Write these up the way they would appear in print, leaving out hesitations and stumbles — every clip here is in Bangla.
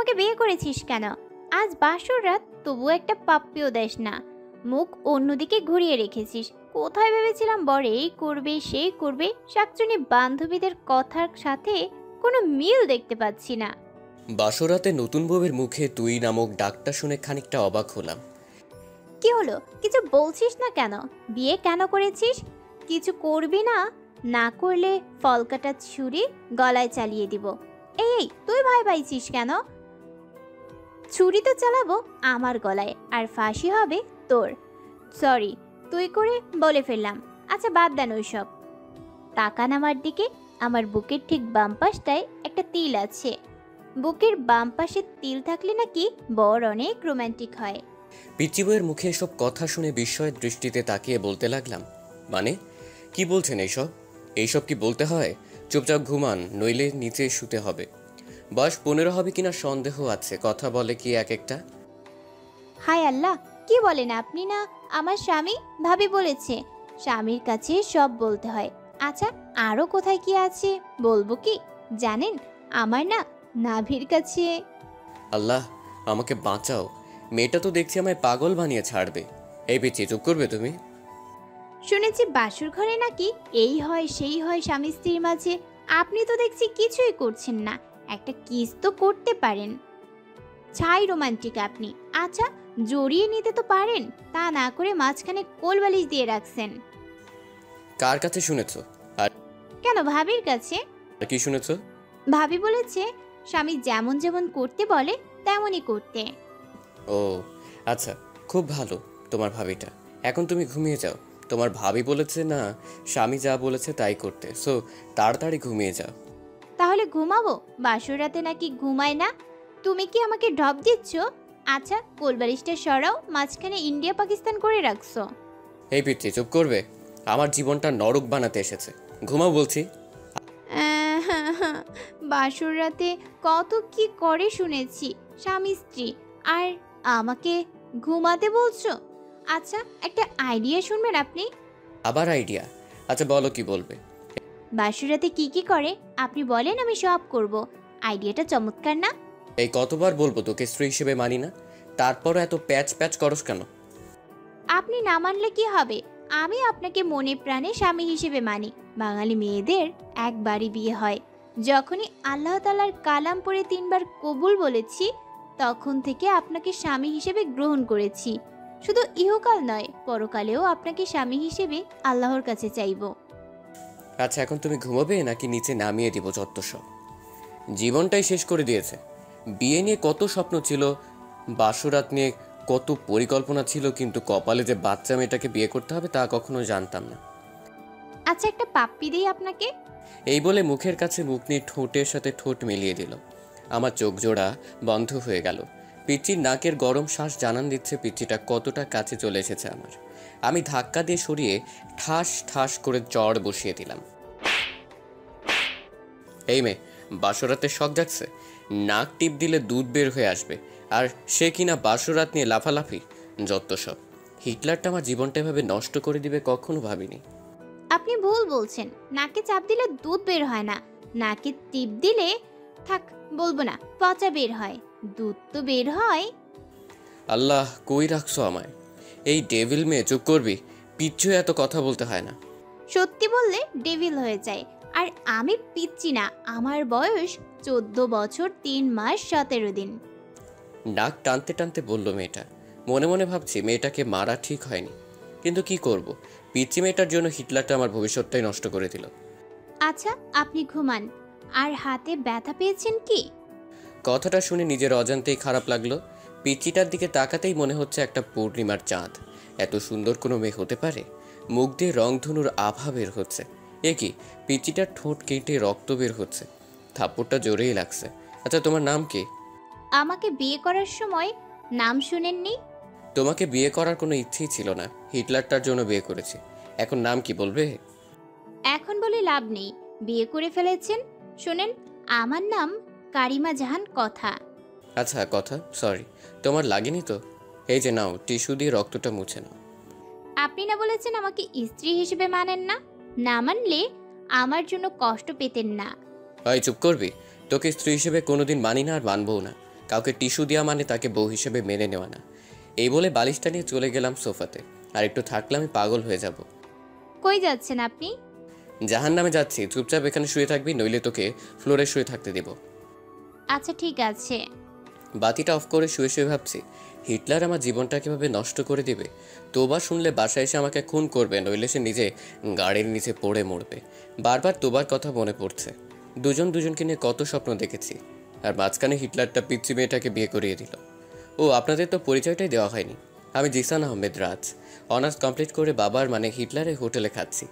আমাকে বিয়ে করেছিস কেন? আজ বাসর রাত, তবু একটা পাপ্পিও দেস না। মুখ অন্যদিকে ঘুরিয়ে রেখেছিস। কোথায় ভেবেছিলাম বর এই করবে সেই করবে, শাকচুনি বান্ধবীদের কথার সাথে কোনো মিল দেখতে পাচ্ছি না। বাসরাতে নতুন বউয়ের মুখে তুই নামক ডাকটা শুনে খানিকটা অবাক হলাম। কি হলো, কিছু বলছিস না কেন? বিয়ে কেন করেছিস? কিছু করবি না? না করলে ফলকাটা ছুরি গলায় চালিয়ে দিব। এই তুই ভয় পাইছিস কেন? ছুরি তো চালাবো আমার গলায়, আর ফাঁসি হবে তোর। সরি, তুই করে বলে ফেললাম। আচ্ছা বাদ দেন ওইসব। তাকান আমার দিকে। আমার বুকের ঠিক বাম পাশটায় একটা তিল আছে। বুকের বাম পাশে তিল থাকলে নাকি বর অনেক রোমান্টিক হয়। পিচ্চি বউয়ের মুখে এসব কথা শুনে বিস্ময়ের দৃষ্টিতে তাকিয়ে বলতে লাগলাম, মানে কি বলছেন এইসব? এইসব কি বলতে হয়? চুপচাপ ঘুমান, নইলে নিচে শুতে হবে। বয়স 15 হবে কিনা সন্দেহ আছে, কথা বলে কি এক একটা। হায় আল্লাহ, কি বলেন আপনি? না আমার স্বামী, ভাবি বলেছে স্বামীর কাছে সব বলতে হয়। আচ্ছা, আরো কোথায় কি আছে বলবো কি? জানেন, আমার না নাভির কাছে। আল্লাহ আমাকে বাঁচাও, মেয়েটা তো দেখছি আমায় পাগল বানিয়ে ছাড়বে। এই পিচ্চি চুপ করবে তুমি? শুনেছি বাসুর ঘরে নাকি এই হয় সেই হয় স্বামী স্ত্রীর মাঝে। আপনি তো দেখছি কিছুই করছেন না। একটা কিস তো করতে পারেন। ছাই রোমান্টিক আপনি। আচ্ছা, জড়িয়ে নিতে তো পারেন, তা না করে মাঝখানে কোলবালিশ দিয়ে রাখছেন। কার কাছে শুনেছ? আর কেন, ভাবির কাছে। কি শুনেছ? ভাবি বলেছে স্বামী যেমন যেমন করতে বলে তেমনই করতে। ও আচ্ছা, খুব ভালো তোমার ভাবিটা। এখন তুমি ঘুমিয়ে যাও। তোমার ভাবি বলেছে না স্বামী যা বলেছে তাই করতে, সো তাড়াতাড়ি ঘুমিয়ে যাও। তাহলে ঘুমাবো? বাসর রাতে নাকি ঘুমায় না? তুমি কি আমাকে ঢপ দিচ্ছ? আচ্ছা, কোলবালিশটা সরাও, মাঝখানে ইন্ডিয়া পাকিস্তান করে রাখছো। এই পিচ্চি চুপ করবে? আমার জীবনটা নরক বানাতে এসেছে, ঘুমাও বলছি। বাসর রাতে কত কি করে শুনেছি স্বামী স্ত্রী, আর আমাকে ঘুমাতে বলছো? আচ্ছা, একটা আইডিয়া শুনবেন আপনি? আবার আইডিয়া? আচ্ছা বলো কি বলবে। বাসর রাতে কি কি করে আপনি বলেন, আমি সব করব। আইডিয়াটা চমৎকার না? এই কতবার বলবো তোকে স্ত্রী হিসেবে মানি না, তারপরও এত প্যাচ প্যাচ করস কেন? আপনি না মানলে কি হবে? আমি আপনাকে মনে প্রাণে স্বামী হিসেবে মানি। বাঙালি মেয়েদের একবারই বিয়ে হয়। যখনই আল্লাহ তাআলার কালাম পড়ে 3বার কবুল বলেছি, তখন থেকে আপনাকে স্বামী হিসেবে গ্রহণ করেছি। শুধু ইহকাল নয়, পরকালেও আপনাকে স্বামী হিসেবে আল্লাহর কাছে চাইব। আচ্ছা এখন তুমি ঘুমাবে নাকি নিচে নামিয়ে দিব যত সব? জীবনটাই শেষ করে দিয়েছে। বিয়ে নিয়ে কত স্বপ্ন ছিল, বাসরাত নিয়ে কত পরিকল্পনা ছিল, কিন্তু কপালে যে বাচ্চা মেয়েটাকে বিয়ে করতে হবে তা কখনো জানতাম না। আচ্ছা, একটা পাপ্পি দেই আপনাকে। এই বলে মুখের কাছে মুখ নিয়ে ঠোঁটের সাথে ঠোঁট মিলিয়ে দিল। আমার চোখ জোড়া বন্ধ হয়ে গেল। পিচ্চির নাকের গরম শ্বাস জানান দিচ্ছে পিচ্চিটা কতটা কাছে চলে এসেছে আমার। আমি ধাক্কা দিয়ে সরিয়ে ঠাস ঠাস করে চড় বসিয়ে দিলাম। এই মেয়ে, বাসরাতে শখ যাচ্ছে, নাক টিপ দিলে দুধ বের হয়ে আসবে, আর সে কিনা বাসরাত নিয়ে লাফালাফি, যত সব। হিটলারটা আমার জীবনটা এভাবে নষ্ট করে দিবে কখনো ভাবিনি। আপনি ভুল বলছেন। নাকে চাপ দিলে দুধ বের হয় না, নাকে টিপ দিলে, থাক বলবো না, পচা বের হয়। দুধ তো বের হয়। আল্লাহ কই রাখছো আমায়? এই ডেভিল মেয়ে, চুপ করবি? পিচ্ছু এত কথা বলতে হয় না। সত্যি বললে ডেভিল হয়ে যায়। আর আমি পিচ্ছি না, আমার বয়স 14 বছর 3 মাস 17 দিন। নাক টানতে টানতে বলল মেয়েটা। মনে মনে ভাবছি মেয়েটাকে মারা ঠিক হয়নি, কিন্তু কি করব, পিচ্চি মেয়েটার জন্য হিটলারটা আমার ভবিষ্যৎটাই নষ্ট করে দিল। আচ্ছা, আপনি ঘুমান। আর হাতে ব্যথা পেয়েছেন কি? কথাটা শুনে নিজের অজান্তেই খারাপ লাগলো। পিচ্চিটার দিকে তাকাতেই মনে হচ্ছে একটা পূর্ণিমার চাঁদ। এত সুন্দর কোনো মেয়ে হতে পারে? মুখ দিয়ে রংধনুর আভা বের হচ্ছে। এ কি, পিচ্চিটার ঠোঁট কেটে রক্ত বের হচ্ছে। থাপ্পড়টা জোরেই লাগছে। আচ্ছা তোমার নাম কি? আমাকে বিয়ে করার সময় নাম শুনেননি? তোমাকে বিয়ে করার কোনো ইচ্ছেই ছিল না, হিটলারটার জন্য বিয়ে করেছি। এখন নাম কি বলবে? এখন বলে লাভ নেই, বিয়ে করে ফেলেছেন। শোনেন, আমার নাম কারিমা জাহান কথা। আচ্ছা কথা, সরি। তোমার লাগেনি তো? এই যে নাও, টিস্যু দিয়ে রক্তটা মুছে নাও। আপনি না বলেছেন আমাকে স্ত্রী হিসেবে মানেন না? না মানলে আমার জন্য কষ্ট পেতেন না। ভাই চুপ করবি? তোকে স্ত্রী হিসেবে কোনোদিন মানি না, আর মানবও না। কাউকে টিস্যু দেওয়া মানে তাকে বউ হিসেবে মেনে নেওয়া না। এই বলে বালিশটা নিয়ে চলে গেলাম সোফাতে। আর একটু থাকলে আমি পাগল হয়ে যাব। কই যাচ্ছেন আপনি? জাহান্নামে যাচ্ছি, চুপচাপ এখানে শুয়ে থাকবি, নইলে তোকে ফ্লোরে শুয়ে থাকতে দেব। আচ্ছা ঠিক আছে। বাতিটা অফ করে শুয়ে শুয়ে ভাবছি, হিটলার আমার জীবনটা কিভাবে নষ্ট করে দিবে। তোবা শুনলে বাসায় এসে আমাকে খুন করবে, নইলে সে নিজে গাড়ির নিচে পড়ে মরবে। বারবার তোবার কথা মনে পড়ছে। দুজন দুজনকে নিয়ে কত স্বপ্ন দেখেছি। আর মাঝখানে হিটলারটা পিচ্চি মেয়েটাকে বিয়ে করিয়ে দিল। ও আপনাদের তো পরিচয়টাই দেওয়া হয়নি। আমি জিসান আহমেদ রাজ। অনার্স কমপ্লিট করে বাবার মানে হিটলারের হোটেলে খাচ্ছি।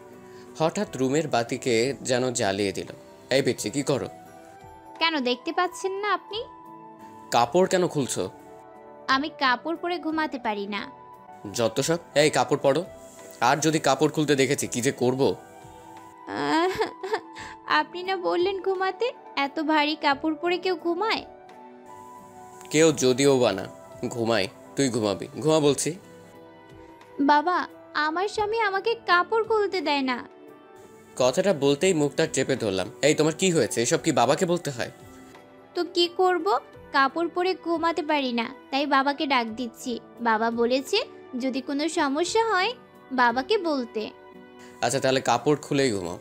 হঠাৎ রুমের বাতিকে যেন জ্বালিয়ে দিল। এই পিচ্চি, কি করো? কেন দেখতে পাচ্ছেন না আপনি? কাপড় কেন খুলছো? আমি কাপড় পরে ঘুমাতে পারি না। যত সব। এই কাপড় পরো। আর যদি কাপড় খুলতে দেখেছি কি যে করব। আহ, আপনি না বললেন ঘুমাতে? এত ভারী কাপড় পরে কেউ ঘুমায়? কেউ যদিও বা না ঘুমাই, তুই ঘুমাবি। ঘুমা বলছি। বাবা, আমার স্বামী আমাকে কাপড় খুলতে দেয় না। কথাটা বলতেই মুখটা চেপে ধরলাম। এই তোমার কি হয়েছে? এসব কি বাবাকে বলতে হয়? তো কি করব? কাপড় পরে ঘুমাতে পারি না, তাই বাবাকে ডাক দিচ্ছি। বাবা বলেছে যদি কোনো সমস্যা হয় বাবাকে বলতে। আচ্ছা তাহলে কাপড় খুলেই ঘুমাও।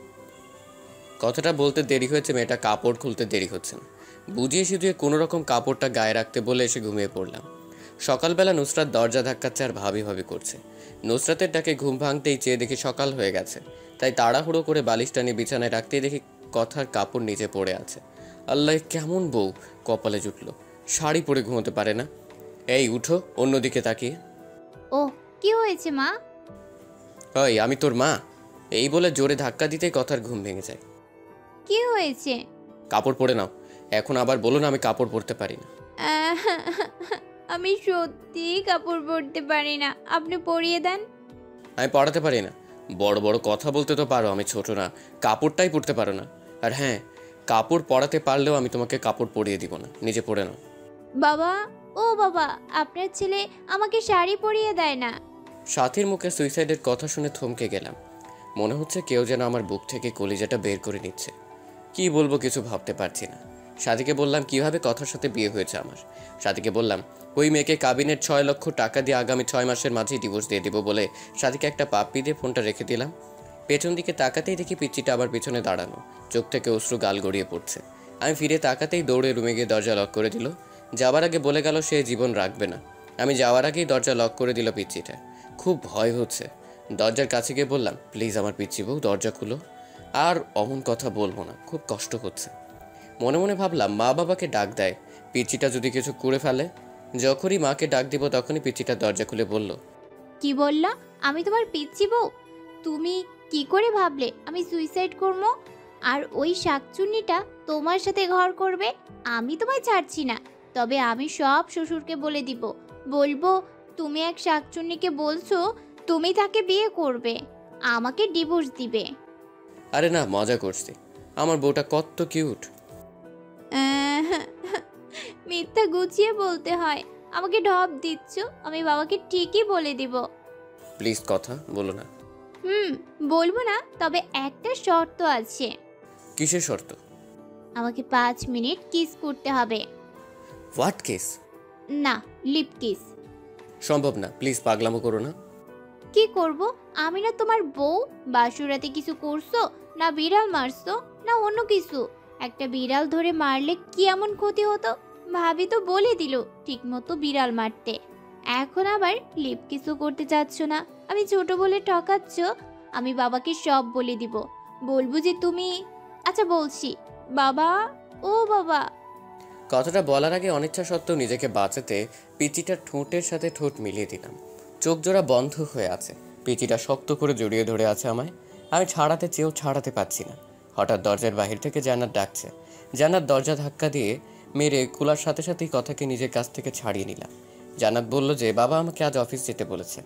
কথাটা বলতে দেরি হয়েছে, মেয়েটা কাপড় খুলতে দেরি হচ্ছে না। বুঝিয়ে সুঝিয়ে কোনো রকম কাপড়টা গায়ে রাখতে বলে এসে ঘুমিয়ে পড়লাম। সকালবেলা নুসরাত দরজা ধাক্কাচ্ছে আর ভাবি ভাবি করছে। নুসরাতের ডাকে ঘুম ভাঙতেই চেয়ে দেখি সকাল হয়ে গেছে। তাই তাড়াহুড়ো করে বালিশটা নিয়ে বিছানায় রাখতেই দেখি কথার কাপড় নিচে পড়ে আছে। আল্লাহ, কেমন বউ কপালে জুটলো, শাড়ি পরে ঘুমোতে পারে না। এই উঠো, অন্যদিকে তাকিয়ে। ও, কি হয়েছে মা? ওই আমি তোর মা? এই বলে জোরে ধাক্কা দিতেই কথার ঘুম ভেঙে যায়। কি হয়েছে? কাপড় পরে নাও। এখন আবার বলো না আমি কাপড় পরতে পারি না। আহ, আমি সত্যি কাপড় পরতে পারি না, আপনি পরিয়ে দেন। আমি পড়াতে পারি না। বড় বড় কথা বলতে তো পারো, আমি ছোট না। কাপড়টাই পরতে পারো না। আর হ্যাঁ, কাপড় পরাতে পারলেও আমি তোমাকে কাপড় পরিয়ে দিব না, নিজে পরে নাও। বাবা, ও বাবা, আপনার ছেলে আমাকে শাড়ি পরিয়ে দেয় না। সাথীর মুখে সুইসাইডের কথা শুনে থমকে গেলাম। মনে হচ্ছে কেউ যেন আমার বুক থেকে কলিজাটা বের করে নিচ্ছে। কি বলবো কিছু ভাবতে পারছি না। সাথীকে বললাম কিভাবে কথার সাথে বিয়ে হয়েছে আমার। সাথীকে বললাম ওই মেয়েকে কাবিনের 6 লক্ষ টাকা দিয়ে আগামী 6 মাসের মাঝেই ডিভোর্স দিয়ে দিব বলে সাথীকে একটা পাপ্পি দিয়ে ফোনটা রেখে দিলাম। পেছন দিকে তাকাতেই দেখি পিচ্চিটা আবার পিছনে দাঁড়ানো, চোখ থেকে অশ্রু গাল গড়িয়ে পড়ছে। আমি ফিরে তাকাতেই দৌড়ে রুমে গিয়ে দরজা লক করে দিল। যাওয়ার আগে বলে গেল সে জীবন রাখবে না। আমি যাওয়ার আগেই দরজা লক করে দিল পিচ্চিটা। খুব ভয় হচ্ছে। দরজার কাছে গিয়ে বললাম প্লিজ আমার পিচ্চি বউ দরজা খুলো। আর অমন কথা বলবো না, খুব কষ্ট হচ্ছে। মনে মনে ভাবলাম মা বাবাকে ডাক দেয়, পিচ্চিটা যদি কিছু করে ফেলে। যখনই মাকে ডাক দিব তখনই পিচ্চিটা দরজা খুলে বলল, কি বললা? আমি তোমার পিচ্চি বউ? তুমি কি করে ভাবলে আমি সুইসাইড করবো? আর ওই শাকচুন্নিটা তোমার সাথে ঘর করবে? আমি তোমায় ছাড়ছি না। তবে আমি সব শ্বশুরকে বলে দিব। বলবো তুমি এক শাকচুন্নিকে বলছো তুমি তাকে বিয়ে করবে, আমাকে ডিভোর্স দিবে। আরে না, মজা করছি। আমার বউটা কত কিউট। আহ, মিথ্যা গুছিয়ে বলতে হয়। আমাকে ঢপ দিচ্ছ, আমি বাবাকে ঠিকই বলে দিব। প্লিজ কথা বলো না। বলবো না, তবে একটা শর্ত আছে। কিসের শর্ত? আমাকে 5 মিনিট কিস করতে হবে। What case? না, লিপ কিস। সম্ভব না, প্লিজ পাগলামো করো না। কি করব? আমি না তোমার বউ? বাসুরাতে কিছু করছো? না বিড়াল মারছো? না অন্য কিছু? একটা বিড়াল ধরে মারলে কি এমন ক্ষতি হতো? ভাবি তো বলে দিল ঠিক মতো বিড়াল মারতে। এখন আবার লিপ কিসও করতে চাচ্ছ না? আমি ছোট বলে ঠকাচ্ছ? আমি বাবাকে সব বলে দিব। বলবো যে তুমি... আচ্ছা বলছি। বাবা, ও বাবা। কথাটা বলার আগে অনিচ্ছা সত্ত্বেও নিজেকে বাঁচাতে পিচিটার ঠোঁটের সাথে ঠোঁট মিলিয়ে দিলাম। চোখ জোড়া বন্ধ হয়ে আছে। পিচিটা শক্ত করে জড়িয়ে ধরে আছে আমায়। আমি ছাড়াতে চেয়েও ছাড়াতে পারছি না। হঠাৎ দরজার বাহির থেকে জান্নাত ডাকছে। জান্নাত দরজা ধাক্কা দিয়ে মেরে খোলার সাথে সাথেই কথাকে নিজের কাছ থেকে ছাড়িয়ে নিলাম। জান্নাত বলল যে বাবা আমাকে আজ অফিস যেতে বলেছে।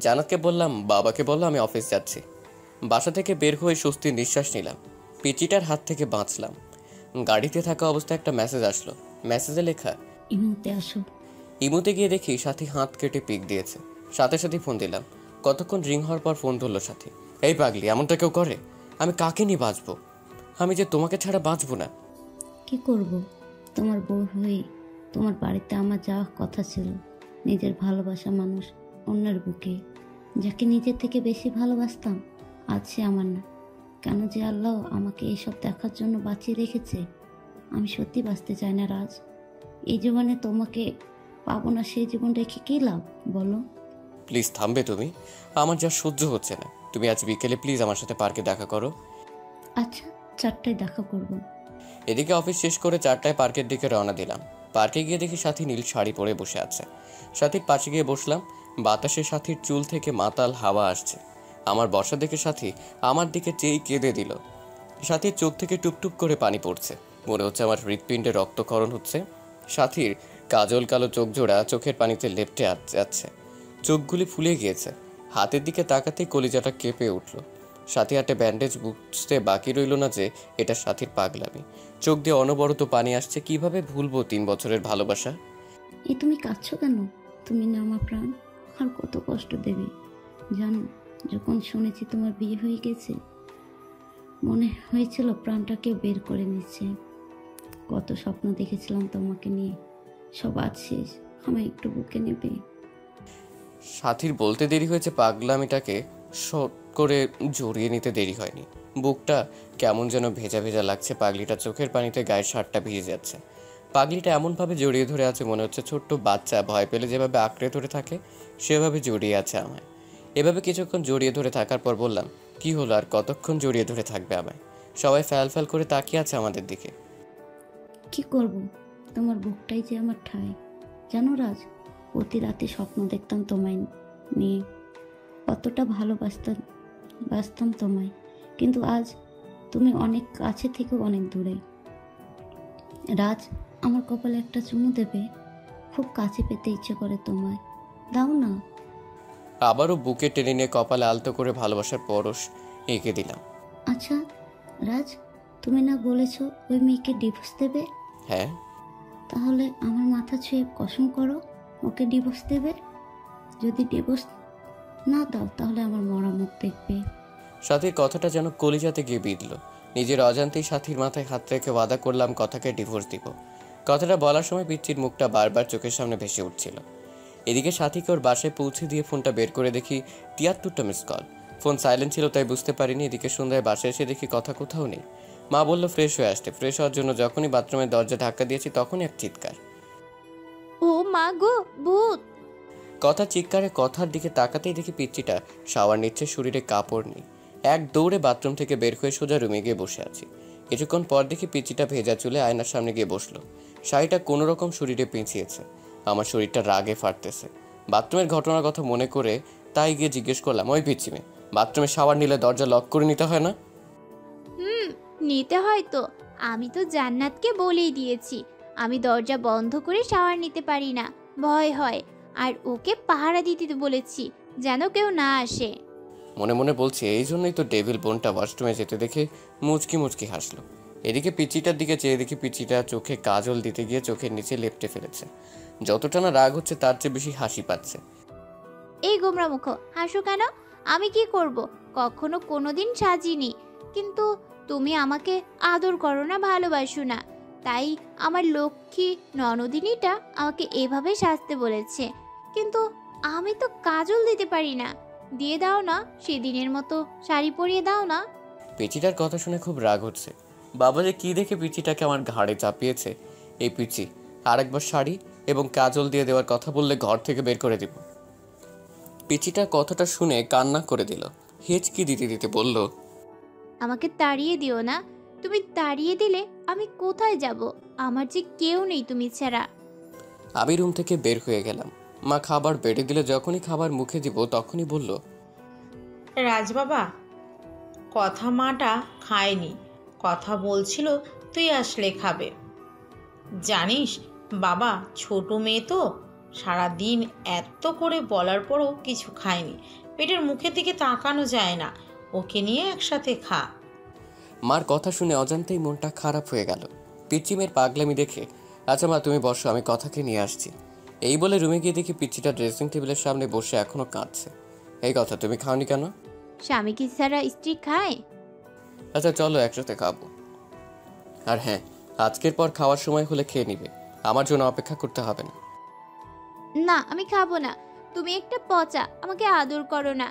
জান্নাতকে বললাম বাবাকে বললো আমি অফিস যাচ্ছি। বাসা থেকে বের হয়ে স্বস্তির নিঃশ্বাস নিলাম। পিচিটার হাত থেকে বাঁচলাম। গাড়িতে থাকা অবস্থায় একটা মেসেজ আসলো। মেসেজে লেখা, ইমুতে আসো। ইমুতে গিয়ে দেখি সাথী হাত কেটে পিক দিয়েছে। সাথে সাথে ফোন দিলাম। কতক্ষণ রিং হওয়ার পর ফোন ধরলো সাথী। এই পাগলি, এমনটা কেউ করে? আমি কাকে নিয়ে বাঁচবো? আমি যে তোমাকে ছাড়া বাঁচবো না। কি করব? তোমার বউ হয়ে তোমার বাড়িতে আমার যাওয়ার কথা ছিল। নিজের ভালোবাসা মানুষ অন্যের বুকে, যাকে নিজের থেকে বেশি ভালোবাসতাম, আজ সে আমার না। কেন যে আল্লাহ আমাকে এইসব দেখার জন্য বাঁচিয়ে রেখেছে। আমি সত্যি বাঁচতে চাই না রাজ। এই জীবনে তোমাকে পাবো না, সেই জীবন রেখে কী লাভ বলো? প্লিজ থামবে তুমি? আমার যা সহ্য হচ্ছে না। তুমি আজ বিকেলে প্লিজ আমার সাথে পার্কে দেখা করো। আচ্ছা, 4টায় দেখা করব। এদিকে অফিস শেষ করে 4টায় পার্কের দিকে রওনা দিলাম। পার্কে গিয়ে দেখি সাথী নীল শাড়ি পরে বসে আছে। সাথীর পাশে গিয়ে বসলাম। বাতাসে সাথীর চুল থেকে মাতাল হাওয়া আসছে। আমার বসা দেখে সাথী আমার দিকে চেয়ে কেঁদে দিল। সাথীর চোখ থেকে টুপটুপ করে পানি পড়ছে। মনে হচ্ছে আমার হৃৎপিণ্ডে রক্তক্ষরণ হচ্ছে। সাথীর কাজল কালো চোখ জোড়া চোখের পানিতে লেপ্টে যাচ্ছে। চোখগুলি ফুলে গিয়েছে। হাতের দিকে তাকাতেই কলিজাটা কেঁপে উঠল। সাথী হাতে ব্যান্ডেজ, বুঝতে বাকি রইল না যে এটা সাথীর পাগলামি। চোখ দিয়ে অনবরত পানি আসছে। কিভাবে ভুলবো 3 বছরের ভালোবাসা? তুমি কাঁদছো কেন? তুমি না আমার প্রাণ, আর কত কষ্ট দেবে জানো? যখন শুনেছি তোমার বিয়ে হয়ে গেছে, মনে হয়েছিল প্রাণটা কেউ বের করে নিচ্ছে। কত স্বপ্ন দেখেছিলাম তোমাকে নিয়ে, সব আজ শেষ। আমায় একটু বুকে নেবে? সাথীর বলতে দেরি হয়েছে, পাগলামিটাকে শট করে জড়িয়ে নিতে দেরি হয়নি। বুকটা কেমন যেন ভেজা ভেজা লাগছে। পাগলিটা চোখের পানিতে গায়ের শার্টটা ভিজে যাচ্ছে। পাগলিটা এমনভাবে জড়িয়ে ধরে আছে, মনে হচ্ছে ছোট্ট বাচ্চা ভয় পেলে যেভাবে আঁকড়ে ধরে থাকে সেভাবে জড়িয়ে আছে আমায়। এভাবে কিছুক্ষণ জড়িয়ে ধরে থাকার পর বললাম, কি হলো, আর কতক্ষণ জড়িয়ে ধরে থাকবে আমায়? সবাই ফ্যাল ফ্যাল করে তাকিয়ে আছে আমাদের দিকে। কি করব? তোমার বুকটাই যে আমার ঠাঁই। জানো রাজ, প্রতি রাতে স্বপ্ন দেখতাম তোমায় নিয়ে, কতটা বাসতাম তোমায়। কিন্তু আজ তুমি অনেক কাছে থেকেও অনেক দূরে। রাজ, আমার কপালে একটা চুমু দেবে? খুব কাছে পেতে ইচ্ছে করে তোমায়, দাও না। আবারও বুকে টেনে নিয়ে কপালে আলতো করে ভালোবাসার পরশ এঁকে দিলাম। আচ্ছা রাজ, তুমি না বলেছো ওই মেয়েকে ডিভোর্স দেবে? হ্যাঁ। তাহলে আমার মাথা ছুঁয়ে কসম করো ওকে ডিভোর্স দেবে। যদি ডিভোর্স না দাও তাহলে আমার মরা মুখ দেখবে। সাথীর কথাটা যেন কলিজাতে গিয়ে বিঁধল। নিজের অজান্তেই সাথীর মাথায় হাত রেখে ওয়াদা করলাম কথাকে ডিভোর্স দিব। কথাটা বলার সময় পিচ্চির মুখটা বারবার চোখের সামনে ভেসে উঠছিল। এদিকে সাথীকে ওর বাসায় পৌঁছে দিয়ে ফোনটা বের করে দেখি 73টা মিস কল। ফোন সাইলেন্ট ছিল তাই বুঝতে পারিনি। এদিকে সন্ধ্যায় বাসায় এসে দেখি কথা কোথাও নেই। মা বললো ফ্রেশ হয়ে আসতে। ফ্রেশ হওয়ার জন্য যখনই বাথরুমের দরজা ধাক্কা দিয়েছি তখনই এক চিৎকার। ও মা গো, ভূত! কথার দিকে তাকাতেই দেখি পিচ্চিটা শাওয়ার নিচ্ছে, শরীরে কাপড় নেই। এক দৌড়ে বাথরুম থেকে বের হয়ে সোজা রুমে গিয়ে বসে আছি। কিছুক্ষণ পর দেখি পিচ্চিটা ভেজা চুলে আয়নার সামনে গিয়ে বসলো। শাড়িটা কোনো রকম শরীরে পেঁচিয়েছে। আমার শরীরটা রাগে ফাটতেছে। বাথরুমের ঘটনার কথা মনে করে তাই গিয়ে জিজ্ঞেস করলাম, ওই পিচ্চি মেয়ে, বাথরুমে শাওয়ার নিলে দরজা লক করে নিতে হয় না? নিতে হয় তো। আমি তো জান্নাতকে বলেই দিয়েছি আমি দরজা বন্ধ করে শাওয়ার নিতে পারি না, ভয় হয়। আর ওকে পাহারা দিতে বলেছি যেন কেউ না আসে। মনে মনে বলছি, এই জন্যই তো ডেভিল বোনটা ওয়াশরুমে যেতে দেখে মুচকি মুচকি হাসলো। এদিকে পিচিটার দিকে চেয়ে দেখি পিচিটা চোখে কাজল দিতে গিয়ে চোখের নিচে লেপ্টে ফেলেছে। যতটা না রাগ হচ্ছে তার চেয়ে বেশি হাসি পাচ্ছে। এই গোমরা মুখ, হাসো কেন? আমি কি করব? কখনো কোনোদিন সাজিনি। কিন্তু তুমি আমাকে আদর করো না, ভালোবাসো না, তাই আমার লক্ষ্মী ননদিনীটা আমাকে এভাবে সাজতে বলেছে। কিন্তু আমি তো কাজল দিতে পারি না। দিয়ে দাও না, সেদিনের মতো শাড়ি পরিয়ে দাও না। পিচিটার কথা শুনে খুব রাগ হচ্ছে। বাবা যে কি দেখে পিচিটাকে আমার ঘাড়ে চাপিয়েছে। এই পিচি আরেকবার শাড়ি এবং কাজল দিয়ে দেওয়ার কথা বললে ঘর থেকে বের করে দিব। পিচিটা কথাটা শুনে কান্না করে দিল। হেঁচকি দিতে দিতে বলল, আমাকে তাড়িয়ে দিও না। তুমি তাড়িয়ে দিলে আমি কোথায় যাব? আমার যে কেউ নেই তুমি ছাড়া। আমি রুম থেকে বের হয়ে গেলাম। মা খাবার বেড়ে দিলে যখনই খাবার মুখে দিব তখনই বলল, রাজবাবা, কথা মাটা খায়নি, কথা বলছিল তুই আসলে খাবে। জানিস বাবা, ছোট মেয়ে তো, সারাদিন এত করে বলার পরও কিছু খায়নি। পেটের মুখের দিকে তাকানো যায় না, ওকে নিয়ে একসাথে খা। মার কথা শুনে অজান্তেই মনটা খারাপ হয়ে গেল। পিচ্চিমের পাগলামি দেখে, আচ্ছা মা তুমি বসো, আমি কথাকে নিয়ে আসছি। এই বলে রুমে গিয়ে দেখি পিচ্চিটা ড্রেসিং টেবিলের সামনে বসে এখনো কাঁদছে। এই কথা, তুমি খাওনি কেন? স্বামী কি ছাড়া স্ত্রী খায়? আচ্ছা চলো একসাথে খাবো। আর হ্যাঁ, আজকের পর খাওয়ার সময় হলে খেয়ে নিবে। আমার জন্য অপেক্ষা করতে হবে না। না আমি খাবো না, তুমি একটা পচা, আমাকে আদর করো না।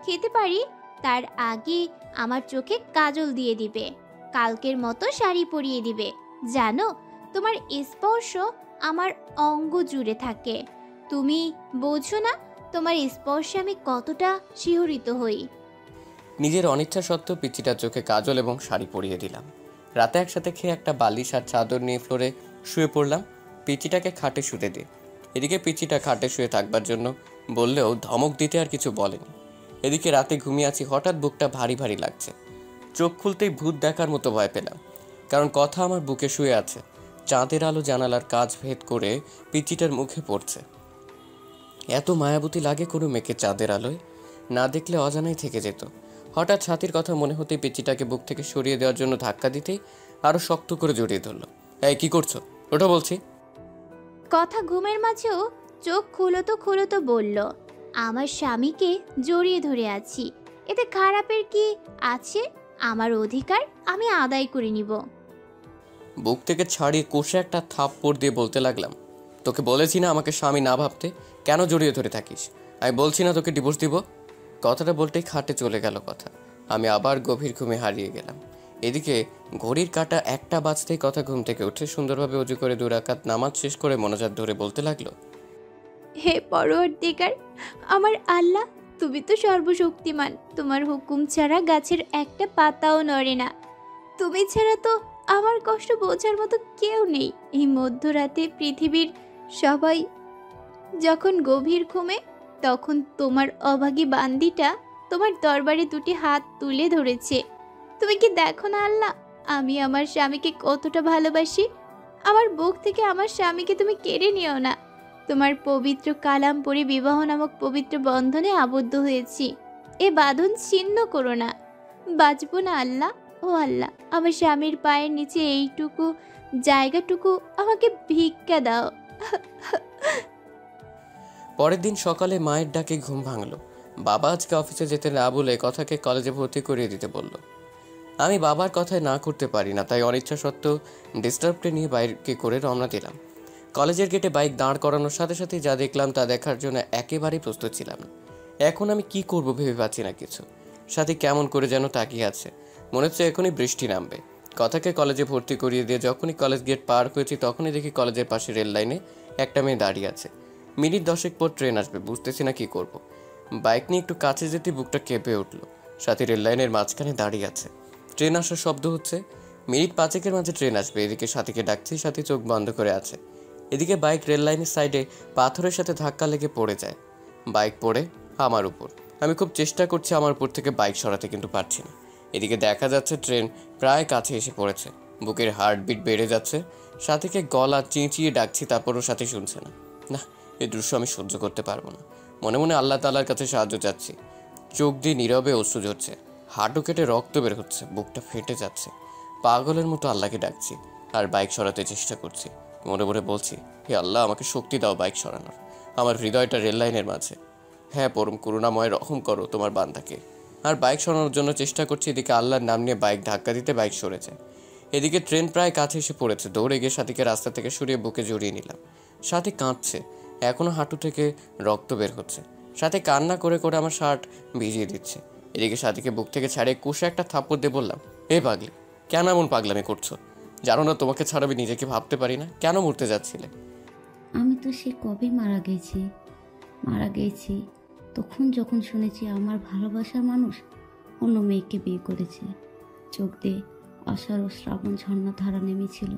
খেতে পারি, তার আগে আমার চোখে কাজল দিয়ে দিবে, কালকের মতো শাড়ি পরিয়ে দিবে। জানো, তোমার স্পর্শ আমার অঙ্গ জুড়ে থাকে। তুমি বোঝো না, তোমার স্পর্শে আমি কতটা শিহরিত হই। নিজের অনিচ্ছা সত্ত্বেও পিচিটার চোখে কাজল এবং শাড়ি পরিয়ে দিলাম। রাতে একসাথে খেয়ে একটা বালিশ আর চাদর নিয়ে ফ্লোরে শুয়ে পড়লাম। পিচিটাকে খাটে শুতে দিই। এদিকে পিচিটা খাটে শুয়ে থাকবার জন্য বললেও ধমক দিতে আর কিছু বলেনি। এদিকে রাতে ঘুমিয়ে আছি, হঠাৎ বুকটা ভারী ভারী লাগছে। চোখ খুলতেই ভূত দেখার মতো ভয় পেলাম, কারণ কথা আমার বুকে শুয়ে আছে। চাঁদের আলো জানালার কাজ ভেদ করে পিচিটার মুখে পড়ছে। এত মায়াবতী লাগে কোনো মেয়েকে চাঁদের আলোয়, না দেখলে অজানাই থেকে যেত। হঠাৎ ছাতির কথা মনে হতেই পিচিটাকে বুক থেকে সরিয়ে দেওয়ার জন্য ধাক্কা দিতেই আরও শক্ত করে জড়িয়ে ধরল। এই কি করছো? ওটা বলছি। কথা ঘুমের মাঝেও চোখ খুলো তো বলল, আমার স্বামীকে জড়িয়ে ধরে আছি, এতে খারাপের কি আছে? আমার অধিকার আমি আদায় করে নিব। বুক থেকে ছাড়িয়ে কষে একটা থাপ্পড় দিয়ে বলতে লাগলাম, তোকে বলেছি না আমাকে স্বামী না ভাবতে? কেন জড়িয়ে ধরে থাকিস? আমি বলছি না তোকে ডিভোর্স দিব? কথাটা বলতেই খাটে চলে গেল কথা। আমি আবার গভীর ঘুমে হারিয়ে গেলাম। এদিকে ঘড়ির কাঁটা 1টা বাজতেই কথা ঘুম থেকে উঠে সুন্দরভাবে উজু করে 2 রাকাত নামাজ শেষ করে মনোজাত ধরে বলতে লাগলো, হে পরওয়ারদিগার, আমার আল্লাহ, তুমি তো সর্বশক্তিমান, তোমার হুকুম ছাড়া গাছের একটা পাতাও নড়ে না। তুমি ছাড়া তো আমার কষ্ট বোঝার মতো কেউ নেই। এই মধ্যরাতে পৃথিবীর সবাই যখন গভীর ঘুমে, তখন তোমার অভাগী বান্দিটা তোমার দরবারে 2টি হাত তুলে ধরেছে। তুমি কি দেখো না আল্লাহ, আমি আমার স্বামীকে কতটা ভালোবাসি? আমার বুক থেকে আমার স্বামীকে তুমি কেড়ে নিও না। তোমার পবিত্র কালাম পড়ে বিবাহ নামক পবিত্র বন্ধনে আবদ্ধ হয়েছি, এ বাঁধন ছিন্ন করো না। বাঁচবো না আল্লাহ। ও আল্লাহ, আমার স্বামীর পায়ের নিচে এইটুকু জায়গাটুকু আমাকে ভিক্ষা দাও। পরের দিন সকালে মায়ের ডাকে ঘুম ভাঙলো। বাবা আজকে অফিসে যেতে না বলে কথাকে কলেজে ভর্তি করিয়ে দিতে বলল। আমি বাবার কথায় না করতে পারি না, তাই অনিচ্ছা সত্ত্বেও ডিস্টার্বকে নিয়ে বাইকে করে রওনা দিলাম। কলেজের গেটে বাইক দাঁড় করানোর সাথে সাথে যা দেখলাম তা দেখার জন্য একেবারেই প্রস্তুত ছিলাম না। এখন আমি কি করব ভেবে পাচ্ছি না কিছু। সাথী কেমন করে যেন তাকিয়ে আছে, মনে হচ্ছে এখনই বৃষ্টি নামবে। কথাকে কলেজে ভর্তি করিয়ে দিয়ে যখনই কলেজ গেট পার হয়েছি তখনই দেখি কলেজের পাশে রেল লাইনে একটা মেয়ে দাঁড়িয়ে আছে। মিনিট 10 পর ট্রেন আসবে, বুঝতেছি না কি করব। বাইক নিয়ে একটু কাছে যেতে বুকটা কেঁপে উঠলো। সাথী রেল লাইনের মাঝখানে দাঁড়িয়ে আছে, ট্রেন আসার শব্দ হচ্ছে। মিনিট 5 মাঝে ট্রেন আসবে, এদিকে সাথীকে ডাকছি, সাথী চোখ বন্ধ করে আছে। এদিকে বাইক রেল লাইনের সাইডে পাথরের সাথে ধাক্কা লেগে পড়ে যায়। বাইক পড়ে আমার উপর। আমি খুব চেষ্টা করছি আমার উপর থেকে বাইক সরাতে, কিন্তু পারছি না। এদিকে দেখা যাচ্ছে ট্রেন প্রায় কাছে এসে পড়েছে। বুকের হার্টবিট বেড়ে যাচ্ছে। সাথীকে গলা চেঁচিয়ে ডাকছি, তারপরও সাথী শুনছে না। না, এই দৃশ্য আমি সহ্য করতে পারবো না। মনে মনে আল্লাহ তাআলার কাছে সাহায্য চাচ্ছি। চোখ দিয়ে নীরবে অশ্রু ঝরছে, হাঁটু কেটে রক্ত বের হচ্ছে, বুকটা ফেটে যাচ্ছে। পাগলের মতো আল্লাহকে ডাকছি আর বাইক সরাতে চেষ্টা করছি। মনে মনে বলছি, হে আল্লাহ, আমাকে শক্তি দাও বাইক সরানোর। আমার হৃদয়টা রেল লাইনের মাঝে। হ্যাঁ, পরম করুণাময়, রহম করো তোমার বান্দাকে। আর বাইক সরানোর জন্য চেষ্টা করছি। এদিকে আল্লাহর নাম নিয়ে বাইক ধাক্কা দিতে বাইক সরেছে। এদিকে ট্রেন প্রায় কাছে এসে পড়েছে। দৌড়ে গিয়ে সাথীকে রাস্তা থেকে সরিয়ে বুকে জড়িয়ে নিলাম। সাথী কাঁদছে, এখনো হাঁটু থেকে রক্ত বের হচ্ছে। সাথে কান্না করে করে আমার শার্ট ভিজিয়ে দিচ্ছে। এদিকে সাথীকে বুক থেকে ছাড়িয়ে কুশে একটা থাপ্পড় দিয়ে বললাম, এ পাগলি, কেন এমন পাগলামি করছো? জানো না তোমাকে ছাড়া আমি নিজেকে ভাবতে পারি না? কেন মরতে যাচ্ছিলে? আমি তো সে কবে মারা গেছি তখন যখন শুনেছি আমার ভালোবাসার মানুষ অন্য মেয়েকে বিয়ে করেছে। চোখ দিয়ে আষাঢ় ও শ্রাবণ ঝর্ণা ধারা নেমেছিল।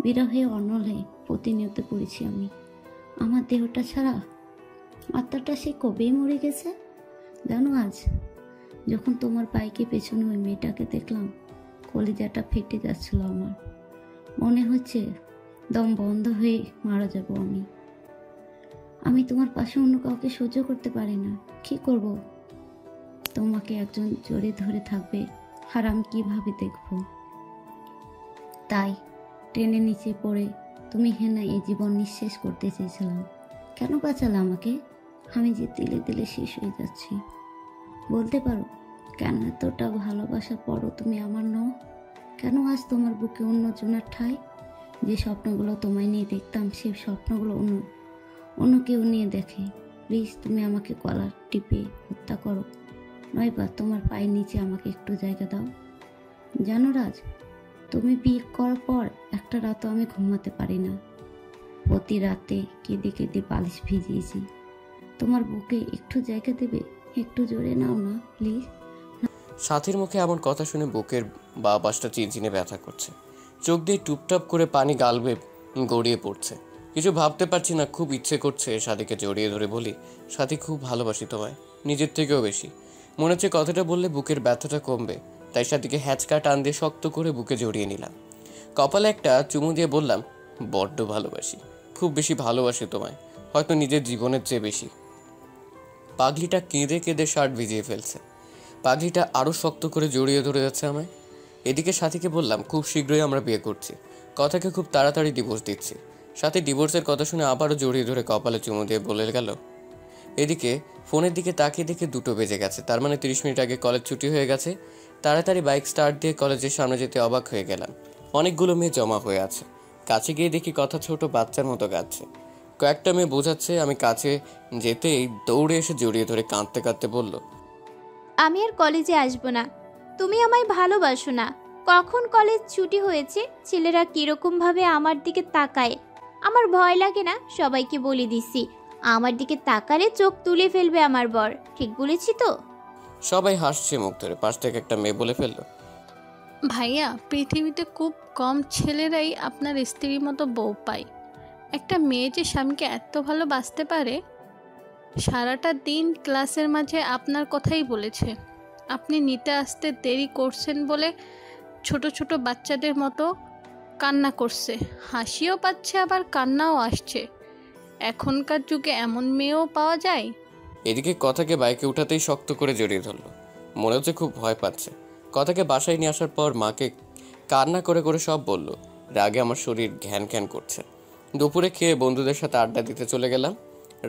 বিরহে অনলে প্রতিনিয়ত পড়েছি আমি। আমার দেহটা ছাড়া আত্মাটা সে কবেই মরে গেছে। জানো, আজ যখন তোমার বাইকে পেছনে ওই মেয়েটাকে দেখলাম, কলিজাটা ফেটে যাচ্ছিল আমার। মনে হচ্ছে দম বন্ধ হয়ে মারা যাব আমি তোমার পাশে অন্য কাউকে সহ্য করতে পারি না। কি করব? তোমাকে একজন জড়িয়ে ধরে থাকবে আর আমি কিভাবে দেখব? তাই ট্রেনের নিচে পড়ে তুমি হেনা এই জীবন নিঃশেষ করতে চেয়েছিলাম। কেন বাঁচালে আমাকে? আমি যে দিলে দিলে শেষ হয়ে যাচ্ছি। বলতে পারো কেন এতটা ভালোবাসার পরও তুমি আমার নও? কেন আজ তোমার বুকে অন্যজনের ঠাঁই? যে স্বপ্নগুলো তোমায় নিয়ে দেখতাম সেই স্বপ্নগুলো অন্য অন্য কেউ নিয়ে দেখে। প্লিজ তুমি আমাকে কলার টিপে হত্যা করো, নয়বা তোমার পায়ের নিচে আমাকে একটু জায়গা দাও। জানো রাজ, তুমি বিয়ে করার পর একটা রাতও আমি ঘুমাতে পারি না। প্রতি রাতে কেঁদে কেঁদে বালিশ ভিজিয়েছি। তোমার বুকে একটু জায়গা দেবে? একটু জোরে নাও না প্লিজ। সাথীর মুখে এমন কথা শুনে বুকের বা পাশটা চিনচিনে ব্যথা করছে, চোখ দিয়ে টুপটাপ করে পানি গালবে গড়িয়ে পড়ছে। কিছু ভাবতে পারছি না, খুব ইচ্ছে করছে সাথীকে জড়িয়ে ধরে বলি, সাথী খুব ভালোবাসি তোমায়, নিজের থেকেও বেশি। মনে হচ্ছে কথাটা বললে বুকের ব্যথাটা কমবে, তাই সাথীকে হ্যাচকা টান দিয়ে শক্ত করে বুকে জড়িয়ে নিলাম। কপালে একটা চুমু দিয়ে বললাম, বড্ড ভালোবাসি, খুব বেশি ভালোবাসি তোমায়, হয়তো নিজের জীবনের চেয়ে বেশি। পাগলিটা কেঁদে কেঁদে শার্ট ভিজিয়ে ফেলছে। পাগলিটা আরও শক্ত করে জড়িয়ে ধরে যাচ্ছে আমায়। এদিকে সাথীকে বললাম, খুব শীঘ্রই আমরা বিয়ে করছি, কথাকে খুব তাড়াতাড়ি ডিভোর্স দিচ্ছি। সাথী ডিভোর্সের কথা শুনে আবারও জড়িয়ে ধরে কপালে চুমু দিয়ে বলে গেল। এদিকে ফোনের দিকে তাকিয়ে দেখে 2টো বেজে গেছে, তার মানে 30 মিনিট আগে কলেজ ছুটি হয়ে গেছে। তাড়াতাড়ি বাইক স্টার্ট দিয়ে কলেজের সামনে যেতে অবাক হয়ে গেলাম। অনেকগুলো মেয়ে জমা হয়ে আছে। কাছে গিয়ে দেখি কথা ছোট বাচ্চার মতো গাচ্ছে। কয়েকটা মেয়ে বোঝাচ্ছে, আমি কাছে যেতেই দৌড়ে এসে জড়িয়ে ধরে কাঁদতে কাঁদতে বলল, আমি আর কলেজে আসবো না, তুমি আমায় ভালোবাসো না। কখন কলেজ ছুটি হয়েছে, ছেলেরা কিরকমভাবে আমার দিকে তাকায়, আমার ভয় লাগে না? সবাইকে বলে দিছি, আমার দিকে তাকালে চোখ তুলে ফেলবে আমার বর। ঠিক বলেছি তো? সবাই হাসছে মুখ ধরে। পাশ থেকে একটা মেয়ে বলে ফেললো, ভাইয়া, পৃথিবীতে খুব কম ছেলেরাই আপনার স্ত্রীর মতো বউ পায়। একটা মেয়ে যে স্বামীকে এত ভালোবাসতে পারে। সারাটা দিন ক্লাসের মাঝে আপনার কথাই বলেছে। আপনি নিতে আসতে দেরি করছেন বলে ছোট ছোট বাচ্চাদের মতো কান্না করছে, হাসিও পাচ্ছে আবার কান্নাও আসছে। এখনকার যুগে এমন মেয়েও পাওয়া যায়। এদিকে কথাকে বাইকে উঠাতেই শক্ত করে জড়িয়ে ধরলো। মনে হচ্ছে খুব ভয় পাচ্ছে। কথাকে বাসায় নিয়ে আসার পর মাকে কান্না করে করে সব বলল। রাগে আমার শরীর ঘ্যান ঘ্যান করছে। দুপুরে খেয়ে বন্ধুদের সাথে আড্ডা দিতে চলে গেলাম।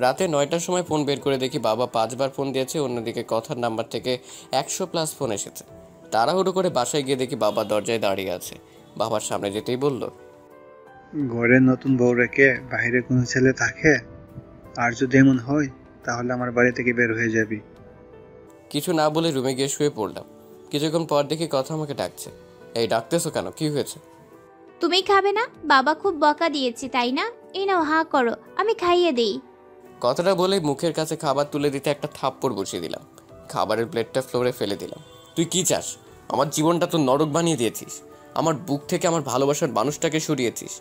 রাতে 9টার সময় ফোন বের করে দেখি বাবা 5বার ফোন দিয়েছে, অন্যদিকে কথার নাম্বার থেকে 100+ ফোন এসেছে। তাড়াহুড়ো করে বাসায় গিয়ে দেখি বাবা দরজায় দাঁড়িয়ে আছে। বাবার সামনে যেতেই বলল, ঘরে নতুন বউ রেখে বাইরে কোনো ছেলে থাকে? আর যদি এমন হয় তাহলে আমার বাড়ি থেকে বের হয়ে যাবি। কিছু না বলে রুমে গিয়ে শুয়ে পড়লাম। কিছুক্ষণ পর দেখি কথা আমাকে ডাকছে। এই ডাকতেছো কেন, কি হয়েছে? তুমি খাবে না? বাবা খুব বকা দিয়েছে তাই না? এই নাও, হা করো, আমি খাইয়ে দেই। কথাটা বলে মুখের কাছে খাবার তুলে দিতে একটা থাপ্পড় বসিয়ে দিলাম। খাবারের প্লেটটা ফ্লোরে ফেলে দিলাম। তুই কি চাস? আমার জীবনটা তো নরক বানিয়ে দিয়েছিস। আমার বুক থেকে আমার ভালোবাসার মানুষটাকে সরিয়েছিস।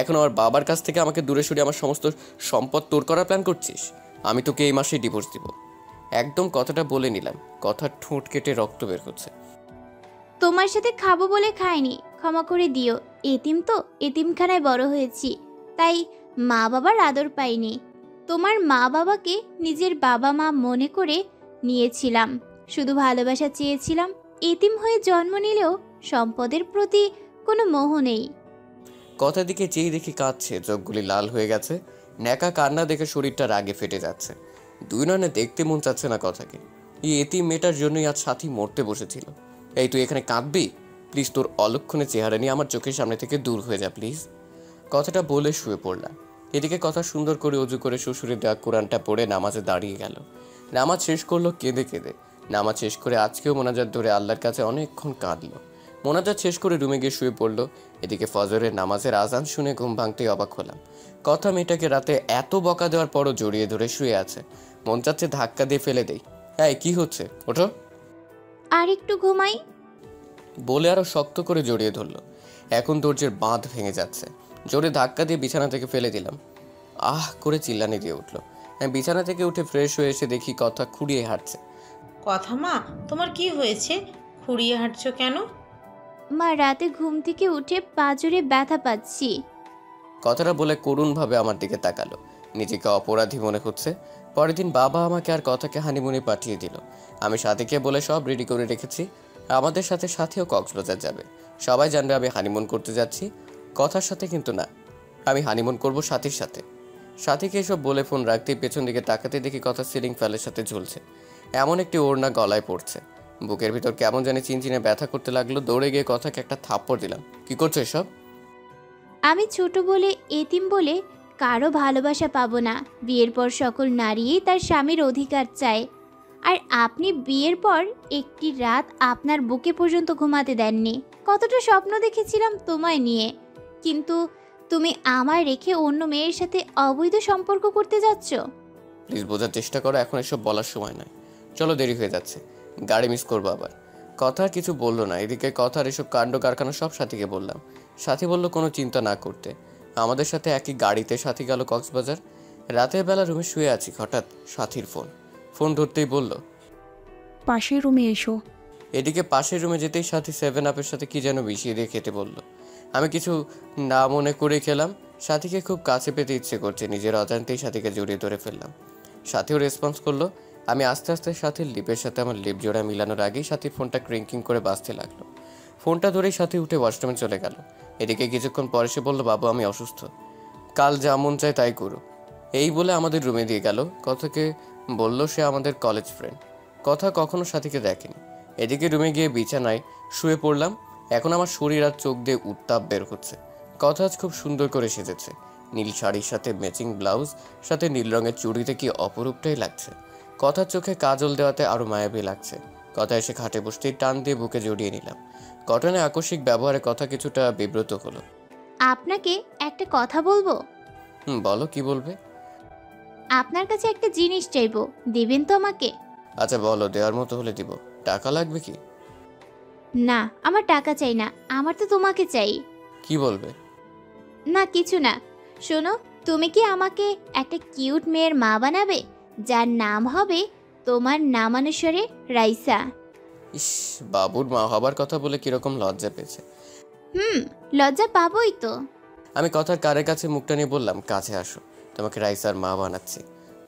এখন আমার বাবার কাছ থেকে আমাকে দূরে সরিয়ে আমার সমস্ত সম্পদ তোর করার প্ল্যান করছিস। আমি তোকে এই মাসেই ডিভোর্স দিব। একদম কথাটা বলে নিলাম। কথার ঠোঁট কেটে রক্ত বের হচ্ছে। তোমার সাথে খাবো বলে খাইনি, ক্ষমা করে দিও। এতিম তো, এতিমখানায় বড় হয়েছি, তাই মা বাবার আদর পাইনি। তোমার মা বাবাকে নিজের বাবা মা মনে করে নিয়েছিলাম, শুধু ভালোবাসা চেয়েছিলাম। এতিম হয়ে জন্ম নিলেও সম্পদের প্রতি কোনো মোহ নেই। কথা দিকে চেয়ে দেখি কাঁদছে, চোখগুলি লাল হয়ে গেছে। ন্যাকা কান্না দেখে শরীরটা রাগে ফেটে যাচ্ছে। দুই নয়নে দেখতে মন চাচ্ছে না কথাকে। এই এতিম মেয়েটার জন্যই আজ সাথী মরতে বসেছিল। এই তুই এখানে কাঁদবি? প্লিজ তোর অলক্ষণে চেহারা নিয়ে আমার চোখের সামনে থেকে দূর হয়ে যা প্লিজ। কথাটা বলে শুয়ে পড়লাম। এদিকে কথা সুন্দর করে অজু করে শ্বশুরের দেওয়া কোরআনটা পড়ে নামাজে দাঁড়িয়ে গেল। নামাজ শেষ করলো কেঁদে কেঁদে। নামাজ শেষ করে আজকেও মোনাজাত ধরে আল্লাহর কাছে অনেকক্ষণ কাঁদলো। মোনাজাত শেষ করে রুমে গিয়ে শুয়ে পড়লো। এদিকে ফজরের নামাজের আজান শুনে ঘুম ভাঙতেই অবাক হলাম। কথা মেয়েটাকে রাতে এত বকা দেওয়ার পরও জড়িয়ে ধরে শুয়ে আছে। মন চাচ্ছে ধাক্কা দিয়ে ফেলে দেই। হ্যাঁ, কি হচ্ছে, ওঠো। আর একটু ঘুমাই বলে আরো শক্ত করে জড়িয়ে ধরলো। এখন ধৈর্যের বাঁধ ভেঙে যাচ্ছে। জোরে ধাক্কা দিয়ে বিছানা থেকে ফেলে দিলাম। আহ করে চিল্লানি দিয়ে উঠলো। আমি বিছানা থেকে উঠে ফ্রেশ হয়ে এসে দেখি কথা খুঁড়িয়ে হাঁটছে। কথা মা, তোমার কি হয়েছে? খুঁড়িয়ে হাঁটছো কেন? মা, রাতে ঘুম থেকে উঠে পা জোরে ব্যথা পাচ্ছি। কথাটা বলে করুণভাবে আমার দিকে তাকালো। নিজেকে অপরাধী মনে হচ্ছে। পরের দিন বাবা আমাকে আর কথাকে হানিমুনে পাঠিয়ে দিল। আমি সাথীকে বলে সব রেডি করে রেখেছি। আমাদের সাথে সাথীও কক্সবাজার যাবে। সবাই জানবে আমি হানিমুন করতে যাচ্ছি, কথার সাথে কিন্তু না। আমি হানিমুন করব সাথীর সাথে। সাথীকে এসব বলে ফোন রাখতেই পেছন দিকে তাকাতে দেখি কথা সিলিং ফ্যানের সাথে ঝুলছে। এমন একটি ওড়না গলায় পড়ছে। বুকের ভিতর কেমন জানি চিনচিনে ব্যথা করতে লাগলো। দৌড়ে গিয়ে কথাকে একটা থাপ্পড় দিলাম। কি করছো এসব? আমি ছোট বলে, এতিম বলে কারো ভালোবাসা পাবো না। বিয়ের পর সকল নারীই তার স্বামীর অধিকার চায়। আর আপনি বিয়ের পর একটি রাত আপনার বুকে পর্যন্ত ঘুমাতে দেননি। কতটা স্বপ্ন দেখেছিলাম তোমায় নিয়ে, কিন্তু তুমি আমায় রেখে অন্য মেয়ের সাথে অবৈধ সম্পর্ক করতে যাচ্ছ। প্লিজ বোঝার চেষ্টা করো, এখন এসব বলার সময় নয়। চলো, দেরি হয়ে যাচ্ছে, গাড়ি মিস করবো আবার। কথা আর কিছু বললো না। এদিকে কথার এসব কাণ্ড কারখানা সব সাথীকে বললাম। সাথী বলল কোনো চিন্তা না করতে। আমাদের সাথে একই গাড়িতে সাথী গেল কক্সবাজার। রাতের বেলা রুমে শুয়ে আছি, হঠাৎ সাথীর ফোন ধরতেই বলল, পাশের রুমে এসো। এদিকে পাশের রুমে যেতেই সাথী 7 আপের সাথে কি যেন মিশিয়ে দিয়ে খেতে বলল। আমি কিছু না মনে করে খেলাম। সাথীকে খুব কাছে পেতে ইচ্ছে করছে, নিজের অজান্তেই সাথীকে জড়িয়ে ধরে ফেললাম। সাথীও রেসপন্স করলো। আমি আস্তে আস্তে সাথীর লিপের সাথে আমার লিপ জোড়া মিলানোর আগেই সাথীর ফোনটা ক্রিঙ্কিং করে বাজতে লাগলো। ফোনটা ধরেই সাথী উঠে ওয়াশরুমে চলে গেল। এদিকে কিছুক্ষণ পরে সে বলল, বাবু আমি অসুস্থ, কাল যা মন চায় তাই করো। এই বলে আমাদের রুমে দিয়ে গেল। কথাকে বলল সে আমাদের কলেজ ফ্রেন্ড। কথা কখনো সাথীকে দেখেনি। এদিকে রুমে গিয়ে বিছানায় শুয়ে পড়লাম। এখন আমার শরীর আর চোখ দিয়ে উত্তাপ বের হচ্ছে। কথা আজ খুব সুন্দর করে সেজেছে। নীল শাড়ির সাথে ম্যাচিং ব্লাউজ, সাথে নীল রঙের চুড়িতে কি অপরূপটাই লাগছে। কথার চোখে কাজল দেওয়াতে আরো মায়াবী লাগছে। কথা এসে খাটে বসতেই টান দিয়ে বুকে জড়িয়ে নিলাম। কটনের আকস্মিক ব্যবহারে কথা কিছুটা বিব্রত হলো। আপনাকে একটা কথা বলবো। বলো, কি বলবে? আপনার কাছে একটা জিনিস চাইবো, দেবেন তো আমাকে? আচ্ছা বলো, দেওয়ার মতো হলে দিব। টাকা লাগবে কি? না, আমার টাকা চাই না, আমার তো তোমাকে চাই। কি বলবে? না কিছু না। শোনো, তুমি কি আমাকে একটা কিউট মেয়ের মা বানাবে, যার নাম হবে তোমার নামানুসারে রাইসা? ইস, বাবুর মা হবার কথা বলে কিরকম লজ্জা পেয়েছে। লজ্জা পাবোই তো। আমি কথার কারের কাছে মুখটা নিয়ে বললাম, কাছে আসো, তোমাকে রাইসার মা বানাচ্ছি।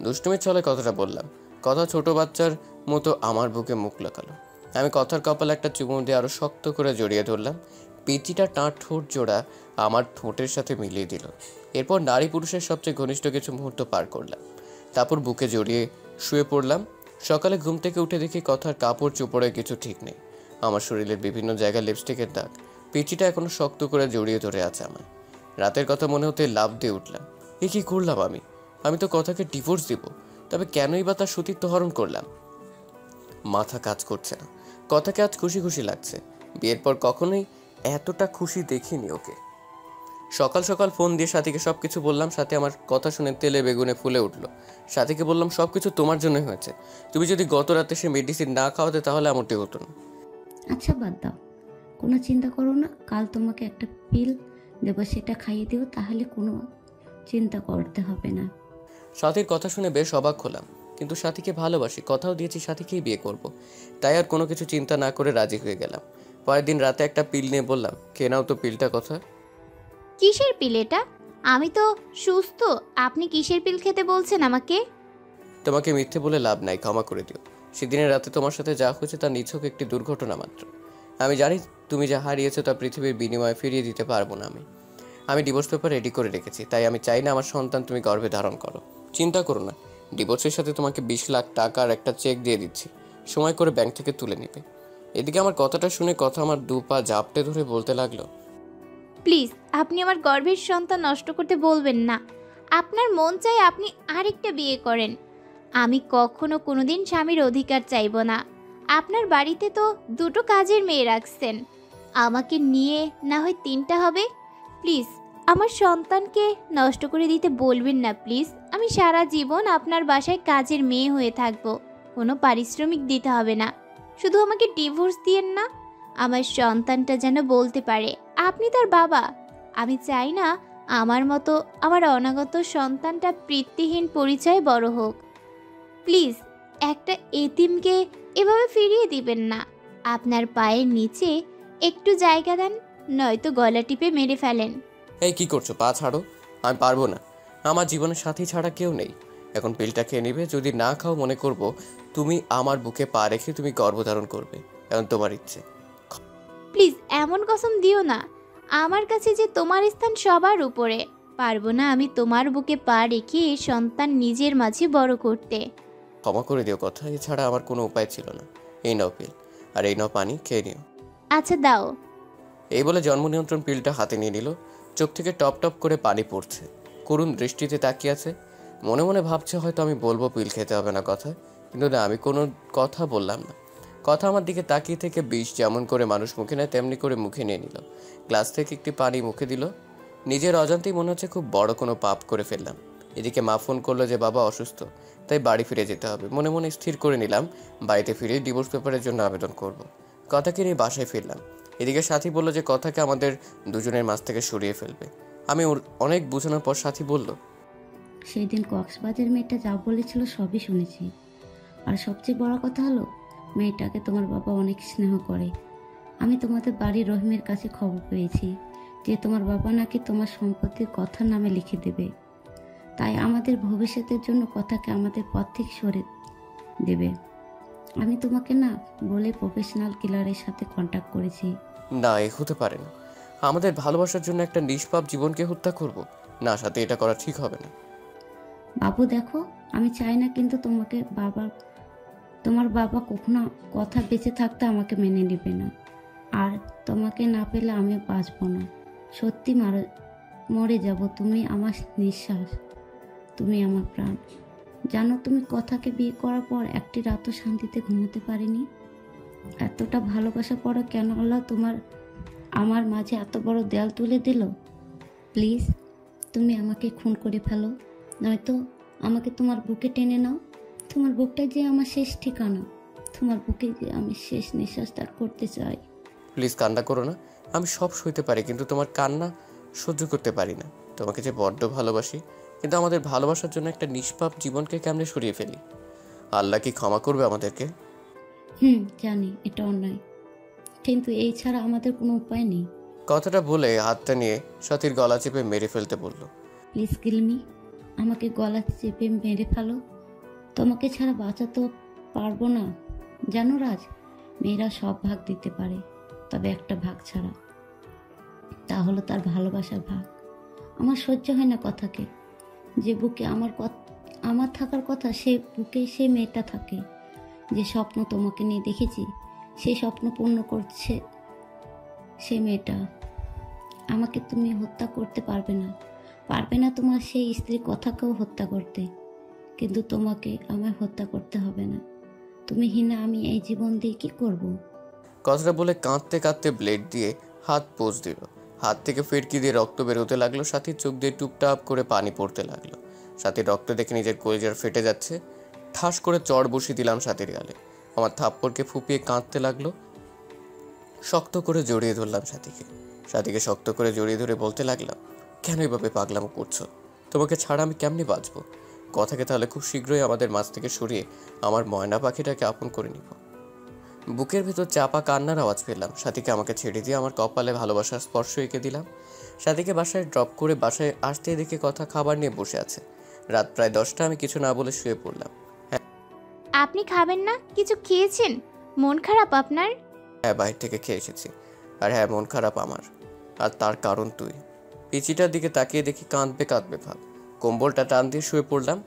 দুষ্টুমির ছলে কথাটা বললাম। কথা ছোট বাচ্চার মতো আমার বুকে মুখ লাগালো। আমি কথার কপালে একটা চুমু দিয়ে আরো শক্ত করে জড়িয়ে ধরলাম। পিচিটা টাঁট ঠোঁট জোড়া আমার ঠোঁটের সাথে মিলিয়ে দিল। এরপর নারী পুরুষের সবচেয়ে ঘনিষ্ঠ কিছু মুহূর্ত পার করলাম। তারপর বুকে জড়িয়ে শুয়ে পড়লাম। সকালে ঘুম থেকে উঠে দেখি কথার কাপড় চোপড়ে কিছু ঠিক নেই। আমার শরীরের বিভিন্ন জায়গায় লিপস্টিকের দাগ। পিচিটা এখনো শক্ত করে জড়িয়ে ধরে আছে আমার। রাতের কথা মনে হতে লাফ দিয়ে উঠলাম। এ কি করলাম আমি তো কথাকে ডিভোর্স দিব, তবে কেনই বা তার সতীত্ব হরণ করলাম? মাথা কাজ করছে না। কথাকে আজ খুশি খুশি লাগছে। বিয়ের পর কখনোই এতটা খুশি দেখিনি ওকে। সকাল সকাল ফোন দিয়ে সাথীকে সবকিছু বললাম। সাথে আমার কথা শুনে তেলে বেগুনে ফুলে উঠলো। সাথীকে বললাম, সবকিছু তোমার জন্যই হয়েছে। তুমি যদি গত রাতে সে মেডিসিন না খাওয়াতে তাহলে এমনটি হতো না। আচ্ছা বাদ দাও, কোনো চিন্তা করো না। কাল তোমাকে একটা পিল দেবো, সেটা খাইয়ে দিও, তাহলে কোনো চিন্তা করতে হবে না। সাথীর কথা শুনে বেশ অবাক হলাম, কিন্তু সাথীকে ভালোবাসি, কথাও দিয়েছি সাথীকেই বিয়ে করব। তাই আর কোনো কিছু চিন্তা না করে রাজি হয়ে গেলাম। পরের দিন রাতে একটা পিল নিয়ে বললাম, খেয়ে নাও তো পিলটা। কথা, কিসের পিল এটা? আমি তো সুস্থ, আপনি কিসের পিল খেতে বলছেন আমাকে? তোমাকে মিথ্যে বলে লাভ নাই, ক্ষমা করে দিও। সেদিনের রাতে তোমার সাথে যা হয়েছে তা নিছক একটি দুর্ঘটনা মাত্র। আমি জানি তুমি যা হারিয়েছো তা পৃথিবীর বিনিময়ে ফিরিয়ে দিতে পারবো না। আমি ডিভোর্স পেপার রেডি করে রেখেছি, তাই আমি চাই না আমার সন্তান তুমি গর্ভে ধারণ করো। চিন্তা করো না, ডিভোর্সের সাথে তোমাকে 20 লাখ টাকার একটা চেক দিয়ে দিচ্ছি, সময় করে ব্যাংক থেকে তুলে নেবে। এদিকে আমার কথাটা শুনে কথা আমার 2 পা জাপটে ধরে বলতে লাগলো, প্লিজ আপনি আমার গর্ভের সন্তান নষ্ট করতে বলবেন না। আপনার মন চাই আপনি আরেকটা বিয়ে করেন, আমি কখনো কোনোদিন স্বামীর অধিকার চাইব না। আপনার বাড়িতে তো 2টো কাজের মেয়ে রাখছেন, আমাকে নিয়ে না হয় 3টা হবে। প্লিজ আমার সন্তানকে নষ্ট করে দিতে বলবেন না প্লিজ। আমি সারা জীবন আপনার বাসায় কাজের মেয়ে হয়ে থাকব, কোনো পারিশ্রমিক দিতে হবে না। শুধু আমাকে ডিভোর্স দিয়েন না, আমার সন্তানটা যেন বলতে পারে আপনি তার বাবা। আমি চাই না আমার মতো আমার অনাগত সন্তানটা পিতৃহীন পরিচয়ে বড় হোক। প্লিজ একটা এতিমকে এভাবে ফিরিয়ে দিবেন না। আপনার পায়ের নিচে একটু জায়গা দেন, নয়তো গলা টিপে মেরে ফেলেন। এই কি করছো? পা ছাড়ো। আমি পারবো না, আমার জীবনের সাথী ছাড়া কেউ নেই। এখন পিলটা খেয়ে নিবে, যদি না খাও মনে করব তুমি আমার বুকে পা রেখে তুমি গর্ভধারণ করবে। এখন তোমার ইচ্ছে। প্লিজ এমন কসম দিও না, আমার কাছে যে তোমার স্থান সবার উপরে। পারবো না আমি তোমার বুকে পা রেখে সন্তান নিজের মাঝে বড় করতে। ক্ষমা করে দিও কথা, এছাড়া আমার কোনো উপায় ছিল না। এই নাও পিল, আর এই নাও পানি, খেয়ে নিও। আচ্ছা দাও। এই বলে জন্ম নিয়ন্ত্রণ পিলটা হাতে নিয়ে নিল। চোখ থেকে টপ টপ করে পানি পড়ছে, করুণ দৃষ্টিতে তাকিয়ে আছে। মনে মনে ভাবছে হয়তো আমি বলবো পিল খেতে হবে না কথা, কিন্তু না, আমি কোনো কথা বললাম না। কথা আমার দিকে তাকিয়ে থেকে বিষ যেমন করে মানুষ মুখে নেয় তেমনি করে মুখে নিয়ে নিল। গ্লাস থেকে একটি পানি মুখে দিল। নিজের অজান্তেই মনে হচ্ছে খুব বড় কোনো পাপ করে ফেললাম। এদিকে মা ফোন করলো যে বাবা অসুস্থ, তাই বাড়ি ফিরে যেতে হবে। মনে মনে স্থির করে নিলাম বাড়িতে ফিরে ডিভোর্স পেপারের জন্য আবেদন করব। কথাকে নিয়ে বাসায় ফিরলাম। এদিকে সাথী বলল যে কথাকে আমাদের দুজনের মাঝ থেকে সরিয়ে ফেলবে। আমি ওর অনেক বোঝানোর পর সাথী বলল, সেই দিন কক্সবাজার মেয়েটা যা বলেছিল সবই শুনেছি। আর সবচেয়ে বড় কথা হলো, মেয়েটাকে তোমার বাবা অনেক স্নেহ করে। আমি তোমাদের বাড়ির রহিমের কাছে খবর পেয়েছি যে তোমার বাবা নাকি তোমার সম্পত্তির কথার নামে লিখে দেবে। তাই আমাদের ভবিষ্যতের জন্য কথাকে আমাদের পথ থেকে সরে দেবে। আমি তোমাকে না বলে প্রফেশনাল কিলারের সাথে কন্ট্যাক্ট করেছি। না, এ হতে পারে না। আমাদের ভালোবাসার জন্য একটা নিষ্পাপ জীবনকে হত্যা করব? না সাথে, এটা করা ঠিক হবে না। বাবু দেখো, আমি চাই না, কিন্তু তোমার বাবা কখনো কথা বেঁচে থাকতে আমাকে মেনে নেবে না। আর তোমাকে না পেলে আমি বাঁচব না। সত্যি মরে যাব। তুমি আমার নিঃশ্বাস, তুমি আমার প্রাণ। জানো, তুমি কথাকে বিয়ে করার পর একটি রাতও শান্তিতে ঘুমাতে পারিনি। এতটা ভালোবাসা পড়ো কেন আল্লাহ আমার মাঝে এত বড় দেয়াল তুলে দিল? প্লিজ তুমি আমাকে খুন করে ফেলো, নয়তো আমাকে তোমার বুকে টেনে নাও। তোমার বুকটাই যে আমার শেষ ঠিকানা। তোমার বুকে যে আমি শেষ নিঃশ্বাস ত্যাগ করতে চাই। প্লিজ কান্না করো না। আমি সব সইতে পারি, কিন্তু তোমার কান্না সহ্য করতে পারি না। তোমাকে যে বড্ড ভালোবাসি, কিন্তু আমাদের ভালোবাসার জন্য একটা নিষ্পাপ জীবনকে কেমনে সরিয়ে ফেলি? আল্লাহ কি ক্ষমা করবে আমাদেরকে? জানি এটা অন্যায়, কিন্তু এই ছাড়া আমাদের কোনো উপায় নেই। কথাটা বলে হাতটা নিয়ে সাথীর গলা চেপে মেরে ফেলতে বলল। প্লিজ কিলমি, আমাকে গলা চেপে মেরে ফেলো। তোমাকে ছাড়া বাঁচাতে পারবো না। জানো রাজ, মেয়েরা সব ভাগ দিতে পারে, তবে একটা ভাগ ছাড়া, তা হলো তার ভালোবাসার ভাগ। আমার সহ্য হয় না কথাকে। যে বুকে আমার থাকার কথা, সে বুকে সে মেয়েটা থাকে। যে স্বপ্ন তোমাকে নিয়ে দেখেছি, সেই স্বপ্ন পূর্ণ করছে সে মেয়েটা। আমাকে তুমি হত্যা করতে পারবে না তোমার সেই স্ত্রীর কথাকেও হত্যা করতে, কিন্তু তোমাকে আমার হত্যা করতে হবে না। তুমি হীনা, আমি এই জীবন দিয়ে কি করব? কথাটা বলে কাঁদতে কাঁদতে ব্লেড দিয়ে হাত পোঁচ দিল। হাত থেকে ফিরকি দিয়ে রক্ত বেরোতে লাগলো। সাথীর চোখ দিয়ে টুপটাপ করে পানি পড়তে লাগলো। সাথীর রক্ত দেখে নিজের কলিজার ফেটে যাচ্ছে। ঠাস করে চড় বসিয়ে দিলাম সাথীর গালে। আমার থাপ্পড়কে ফুপিয়ে কাঁদতে লাগলো। শক্ত করে জড়িয়ে ধরলাম সাথীকে শক্ত করে জড়িয়ে ধরে বলতে লাগলাম, কেন এভাবে পাগলামো করছো? তোমাকে ছাড়া আমি কেমনে বাঁচবো? কথাকে তাহলে খুব শীঘ্রই আমাদের মাঝ থেকে সরিয়ে আমার ময়না পাখিটাকে আপন করে নিব। বুকের ভেতর চাপা কান্নার আওয়াজ পেলাম। সাথীকে আমাকে ছেড়ে দিয়ে আমার কপালে ভালোবাসার স্পর্শ এঁকে দিলাম। সাথীকে বাসায় ড্রপ করে বাসায় আসতে দেখে কথা খাবার নিয়ে বসে আছে। রাত প্রায় 10টা। আমি কিছু না বলে শুয়ে পড়লাম। আপনি খাবেন না? কিছু খেয়েছেন? মন খারাপ আপনার? হ্যাঁ, বাইরে থেকে খেয়ে এসেছি। আর হ্যাঁ, মন খারাপ আমার। আর তার কারণ তুই। পিচিটার দিকে তাকিয়ে দেখি কাঁদবে ভাব। কম্বলটা টান দিয়ে শুয়ে পড়লাম।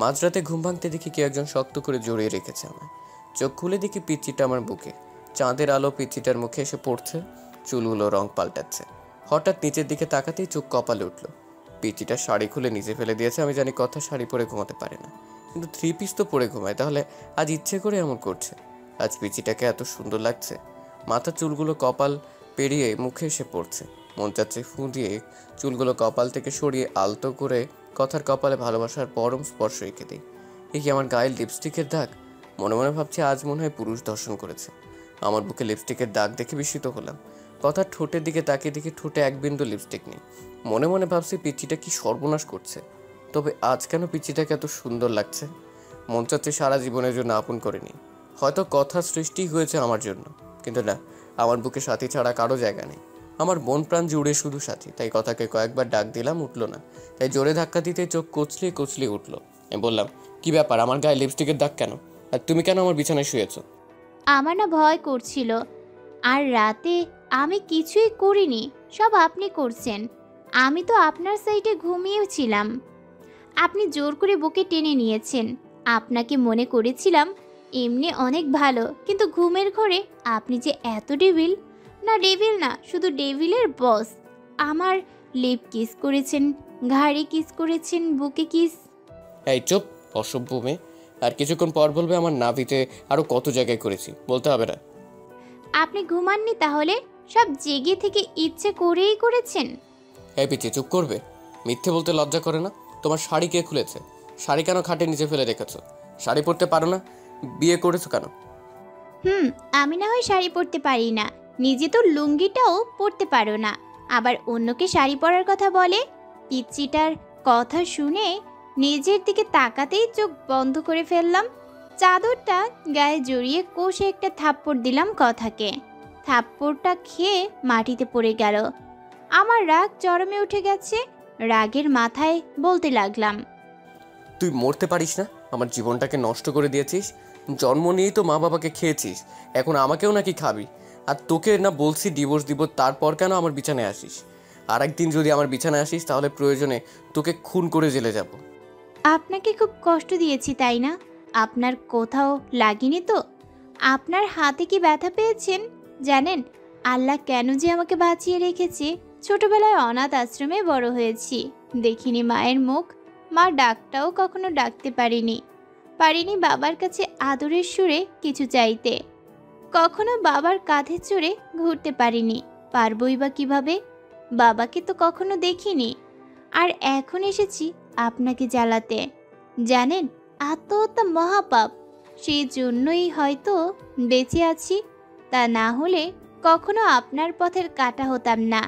মাঝরাতে ঘুম ভাঙতে দেখি কেউ একজন শক্ত করে জড়িয়ে রেখেছে আমায়। চোখ খুলে দেখি পিচিটা আমার বুকে। চাঁদের আলো পিচিটার মুখে এসে পড়ছে। চুলগুলো রং পাল্টাচ্ছে। হঠাৎ নিচের দিকে তাকাতেই চোখ কপালে উঠল। পিচিটা শাড়ি খুলে নিচে ফেলে দিয়েছে। আমি জানি কথা শাড়ি পরে ঘুমাতে পারে না, কিন্তু 3 পিস তো পরে ঘুমায়, তাহলে আজ ইচ্ছে করে এমন করছে। আজ পিচিটাকে এত সুন্দর লাগছে। মাথার চুলগুলো কপাল পেরিয়ে মুখে এসে পড়ছে। মন চাচ্ছে ফু দিয়ে চুলগুলো কপাল থেকে সরিয়ে আলতো করে কথার কপালে ভালোবাসার পরম স্পর্শ এঁকে দিই। এ কি আমার গায়ে লিপস্টিকের দাগ? মনে মনে ভাবছি আজ মনে হয় পুরুষ দর্শন করেছে। আমার বুকে লিপস্টিকের দাগ দেখে বিস্মিত হলাম। কথার ঠোঁটের দিকে তাকিয়ে দেখি ঠোঁটে এক বিন্দু লিপস্টিক নেই। মনে মনে ভাবছি পিচিটা কি সর্বনাশ করছে। তবে আজ কেন পিচিটাকে এত সুন্দর লাগছে? মন চাচ্ছে সারা জীবনের জন্য আপন করে নিই। হয়তো কথা সৃষ্টি হয়েছে আমার জন্য, কিন্তু না, আমার বুকে সাথী ছাড়া কারো জায়গা নেই। আমার মন প্রাণ জুড়ে শুধু সাথী। তাই কথাকে কয়েকবার ডাক দিলাম, উঠলো না। তাই জোরে ধাক্কা দিতে চোখ কচলিয়ে উঠলো। আমি বললাম, কি ব্যাপার, আমার গায়ে লিপস্টিকের দাগ কেন? আর তুমি কেন আমার বিছানায় শুয়েছো? আমার না ভয় করছিল। আর রাতে আমি কিছুই করিনি, সব আপনি করছেন। আমি তো আপনার সাইডে ঘুমিয়েছিলাম। আপনি জোর করে বুকে টেনে নিয়েছেন। আপনাকে মনে করেছিলাম এমনি অনেক ভালো, কিন্তু ঘুমের ঘরে আপনি যে এত ডেভিল না, শুধু ডেভিলের বস। আমার লিপ কিস করেছেন, ঘাড়ে কিস করেছেন, বুকে কিস। এই চুপ, অসভ্য মেয়ে। আর কিছুক্ষণ পর বলবে আমার নাভিতে আরও কত জায়গায় করেছি, বলতে হবে না। আপনি ঘুমাননি তাহলে? সব জেগে থেকে ইচ্ছে করেই করেছেন। এই পিচি, চুপ করবে? মিথ্যে বলতে লজ্জা করে না? তোমার শাড়ি কে খুলেছে? শাড়ি কেন খাটে নিচে ফেলে রেখেছো? শাড়ি পরতে পারো না? বিয়ে করেছো কেন? আমি না হয় শাড়ি পরতে পারি না, নিজে তো লুঙ্গিটাও পরতে পারো না, আবার অন্যকে শাড়ি পরার কথা বলে। পিচ্চিটার কথা শুনে নিজের দিকে তাকাতেই চোখ বন্ধ করে ফেললাম। চাদরটা গায়ে জড়িয়ে কষে একটা থাপ্পড় দিলাম কথাকে। থাপ্পড়টা খেয়ে মাটিতে পড়ে গেল। আমার রাগ চরমে উঠে গেছে। রাগের মাথায় বলতে লাগলাম, তুই মরতে পারিস না? আমার জীবনটাকে নষ্ট করে দিয়েছিস। জন্ম নিয়েই তো মা বাবাকে খেয়েছিস, এখন আমাকেও নাকি খাবি? আর তোকে না বলছি ডিভোর্স দিব, তারপর কেন আমার বিছানায় আসিস? আর একদিন যদি আমার বিছানায় আসিস তাহলে প্রয়োজনে তোকে খুন করে জেলে যাব। আপনাকে খুব কষ্ট দিয়েছি তাই না? আপনার কোথাও লাগেনি তো? আপনার হাতে কি ব্যথা পেয়েছেন? জানেন আল্লাহ কেন যে আমাকে বাঁচিয়ে রেখেছে? ছোটবেলায় অনাথ আশ্রমে বড় হয়েছি, দেখিনি মায়ের মুখ। মা ডাকটাও কখনো ডাকতে পারিনি বাবার কাছে আদরের সুরে কিছু চাইতে। কখনো বাবার কাঁধে চড়ে ঘুরতে পারিনি, পারবই বা কিভাবে? বাবাকে তো কখনো দেখিনি। আর এখন এসেছি আপনাকে জ্বালাতে। জানেন আত্মহত্যা মহাপাপ, সেই জন্যই হয়তো বেঁচে আছি। তা না হলে কখনো আপনার পথের কাটা হতাম না।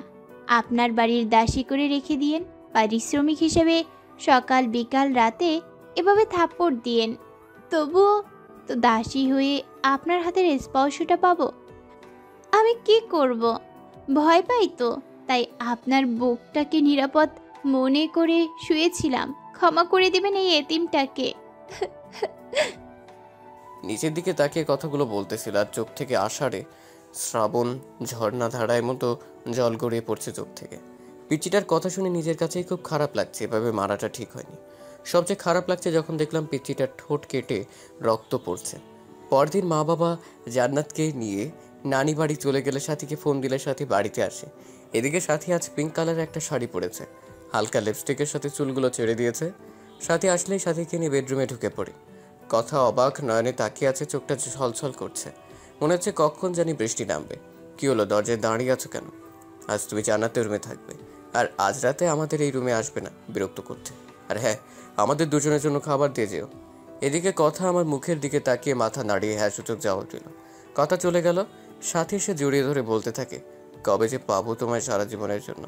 আপনার বাড়ির দাসী করে রেখে দিয়েন, পারিশ্রমিক হিসেবে সকাল বিকাল রাতে এভাবে থাপ্পড় দিয়েন, তবুও তো দাসী হয়ে আপনার হাতের স্পর্শটা পাবো। আমি কি করব? ভয় পাই তো, তাই আপনার বুকটাকে নিরাপদ মনে করে শুয়েছিলাম। ক্ষমা করে দিবেন এই এতিমটাকে। নিচের দিকে তাকিয়ে কথাগুলো বলতেছিল, আর চোখ থেকে আষাঢ়ে শ্রাবণ ঝর্ণা ধারায় মতো জল গড়িয়ে পড়ছে চোখ থেকে। পিচ্চিটার কথা শুনে নিজের কাছেই খুব খারাপ লাগছে। এভাবে মারাটা ঠিক হয়নি। সবচেয়ে খারাপ লাগছে যখন দেখলাম পিচ্চিটার ঠোঁট কেটে রক্ত পড়ছে। পরদিন মা বাবা জান্নাতকে নিয়ে নানি বাড়ি চলে গেলে সাথীকে ফোন দিলে সাথী বাড়িতে আসে। এদিকে সাথী আজ পিঙ্ক কালারের একটা শাড়ি পরেছে, হালকা লিপস্টিকের সাথে চুলগুলো ছেড়ে দিয়েছে। সাথী আসলেই সাথীকে নিয়ে বেডরুমে ঢুকে পড়ে। কথা অবাক নয়নে তাকিয়ে আছে, চোখটা ছলছল করছে। মনে হচ্ছে কখন জানি বৃষ্টি নামবে। কি হলো, দরজায় দাঁড়িয়ে আছো কেন? আজ তুমি জান্নাতের রুমে থাকবে, আর আজ রাতে আমাদের এই রুমে আসবে না বিরক্ত করতে। আর হ্যাঁ, আমাদের দুজনের জন্য খাবার দিয়ে যেও। এদিকে কথা আমার মুখের দিকে তাকিয়ে মাথা নাড়িয়ে হ্যাঁ সূচক জবাব দিল। কথা চলে গেল। সাথে এসে জড়িয়ে ধরে বলতে থাকে, কবে যে পাবো তোমায় সারা জীবনের জন্য,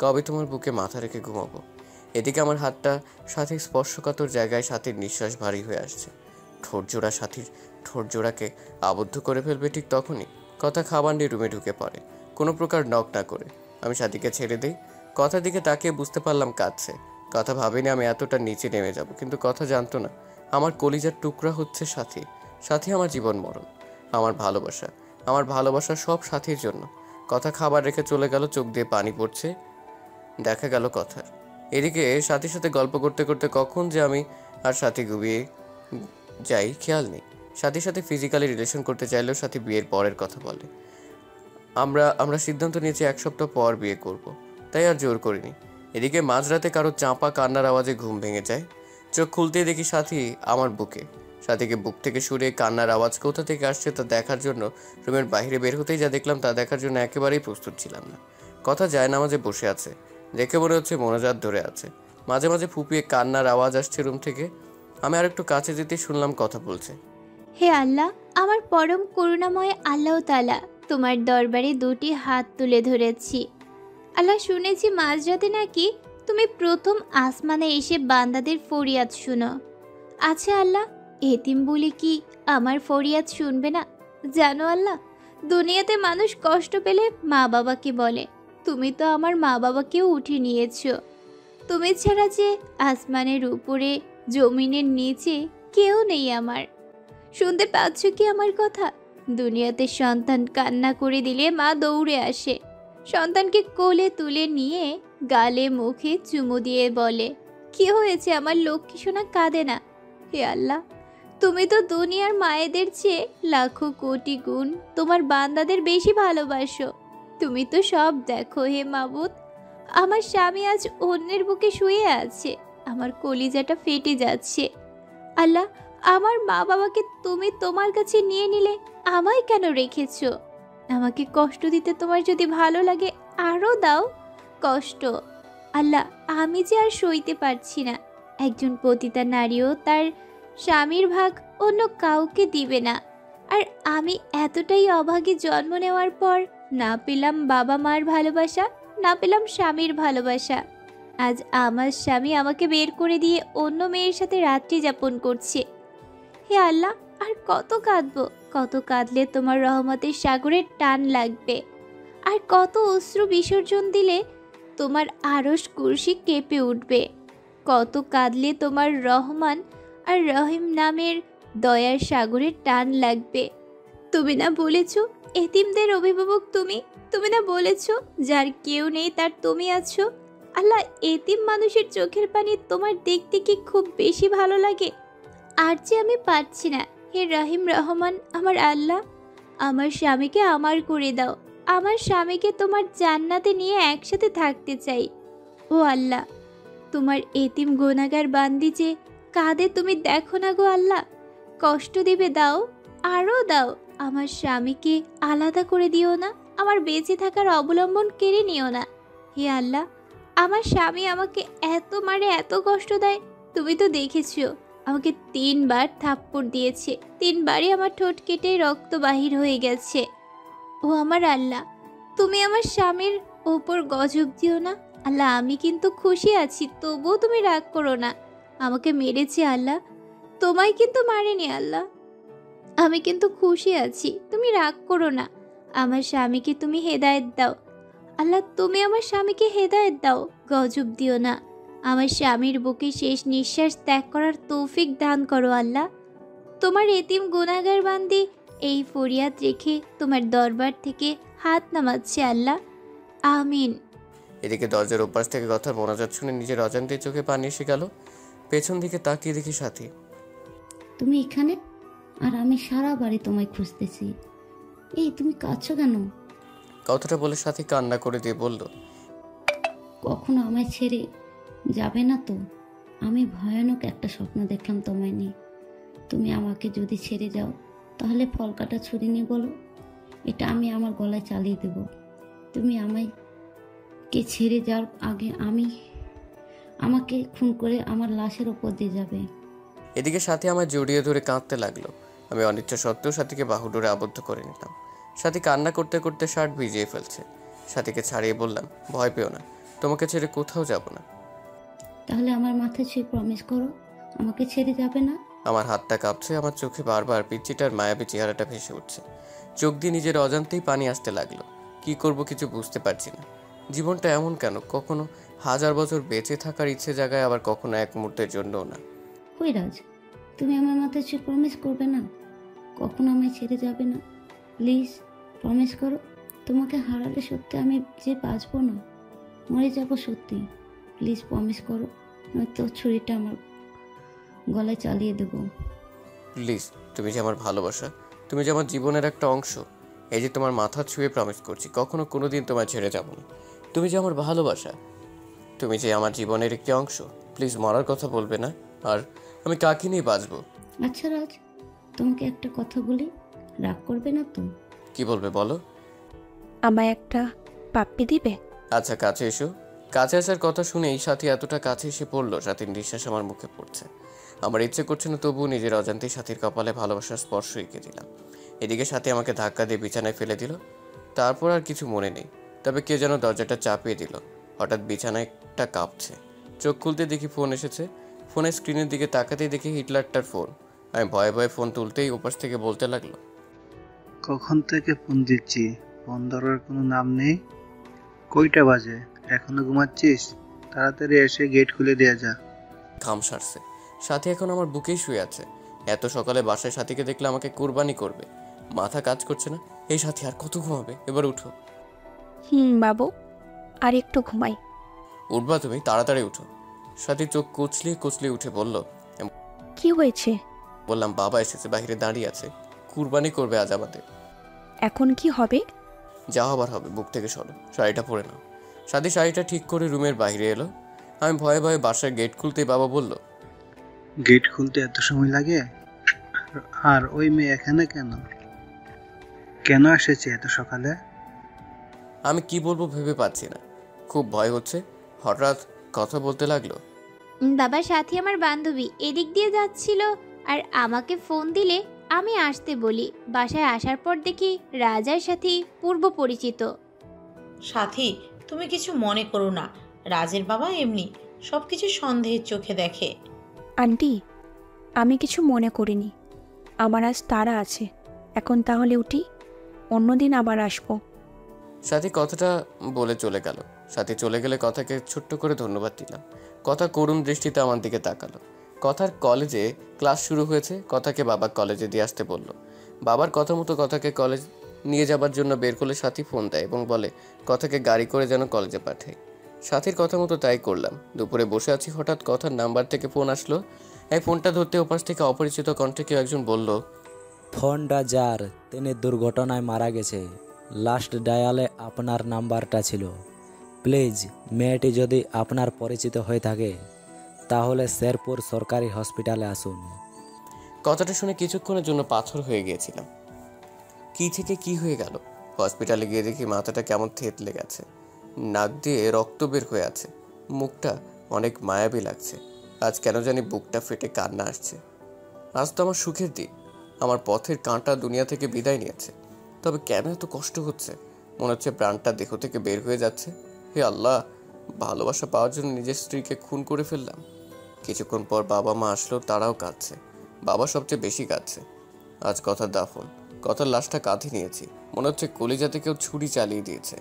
কবে তোমার বুকে মাথা রেখে ঘুমাবো। এদিকে আমার হাতটা সাথীর স্পর্শকাতর জায়গায় সাথীর নিঃশ্বাস ভারী হয়ে আসছে। ঠোঁটজোড়া সাথীর ঠোঁটজোড়াকে আবদ্ধ করে ফেলবে ঠিক তখনই কথা খাবার নিয়ে রুমে ঢুকে পড়ে, কোনো প্রকার নক না করে। আমি সাথীকে ছেড়ে দিই। কথার দিকে তাকিয়ে বুঝতে পারলাম কাঁদছে। কথা ভাবিনি আমি এতটা নিচে নেমে যাব, কিন্তু কথা জানতো না আমার কলিজার টুকরা হচ্ছে সাথী। সাথী আমার জীবন মরণ, আমার ভালোবাসা সব সাথীর জন্য। কথা খাবার রেখে চলে গেল, চোখ দিয়ে পানি পড়ছে। দেখা গেল কথার। এদিকে সাথীর সাথে গল্প করতে করতে কখন যে আমি আর সাথী ঘুমিয়ে যাই খেয়াল নেই। সাথীর সাথে ফিজিক্যালি রিলেশন করতে চাইলেও সাথী বিয়ের পরের কথা বলে। আমরা সিদ্ধান্ত নিয়েছি 1 সপ্তাহ পর বিয়ে করব, তাই আর জোর করিনি। এদিকে মাঝরাতে কারো চাপা কান্নার আওয়াজে ঘুম ভেঙে যায়। চোখ খুলতেই দেখি সাথী আমার বুকে। সাথীকে বুক থেকে সরিয়ে কান্নার আওয়াজ কোথা থেকে আসছে তা দেখার জন্য রুমের বাইরে বের হতেই যা দেখলাম তা দেখার জন্য একেবারেই প্রস্তুত ছিলাম না। কথা জায়নামাজে বসে আছে, দেখে মনে হচ্ছে মোনাজাত ধরে আছে। মাঝে মাঝে ফুপিয়ে কান্নার আওয়াজ আসছে রুম থেকে। আমি আর একটু কাছে যেতেই শুনলাম কথা বলছে, হে আল্লাহ, আমার পরম করুণাময় আল্লাহ তাআলা, তোমার দরবারে 2টি হাত তুলে ধরেছি। আল্লাহ, শুনেছি মাঝরাতে নাকি তুমি প্রথম আসমানে এসে বান্দাদের ফরিয়াদ শুনো। আচ্ছা আল্লাহ, এতিম বলি কি আমার ফরিয়াদ শুনবে না? জানো আল্লাহ, দুনিয়াতে মানুষ কষ্ট পেলে মা বাবাকে বলে, তুমি তো আমার মা বাবাকেও উঠিয়ে নিয়েছো। তুমি ছাড়া যে আসমানের উপরে জমিনের নিচে কেউ নেই আমার। শুনতে পাচ্ছ কি আমার কথা? দুনিয়াতে সন্তান কান্না করে দিলে মা দৌড়ে আসে, সন্তানকে কোলে তুলে নিয়ে গালে মুখে চুমু দিয়ে বলে, কি হয়েছে আমার লক্ষ্মী সোনা, কাঁদে না। হে আল্লাহ, তুমি তো দুনিয়ার মায়েদের চেয়ে লাখো কোটি গুণ তোমার বান্দাদের বেশি ভালোবাসো। তুমি তো সব দেখো হে মাবুদ। আমার স্বামী আজ অন্যের বুকে শুয়ে আছে, আমার কলিজাটা ফেটে যাচ্ছে। আল্লাহ, আমার মা বাবাকে তুমি তোমার কাছে নিয়ে নিলে আমায় কেন রেখেছো? আমাকে কষ্ট দিতে তোমার যদি ভালো লাগে আরও দাও কষ্ট। আল্লাহ, আমি যে আর সইতে পারছি না। একজন পতিতা নারীও তার স্বামীর ভাগ অন্য কাউকে দিবে না, আর আমি এতটাই অভাগে জন্ম নেওয়ার পর না পেলাম বাবা মার ভালোবাসা, না পেলাম স্বামীর ভালোবাসা। আজ আমার স্বামী আমাকে বের করে দিয়ে অন্য মেয়ের সাথে রাত্রি যাপন করছে। হে আল্লাহ, আর কত কাঁদবো? কত কাঁদলে তোমার রহমতের সাগরের টান লাগবে? আর কত অশ্রু বিসর্জন দিলে তোমার আরশ কুরসি কেঁপে উঠবে? কত কাঁদলে তোমার রহমান আর রহিম নামের দয়ার সাগরের টান লাগবে? তুমি না বলেছ এতিমদের অভিভাবক তুমি? তুমি না বলেছ যার কেউ নেই তার তুমি আছো? আল্লাহ, এতিম মানুষের চোখের পানি তোমার দেখতে কি খুব বেশি ভালো লাগে? আর যে আমি পারছি না। হে রহিম রহমান আমার আল্লাহ, আমার স্বামীকে আমার করে দাও। আমার স্বামীকে তোমার জান্নাতে নিয়ে একসাথে থাকতে চাই। ও আল্লাহ, তোমার এতিম গুনাহগার বান্দি যে কাঁদে তুমি দেখো না গো আল্লাহ। কষ্ট দিবে দাও, আরও দাও। আমার স্বামীকে আলাদা করে দিও না, আমার বেঁচে থাকার অবলম্বন কেড়ে নিও না। হে আল্লাহ, আমার স্বামী আমাকে এত মারে, এত কষ্ট দেয়। তুমি তো দেখেছো, আমাকে 3 বার থাপ্পড় দিয়েছে, 3 বারই আমার ঠোঁট কেটে রক্ত বাহির হয়ে গেছে। ও আমার আল্লাহ, তুমি আমার স্বামীর ওপর গজব দিও না। আল্লাহ, আমি কিন্তু খুশি আছি, তবুও তুমি রাগ করো না। আমাকে মেরেছে আল্লাহ, তোমায় কিন্তু মারেনি আল্লাহ। আমি কিন্তু খুশি আছি, তুমি রাগ করো না। আমার স্বামীকে তুমি হেদায়েত দাও আল্লাহ, তুমি আমার স্বামীকে হেদায়েত দাও, গজব দিও না। আমার স্বামীর বুকে শেষ নিঃশ্বাস ত্যাগ করার তৌফিক দান করো আল্লাহ। তোমার এতিম গুনাহগার বান্দি এই ফরিয়াদ রেখে তোমার দরবার থেকে হাত নামাচ্ছে আল্লাহ, আমিন। এদিকে দরজার ওপাশ থেকে কথার মোনাজাত শুনে নিজের অজান্তে চোখে পানি এসে গেল। পেছন দিকে তাকিয়ে দেখি সাথী। তুমি এখানে? আর আমি সারা বাড়ি তোমায় খুঁজতেছি। এই তুমি কাঁদছো কেন? কথাটা বলে সাথী কান্না করে দিয়ে বলল, কখনো আমায় ছেড়ে যাবে না তো? আমি ভয়ানক একটা স্বপ্ন দেখলাম তোমায় নিয়ে। তুমি আমাকে যদি ছেড়ে যাও তাহলে ফল কাটা ছুরি নিয়ে বলো, এটা আমি আমার গলায় চালিয়ে দেব। তুমি আমাকে ছেড়ে যাওয়ার আগে আমাকে খুন করে আমার লাশের ওপর দিয়ে যাবে। এদিকে সাথী আমার জড়িয়ে ধরে কাঁদতে লাগলো। আমি অনিচ্ছা সত্ত্বেও সাথীকে বাহুডোরে আবদ্ধ করে নিলাম। সাথী কান্না করতে করতে শার্ট ভিজিয়ে ফেলছে। সাথীকে ছাড়িয়ে বললাম, ভয় পেও না, তোমাকে ছেড়ে কোথাও যাব না। তাহলে আমার মাথায় ছুঁয়ে প্রমিস করো আমাকে ছেড়ে যাবে না। আমার হাতটা কাঁপছে, আমার চোখে বারবার পিচ্চিটার মায়াবী চেহারাটা ভেসে উঠছে। চোখ দিয়ে নিজের অজান্তেই পানি আসতে লাগলো। কি করব কিছু বুঝতে পারছি না। জীবনটা এমন কেন? কখনো 1000 বছর বেঁচে থাকার ইচ্ছে জাগায়, আবার কখনো এক মুহূর্তের জন্যও না। কই রাজ, তুমি আমার মাথায় ছুঁয়ে প্রমিস করবে না? কখনো আমায় ছেড়ে যাবে না? প্লিজ প্রমিস করো। তোমাকে হারালে সত্যি আমি যে বাঁচবো না, মরে যাবো সত্যি। প্লিজ প্রমিস করো, নয়তো ছুরিটা আমার গলায় চালিয়ে দেবো। প্লিজ, তুমি যে আমার ভালোবাসা, তুমি যে আমার জীবনের একটা অংশ, এই যে তোমার মাথা ছুঁয়ে প্রমিস করছি কখনো কোনোদিন তোমায় ছেড়ে যাব না। তুমি যে আমার ভালোবাসা, তুমি যে আমার জীবনের একটি অংশ, প্লিজ মরার কথা বলবে না। আর আমি কাকে নিয়ে বাঁচবো? আচ্ছা রাজ, তোমাকে একটা কথা বলি, রাগ করবে না তো? কি বলবে বলো। আমায় একটা পাপ্পি দিবে? আচ্ছা কাছে এসো। কাছে আসার কথা শুনেই সাথী এতটা কাছে এসে পড়লো, সাথীর নিঃশ্বাস আমার মুখে পড়ছে। আমার ইচ্ছে করছে না, তবুও নিজের অজান্তেই সাথীর কপালে ভালোবাসার স্পর্শ এঁকে দিলাম। এদিকে সাথী আমাকে ধাক্কা দিয়ে বিছানায় ফেলে দিল। তারপর আর কিছু মনে নেই, তবে কে যেন দরজাটা চাপিয়ে দিল। হঠাৎ বিছানাটা কাঁপছে। চোখ খুলতে দেখি ফোন এসেছে। ফোনের স্ক্রিনের দিকে তাকাতেই দেখি হিটলারটার ফোন। আমি ভয়ে ভয়ে ফোন তুলতেই ওপাশ থেকে বলতে লাগলো, কখন থেকে ফোন দিচ্ছি, ফোন ধরার কোনো নাম নেই। কয়টা বাজে? এখনো ঘুমাচ্ছিস? তাড়াতাড়ি এসে গেট খুলে দেয়া যা। ঘাম সারছে। সাথী এখন আমার বুকেই শুয়ে আছে। এত সকালে বাসায় সাথীকে দেখলে আমাকে কুরবানি করবে। মাথা কাজ করছে না। এই সাথী আর কত ঘুমাবে? এবার উঠো। বাবু, আর একটু ঘুমাই। উঠবা তুমি? তাড়াতাড়ি উঠো। সাথী চোখ কুচলিয়ে কুচলিয়ে উঠে বলল, কি হয়েছে? বললাম বাবা এসেছে, বাইরে দাঁড়িয়ে আছে, কুরবানি করবে আজ আমাদের। এখন কি হবে? যা হবার হবে, বুক থেকে সরো, শাড়িটা পরে নাও। সাথী শাড়িটা ঠিক করে রুমের বাইরে এলো। আমি ভয়ে ভয়ে বাসার গেট খুলতেই বাবা বলল, গেট খুলতে এত সময় লাগে? আর ওই মেয়ে এখানে কেন? কেন এসেছে এত সকালে? আমি কি বলবো ভেবে পাচ্ছি না, খুব ভয় হচ্ছে। হঠাৎ কথা বলতে লাগলো, বাবার সাথী আমার বান্ধবী এদিক দিয়ে যাচ্ছিল আর আমাকে ফোন দিলে আমি আসতে বলি। বাসায় আসার পর দেখি রাজার সাথে পূর্ব পরিচিত। সাথী, তুমি কিছু মনে করো না, রাজের বাবা এমনি সব কিছু সন্দেহের চোখে দেখে। আন্টি, আমি কিছু মনে করিনি। আমার আজ তাড়া আছে, এখন তাহলে উঠি, অন্যদিন আবার আসবো। সাথী কথাটা বলে চলে গেল। সাথী চলে গেলে কথাকে ছোট্ট করে ধন্যবাদ দিলাম। কথা করুণ দৃষ্টিতে আমার দিকে তাকালো। কথার কলেজে ক্লাস শুরু হয়েছে, কথাকে বাবা কলেজে দিয়ে আসতে বলল। বাবার কথা মতো কথাকে কলেজ নিয়ে যাবার জন্য বের করলে সাথী ফোন দেয় এবং বলে কথাকে গাড়ি করে যেন কলেজে পাঠায়। সাথীর কথা মতো তাই করলাম। দুপুরে বসে আছি, হঠাৎ কথার নাম্বার থেকে ফোন আসলো। এই ফোনটা ধরতে ওপাশ থেকে অপরিচিত কণ্ঠে কেউ একজন বলল, ফোনটা যার তিনি দুর্ঘটনায় মারা গেছে, লাস্ট ডায়ালে আপনার নাম্বারটা ছিল। প্লিজ, মেয়েটি যদি আপনার পরিচিত হয়ে থাকে তাহলে শেরপুর সরকারি হসপিটালে আসুন। কথাটা শুনে কিছুক্ষণের জন্য পাথর হয়ে গিয়েছিলাম। কি থেকে কি হয়ে গেল? হসপিটালে গিয়ে দেখি মাথাটা কেমন থেতলে গেছে, নাক দিয়ে রক্ত বের হয়ে আছে, মুখটা অনেক মায়াবী লাগছে। আজ কেন জানি বুকটা ফেটে কান্না আসছে। আজ তো আমার সুখের দিন, আমার পথের কাঁটা দুনিয়া থেকে বিদায় নিয়েছে। তবে কেন এত কষ্ট হচ্ছে? মনে হচ্ছে প্রাণটা দেহ থেকে বের হয়ে যাচ্ছে। হে আল্লাহ, ভালোবাসা পাওয়ার জন্য নিজের স্ত্রীকে খুন করে ফেললাম। কিছুক্ষণ পর বাবা মা আসলো, তারাও কাঁদছে। বাবা সবচেয়ে বেশি কাঁদছে। আজ কথার দাফন, কথার লাশটা কাঁধে নিয়েছি, মনে হচ্ছে কলিজাতে কেউ ছুরি চালিয়ে দিয়েছে।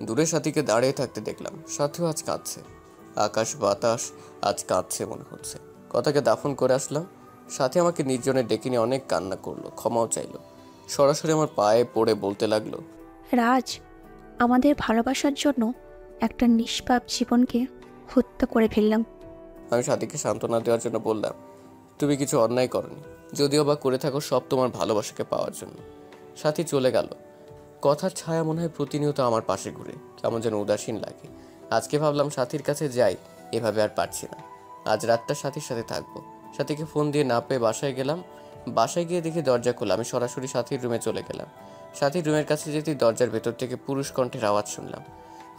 দূরে সাথীকে দাঁড়িয়ে থাকতে দেখলাম, সাথীও আজ কাঁদছে। আকাশ বাতাস আজ কাঁদছে মনে হচ্ছে। কথাকে দাফন করে আসলাম। সাথী আমাকে নির্জনে ডেকে নিয়ে অনেক কান্না করলো, ক্ষমাও চাইলো। সরাসরি আমার পায়ে পড়ে বলতে লাগলো, রাজ, আমাদের ভালোবাসার জন্য একটা নিষ্পাপ জীবনকে হত্যা করে ফেললাম। আমি সাথীকে সান্ত্বনা দেওয়ার জন্য বললাম, তুমি কিছু অন্যায় করনি, যদিও বা করে থাকো সব তোমার ভালোবাসাকে পাওয়ার জন্য। সাথী চলে গেল। কথার ছায়া মনে হয় প্রতিনিয়ত আমার পাশে ঘুরে, কেমন যেন উদাসীন লাগে। আজকে ভাবলাম সাথীর কাছে যাই, এভাবে আর পারছি না। আজ রাতটা সাথীর সাথে থাকবো। সাথীকে ফোন দিয়ে না পেয়ে বাসায় গেলাম। বাসায় গিয়ে দেখি দরজা খোলা। আমি সরাসরি সাথীর রুমে চলে গেলাম। সাথীর রুমের কাছে যেতেই দরজার ভেতর থেকে পুরুষ কণ্ঠের আওয়াজ শুনলাম।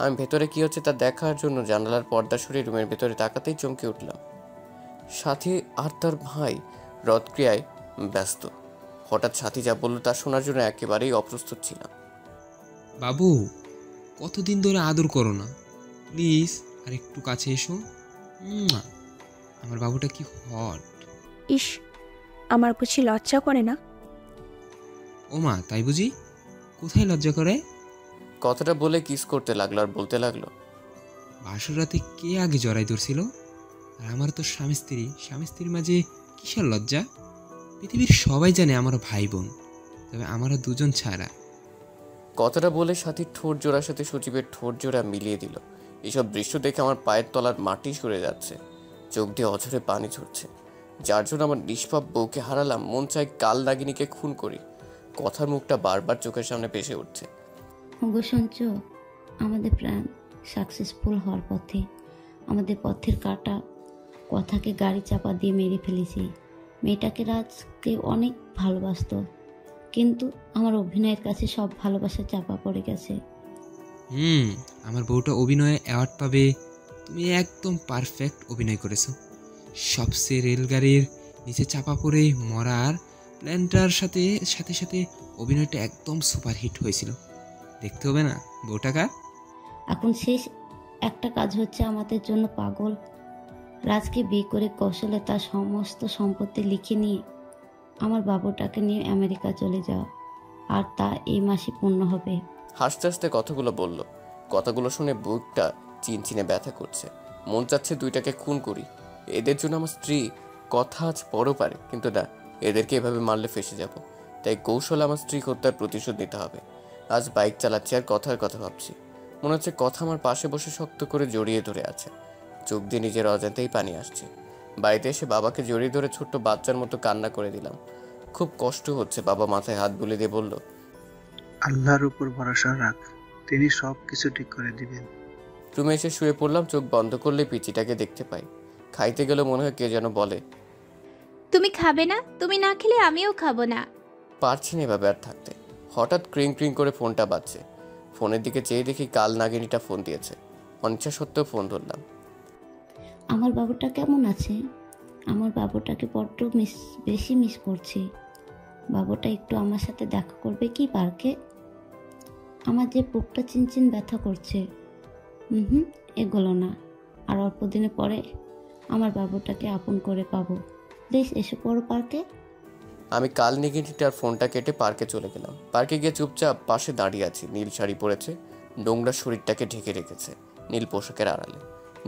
আমি ভেতরে কি হচ্ছে তা দেখার জন্য জানালার পর্দা সরিয়ে রুমের ভেতরে তাকাতেই চমকে উঠলাম। সাথী আর তার ভাই রথক্রিয়ায় ব্যস্ত। হঠাৎ সাথী যা বলল তা শোনার জন্য একেবারেই অপ্রস্তুত ছিলাম। বাবু, কতদিন ধরে আদর করো না, প্লিজ আর একটু কাছে এসো। মুয়া। আমার বাবুটা কি হট। ইস, আমার বুঝি লজ্জা করে না? ও মা, তাই বুঝি? কোথায় লজ্জা করে? কথাটা বলে কিস করতে লাগলো আর বলতে লাগলো, বাসর রাতে কে আগে জড়াই ধরছিল? আর আমার তো স্বামী স্ত্রীর মাঝে কিসের লজ্জা? পৃথিবীর সবাই জানে আমার ভাই বোন, তবে আমারও দুজন ছাড়া। কথাটা বলে সাথীর ঠোঁট জোড়ার সাথে সজীবের ঠোঁট জোড়া মিলিয়ে দিল। এসব দৃশ্য দেখে আমার পায়ের তলার মাটি সরে যাচ্ছে, চোখ দিয়ে অঝরে পানি ঝরছে। যার জন্য আমার নিষ্পাপ বউকে হারালাম, মন চাই কাল নাগিনীকে খুন করি। কথার মুখটা বারবার চোখের সামনে ভেসে উঠছে। ওগো সঞ্চ, আমাদের প্ল্যান সাকসেসফুল হওয়ার পথে, আমাদের পথের কাটা কথাকে গাড়ি চাপা দিয়ে মেরে ফেলেছি। মেয়েটাকে রাজকে অনেক ভালোবাসতো, কিন্তু আমার অভিনয়ের কাছে সব ভালোবাসা চাপা পড়ে গেছে। আমার বউটা অভিনয়ে অ্যাওয়ার্ড পাবে। তুমি একদম পারফেক্ট অভিনয় করেছো। সবচেয়ে রেলগাড়ির নিচে চাপা পড়ে মরার প্ল্যানটার সাথে সাথে সাথে অভিনয়টা একদম সুপারহিট হয়েছিল। দেখতে হবে না বউটা কার? এখন শেষ একটা কাজ হচ্ছে আমাদের জন্য পাগল রাজকে বিয়ে করে কৌশলে তার সমস্ত সম্পত্তি লিখে নিয়ে আমার বাবুটাকে নিয়ে আমেরিকা চলে যাওয়া, আর তা এই মাসে পূর্ণ হবে। হাসতে হাসতে কথাগুলো বলল। কথাগুলো শুনে বুকটা চিনচিনে ব্যথা করছে। মন চাচ্ছে দুইটাকে খুন করি। এদের জন্য আমার স্ত্রী কথা আজ বড় পারে, কিন্তু না, এদেরকে এভাবে মারলে ফেসে যাব। তাই কৌশলে আমার স্ত্রী হত্যার প্রতিশোধ নিতে হবে। আজ বাইক চালাচ্ছি আর কথার কথা ভাবছি। মনে হচ্ছে কথা আমার পাশে বসে শক্ত করে জড়িয়ে ধরে আছে। চোখ দিয়ে নিজের অজান্তেই পানি আসছে। বাড়িতে এসে বাবাকে জড়িয়ে ধরে ছোট্ট বাচ্চার মতো কান্না করে দিলাম। খুব কষ্ট হচ্ছে। বাবা মাথায় হাত বুলিয়ে দিয়ে বলল, আল্লাহর উপর ভরসা রাখ, তিনি সব কিছু ঠিক করে দিবেন। রুমে এসে শুয়ে পড়লাম। চোখ বন্ধ করলে পিচিটাকে দেখতে পাই। খাইতে গেলে মনে হয় কে যেন বলে, তুমি খাবে না? তুমি না খেলে আমিও খাবো না। পারছি না এভাবে আর থাকতে। হঠাৎ ক্রিং ক্রিং করে ফোনটা বাজছে। ফোনের দিকে চেয়ে দেখি কাল নাগিনীটা ফোন দিয়েছে। অনিচ্ছা সত্ত্বেও ফোন ধরলাম। আমার বাবুটা কেমন আছে? আমার বাবুটাকে বড্ড বেশি মিস করছি। বাবুটা একটু আমার সাথে দেখা করবে কি পার্কে? আমার যে বুকটা চিনচিন ব্যথা করছে। এগুলো না, আর অল্প দিনে পরে আমার বাবুটাকে আপন করে পাবো। প্লিজ এসে পড়ো পার্কে। আমি কাল নাগিনীটার ফোনটা কেটে পার্কে চলে গেলাম। পার্কে গিয়ে চুপচাপ পাশে দাঁড়িয়ে আছি। নীল শাড়ি পরেছে, নোংরা শরীরটাকে ঢেকে রেখেছে নীল পোশাকের আড়ালে।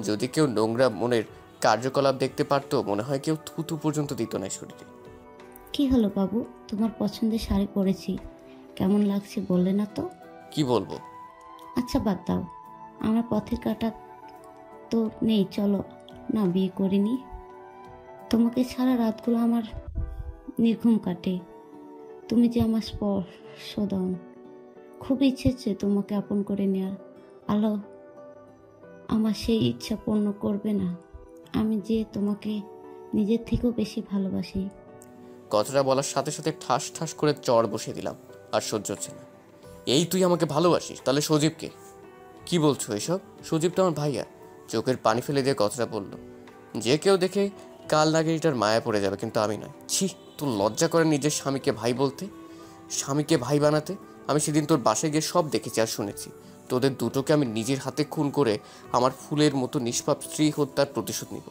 যদি কেউ নোংরা মনের কার্যকলাপ দেখতে পারতো, মনে হয় কেউ থুতু পর্যন্ত দিত না শরীরে। কি হলো বাবু, তোমার পছন্দের শাড়ি পরেছি, কেমন লাগছে বললে না তো? কি বলবো? আচ্ছা বাদ দাও, আমার পথের কাটা তো নেই, চলো না বিয়ে করিনি। তোমাকে ছাড়া রাতগুলো আমার নির্ঘুম কাটে। তুমি যে আমার স্পর্শ দাও। খুব ইচ্ছে তোমাকে আপন করে নেওয়ার। আলো আমার সেই ইচ্ছা পূর্ণ করবে না? আমি যে তোমাকে নিজের থেকেও বেশি ভালোবাসি। কথাটা বলার সাথে সাথে ঠাস ঠাস করে চড় বসিয়ে দিলাম। আর সহ্য হচ্ছে না। এই তুই আমাকে ভালোবাসিস? তাহলে সজীবকে কি বলছো এসব? সজীব তো আমার ভাইয়া। চোখের পানি ফেলে দিয়ে কথাটা বলল। যে কেউ দেখে কাল নাগিনীটার মায়া পড়ে যাবে, কিন্তু আমি নয়। ছি, তোর লজ্জা করে নিজের স্বামীকে ভাই বলতে, স্বামীকে ভাই বানাতে? আমি সেদিন তোর বাসায় গিয়ে সব দেখেছি আর শুনেছি। তোদের দুটোকে আমি নিজের হাতে খুন করে আমার ফুলের মতো নিষ্পাপ স্ত্রী হত্যার প্রতিশোধ নিব।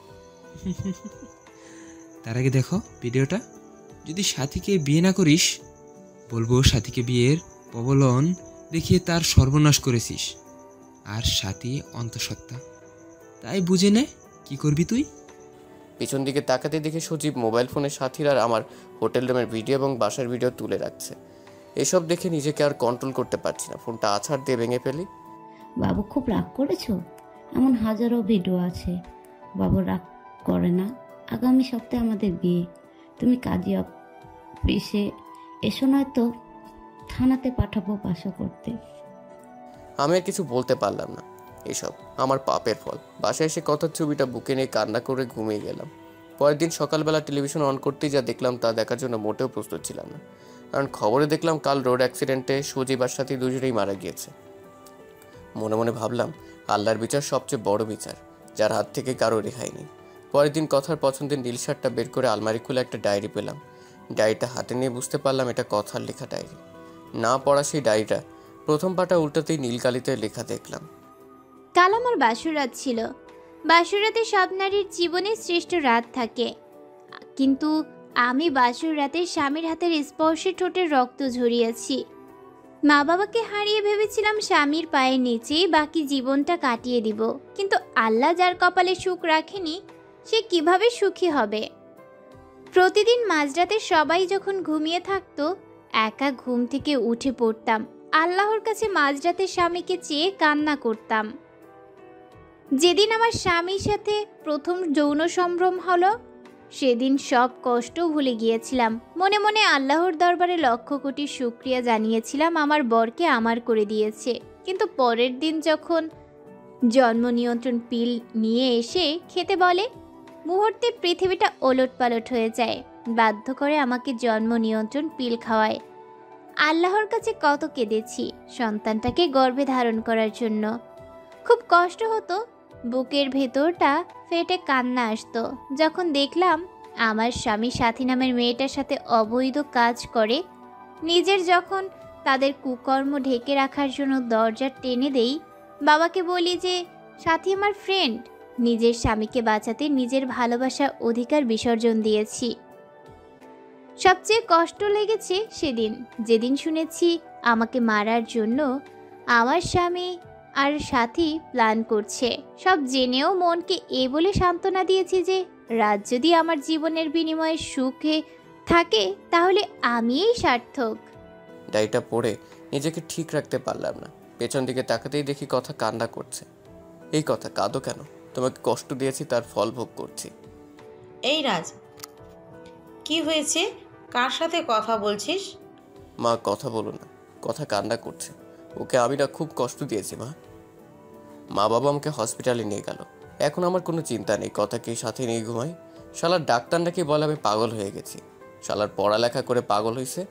তার আগে দেখো ভিডিওটা। যদি সাথীকে বিয়ে না করিস, বলবো সাথীকে বিয়ের প্রবলন দেখিয়ে তার সর্বনাশ করেছিস। আর সাথী অন্তঃসত্ত্বা, তাই বুঝে নে কি করবি তুই। পিছন দিকে তাকাতে দেখে সজীব মোবাইল ফোনে সাথীর আর আমার হোটেল রুমের ভিডিও এবং বাসার ভিডিও তুলে রাখছে। এসব দেখে নিজেকে আর কন্ট্রোল করতে পারছি না। ফোনটা আছাড় দিয়ে ভেঙে ফেলি। বাবু খুব রাগ করেছো? এমন হাজারো ভিডিও আছে। বাবু রাগ করে না। আগামী সপ্তাহে আমাদের বিয়ে। তুমি কাজী অফিসে এসো, নয়তো থানাতে পাঠাবো বাসা করতে। আমি আর কিছু বলতে পারলাম না। এসব আমার পাপের ফল। বাসায় এসে কথার ছবিটা বুকে নিয়ে কান্না করে ঘুমিয়ে গেলাম। পরের দিন সকালবেলা টেলিভিশন অন করতেই যা দেখলাম তা দেখার জন্য মোটেও প্রস্তুত ছিলাম না। কারণ খবরে দেখলাম কাল রোড অ্যাক্সিডেন্টে সজীব আর সাথী দুজনেই মারা গিয়েছে। মনে মনে ভাবলাম, আল্লাহর বিচার সবচেয়ে বড় বিচার, যার হাত থেকে কারো রেহাই নেই। পরের দিন কথার পছন্দের নীল শার্টটা বের করে আলমারি খুলে একটা ডায়েরি পেলাম। ডায়েরিটা হাতে নিয়ে বুঝতে পারলাম এটা কথার লেখা ডায়েরি। না পড়া সেই ডায়েরিটা প্রথম পাতা উল্টাতেই নীলকালিতে লেখা দেখলাম। কাল আমার বাসুরাত ছিল। বাসুরাতে সব নারীর জীবনে শ্রেষ্ঠ রাত থাকে, কিন্তু আমি বাসুর রাতে স্বামীর হাতের স্পর্শে ঠোঁটের রক্ত ঝরিয়েছি। মা বাবাকে হারিয়ে ভেবেছিলাম স্বামীর পায়ের নিচেই বাকি জীবনটা কাটিয়ে দিব, কিন্তু আল্লাহ যার কপালে সুখ রাখেনি সে কিভাবে সুখী হবে। প্রতিদিন মাঝরাতে সবাই যখন ঘুমিয়ে থাকতো, একা ঘুম থেকে উঠে পড়তাম, আল্লাহর কাছে মাঝরাতে স্বামীকে চেয়ে কান্না করতাম। যেদিন আমার স্বামীর সাথে প্রথম যৌন সম্ভ্রম হলো, সেদিন সব কষ্ট ভুলে গিয়েছিলাম। মনে মনে আল্লাহর দরবারে লক্ষ কোটি শুকরিয়া জানিয়েছিলাম আমার বরকে আমার করে দিয়েছে। কিন্তু পরের দিন যখন জন্ম নিয়ন্ত্রণ পিল নিয়ে এসে খেতে বলে, মুহূর্তে পৃথিবীটা ওলটপালট হয়ে যায়। বাধ্য করে আমাকে জন্ম নিয়ন্ত্রণ পিল খাওয়ায়। আল্লাহর কাছে কত কেঁদেছি সন্তানটাকে গর্ভে ধারণ করার জন্য। খুব কষ্ট হতো, বুকের ভেতরটা ফেটে কান্না আসতো যখন দেখলাম আমার স্বামী সাথী নামের মেয়েটার সাথে অবৈধ কাজ করে। নিজের যখন তাদের কুকর্ম ঢেকে রাখার জন্য দরজা টেনে দেই, বাবাকে বলি যে সাথী আমার ফ্রেন্ড। নিজের স্বামীকে বাঁচাতে নিজের ভালোবাসার অধিকার বিসর্জন দিয়েছি। সবচেয়ে কষ্ট লেগেছে সেদিন, যেদিন শুনেছি আমাকে মারার জন্য আমার স্বামী আর সাথী প্ল্যান করছে। সব জেনেও মনকে এ বলে সান্ত্বনা দিয়েছি যে রাত যদি আমার জীবনের বিনিময়ে সুখে থাকে তাহলে আমিই সার্থক। ডায়েরিটা পড়ে নিজেকে ঠিক রাখতে পারলাম না। পেছন দিকে তাকাতেই দেখি কথা কান্না করছে। এই কথা, কাঁদো কেন? তোমাকে কষ্ট দিয়েছি, তার ফল ভোগ করছি। এই রাজ, কি হয়েছে? কার সাথে কথা বলছিস? মা কথা বলো না, কথা কান্না করছে। ওকে আমি না খুব কষ্ট দিয়েছি মা। মা বাবা আমাকে হসপিটালে নিয়ে গেল। এখন আমার কোনো চিন্তা নেই, কথাকে সাথে নিয়ে ঘুমাই। শালার ডাক্তার নাকি বলে আমি পাগল হয়ে গেছি। শালার পড়ালেখা করে পাগল হয়েছে,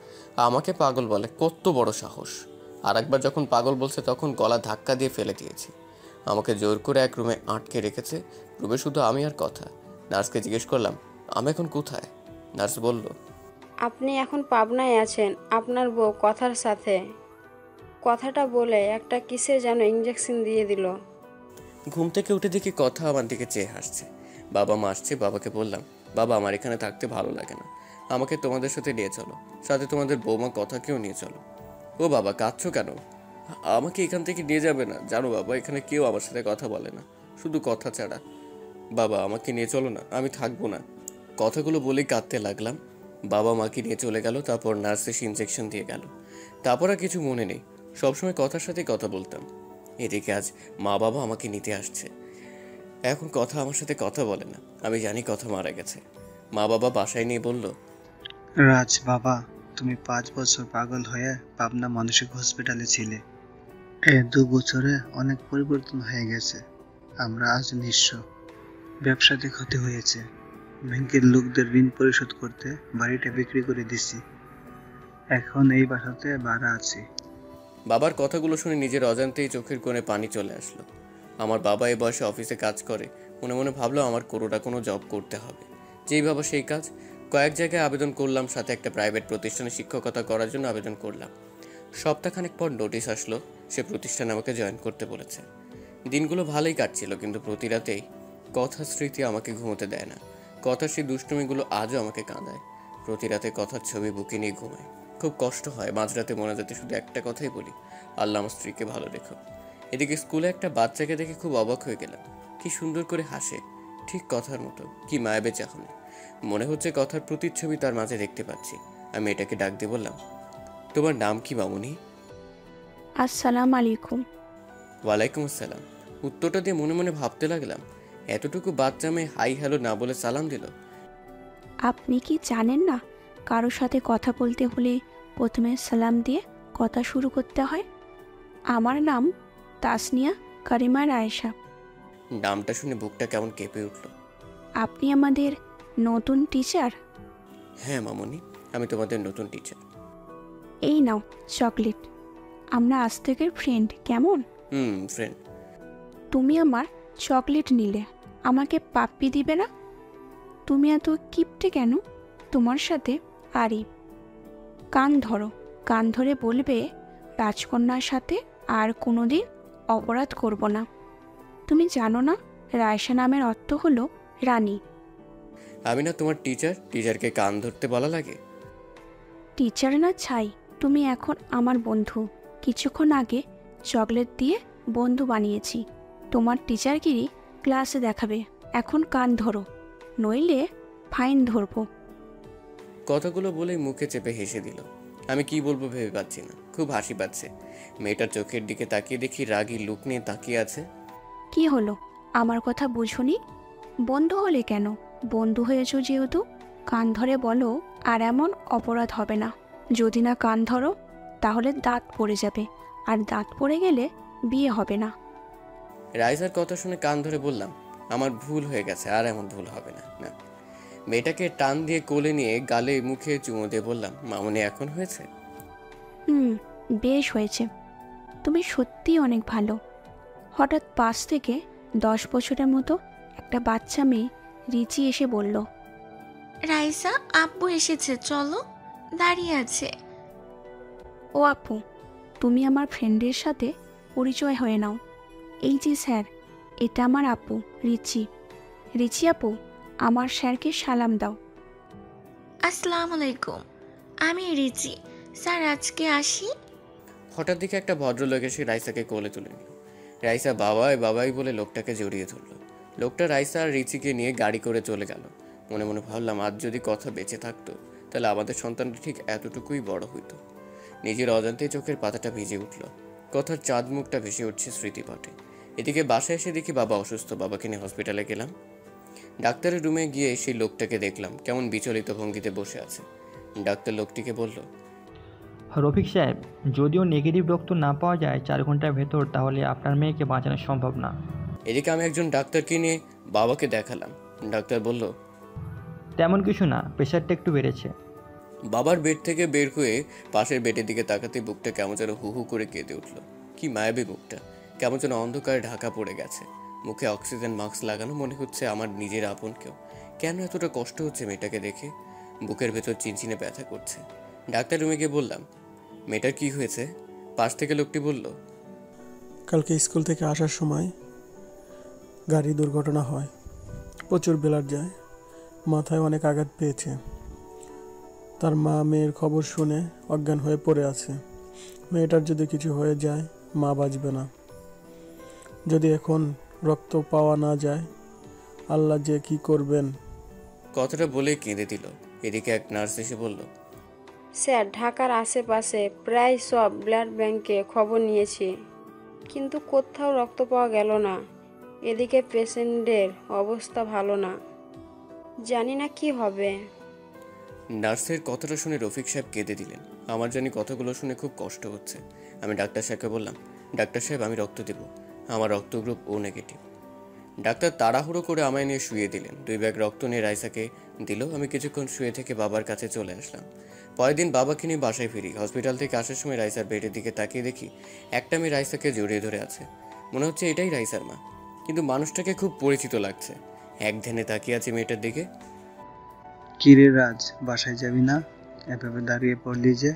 আমাকে পাগল বলে, কত বড় সাহস! আর একবার যখন পাগল বলছে তখন গলা ধাক্কা দিয়ে ফেলে দিয়েছি। আমাকে জোর করে এক রুমে আটকে রেখেছে। রুমে শুধু আমি আর কথা। নার্সকে জিজ্ঞেস করলাম আমি এখন কোথায়। নার্স বলল, আপনি এখন পাবনায় আছেন আপনার বউ কথার সাথে। কথাটা বলে একটা কিসের যেন ইঞ্জেকশন দিয়ে দিল। ঘুম থেকে উঠে দেখি কথা আমার দিকে চেয়ে হাসছে। বাবা মা আসছে। বাবাকে বললাম, বাবা আমার এখানে থাকতে ভালো লাগে না, আমাকে তোমাদের সাথে নিয়ে চলো, সাথে তোমাদের বৌমা কথাকেও নিয়ে চলো। ও বাবা, কাঁদছো কেন? আমাকে এখান থেকে নিয়ে যাবে না? জানো বাবা, এখানে কেউ আমার সাথে কথা বলে না, শুধু কথা ছাড়া। বাবা আমাকে নিয়ে চলো না, আমি থাকবো না। কথাগুলো বলেই কাঁদতে লাগলাম। বাবা মাকে নিয়ে চলে গেল। তারপর নার্স এসে ইঞ্জেকশন দিয়ে গেল। তারপর আর কিছু মনে নেই, সবসময় কথার সাথে কথা বলতাম। এদিকে আজ মা বাবা আমাকে নিতে আসছে। এখন কথা আমার সাথে কথা বলে না। আমি জানি কথা মারা গেছে। মা বাবা বাসায় নিয়ে বলল, রাজ বাবা, তুমি 5 বছর পাগল হয়ে পাবনা মানসিক হসপিটালে ছিলে। এই 2 বছরে অনেক পরিবর্তন হয়ে গেছে। আমরা আজ নিঃস্ব, ব্যবসাতে ক্ষতি হয়েছে, ব্যাংকের লোকদের ঋণ পরিশোধ করতে বাড়িটা বিক্রি করে দিছি। এখন এই বাসাতে ভাড়া আছি। বাবার কথাগুলো শুনে নিজের অজান্তেই চোখের কোণে পানি চলে আসলো। আমার বাবা এই বয়সে অফিসে কাজ করে। মনে মনে ভাবলো আমার কোনো জব করতে হবে। যেই বাবা সেই কাজ। কয়েক জায়গায় আবেদন করলাম, সাথে একটা প্রাইভেট প্রতিষ্ঠানে শিক্ষকতা করার জন্য আবেদন করলাম। সপ্তাহখানেক পর নোটিশ আসলো, সে প্রতিষ্ঠানে আমাকে জয়েন করতে বলেছে। দিনগুলো ভালোই কাটছিল, কিন্তু প্রতি রাতেই কথার স্মৃতি আমাকে ঘুমোতে দেয় না। কথার সেই দুষ্টুমিগুলো আজও আমাকে কাঁদায়। প্রতি রাতে কথার ছবি বুকে নিয়ে ঘুমাই। খুব কষ্ট হয় মাঝরাতে মোনাজাতে শুধু একটা কথাই বলি, আল্লাহ আমার স্ত্রীকে ভালো রেখো। এদিকে স্কুলে একটা বাচ্চাকে দেখে খুব অবাক হয়ে গেলাম। কি সুন্দর করে হাসে, ঠিক কথার মতো। কি মায়াবে চাহনি, মনে হচ্ছে কথার প্রতিচ্ছবি তার মাঝে দেখতে পাচ্ছি। আমি এটাকে ডাক দিয়ে বললাম, তোমার নাম কি মামুনি? আসসালামু আলাইকুম। ওয়ালাইকুম আসসালাম। উত্তরটা দিয়ে মনে মনে ভাবতে লাগলাম, এতটুকু বাচ্চা মেয়ে হাই হ্যালো না বলে সালাম দিল। আপনি কি জানেন না, কারোর সাথে কথা বলতে হলে প্রথমে সালাম দিয়ে কথা শুরু করতে হয়? আমার নাম তাসনিয়া কারিমা রায়েশা। নামটা শুনে বুকটা কেমন কেঁপে উঠল। আপনি আমাদের নতুন টিচার? হ্যাঁ মামুনি, আমি তোমাদের নতুন টিচার। এই নাও চকলেট, আমরা আজ থেকে ফ্রেন্ড, কেমন? ফ্রেন্ড। তুমি আমার চকলেট নিলে আমাকে পাপ্পি দিবে না? তুমি এত কিপটে কেন? তোমার সাথে আরি। কান ধরো, কান ধরে বলবে রাজকন্যার সাথে আর কোনোদিন অপরাধ করব না। তুমি জানো না রায়শা নামের অর্থ হলো রানী। আমি না তোমার টিচার? টিচারকে কান ধরতে বলা লাগে? টিচার না ছাই, তুমি এখন আমার বন্ধু। কিছুক্ষণ আগে চকলেট দিয়ে বন্ধু বানিয়েছি। তোমার টিচারগিরি ক্লাসে দেখাবে। এখন কান ধরো, নইলে ফাইন ধরবো। কথাগুলো বলে মুখে চেপে হেসে দিল। আমি কি বলবো ভেবে পাচ্ছি না, খুব হাসি পাচ্ছে। মেয়েটার চোখের দিকে তাকিয়ে দেখি রাগী লুক নিয়ে তাকিয়ে আছে। কি হলো, আমার কথা বুঝোনি? বন্ধু হলে কেন? বন্ধু হয়েছ যেহেতু কান ধরে বলো, আর এমন অপরাধ হবে না। যদি না কান ধরো তাহলে দাঁত পড়ে যাবে, আর দাঁত পড়ে গেলে বিয়ে হবে না। রাইসার কথা শুনে কান ধরে বললাম, আমার ভুল হয়ে গেছে, আর এমন ভুল হবে না। না। মেয়েটাকে টান দিয়ে কোলে নিয়ে গালে মুখে চুমো দিয়ে বললাম, মামুনি এখন হয়েছে? বেশ হয়েছে। তুমি সত্যিই অনেক ভালো। হঠাৎ পাশ থেকে 10 বছরের মতো একটা বাচ্চা মেয়ে রিচি এসে বলল, রাইসা আব্বু এসেছে, চলো, দাঁড়িয়ে আছে। ও আপু, তুমি আমার ফ্রেন্ডের সাথে পরিচয় হয়ে নাও। এই যে স্যার, এটা আমার আপু রিচি। রিচি আপু, আমার স্যারকে সালাম দাও। আসসালামু আলাইকুম, আমি রিচি। স্যার আজকে আসি? হঠাৎ দিকে একটা ভদ্রলোক এসে রাইসাকে কোলে তুলে নিল। রাইসা বাবাই বাবাই বলে লোকটাকে জড়িয়ে ধরল। লোকটা রাইসা আর রিচিকে নিয়ে গাড়ি করে চলে গেল। মনে মনে ভাবলাম, আজ যদি কথা বেঁচে থাকতো তাহলে আমাদের সন্তানটা ঠিক এতটুকুই বড় হইতো। নিজের অজান্তেই চোখের পাতাটা ভিজে উঠল। কথার চাঁদ মুখটা ভেসে উঠছে স্মৃতিপটে। এদিকে বাসায় এসে দেখি বাবা অসুস্থ। বাবাকে নিয়ে হসপিটালে গেলাম। ডাক্তারের রুমে গিয়ে সেই লোকটাকে দেখলাম কেমন বিচলিত ভঙ্গিতে বসে আছে। ডাক্তার লোকটিকে বলল, রফিক সাহেব, যদিও নেগেটিভ রক্ত না পাওয়া যায় 4 ঘন্টার ভেতর, তাহলে আপনার মেয়েকে বাঁচানো সম্ভব না। এদিকে আমি একজন ডাক্তারকে নিয়ে বাবাকে দেখালাম। ডাক্তার বলল, তেমন কিছু না, প্রেশারটা একটু বেড়েছে। বাবার বেড থেকে বের হয়ে পাশের বেডের দিকে তাকাতে বুকটা কেমন যেন হু হু করে কেঁদে উঠল। কি মায়াবী মুখটা, কেমন যেন অন্ধকারে ঢাকা পড়ে গেছে। মুখে অক্সিজেন মাস্ক লাগানো, মনে হচ্ছে আমার নিজের আপন কেউ। কেন এতটা কষ্ট হচ্ছে মেয়েটাকে দেখে? বুকের ভেতর চিনচিনে ব্যথা করছে। ডাক্তার রুমে গিয়ে বললাম, মেয়েটার কি হয়েছে? পাশ থেকে লোকটি বলল, কালকে স্কুল থেকে আসার সময় গাড়ি দুর্ঘটনা হয়, প্রচুর ব্লাড যায়, মাথায় অনেক আঘাত পেয়েছে। তার মা মেয়ের খবর শুনে অজ্ঞান হয়ে পড়ে আছে। মেয়েটার যদি কিছু হয়ে যায়, মা বাঁচবে না। যদি এখন রক্ত পাওয়া না যায়, আল্লাহ যে কি করবেন। কথাটা বলে কেঁদে দিল। এদিকে এক নার্স এসে বলল, স্যার, ঢাকার আশেপাশে প্রায় সব ব্লাড ব্যাংকে খবর নিয়েছি, কিন্তু কোথাও রক্ত পাওয়া গেল না। এদিকে পেশেন্টের অবস্থা ভালো না, জানি না কি হবে। নার্সের কথাটা শুনে রফিক সাহেব কেঁদে দিলেন। আমার জানি কথাগুলো শুনে খুব কষ্ট হচ্ছে। আমি ডাক্তার সাহেবকে বললাম, ডাক্তার সাহেব, আমি রক্ত দেব, আমার রক্ত গ্রুপ ও নেগেটিভ। ডাক্তার তাড়াহুড়ো করে আমায় নিয়ে শুয়ে দিলেন। 2 ব্যাগ রক্ত নিয়ে রাইসাকে দিল। আমি কিছুক্ষণ শুয়ে থেকে বাবার কাছে চলে আসলাম। পরের দিন বাবাকে নিয়ে বাসায় ফিরি। হসপিটাল থেকে আসার সময় রাইসার বেডের দিকে তাকিয়ে দেখি একটা মেয়ে রাইসাকে জড়িয়ে ধরে আছে। মনে হচ্ছে এটাই রাইসার মা, কিন্তু মানুষটাকে খুব পরিচিত লাগছে। এক ধ্যানে তাকিয়ে আছে মেয়েটার দিকে। কিরে রাজ, বাসায় যাবি না? এভাবে দাঁড়িয়ে পড়লি যে?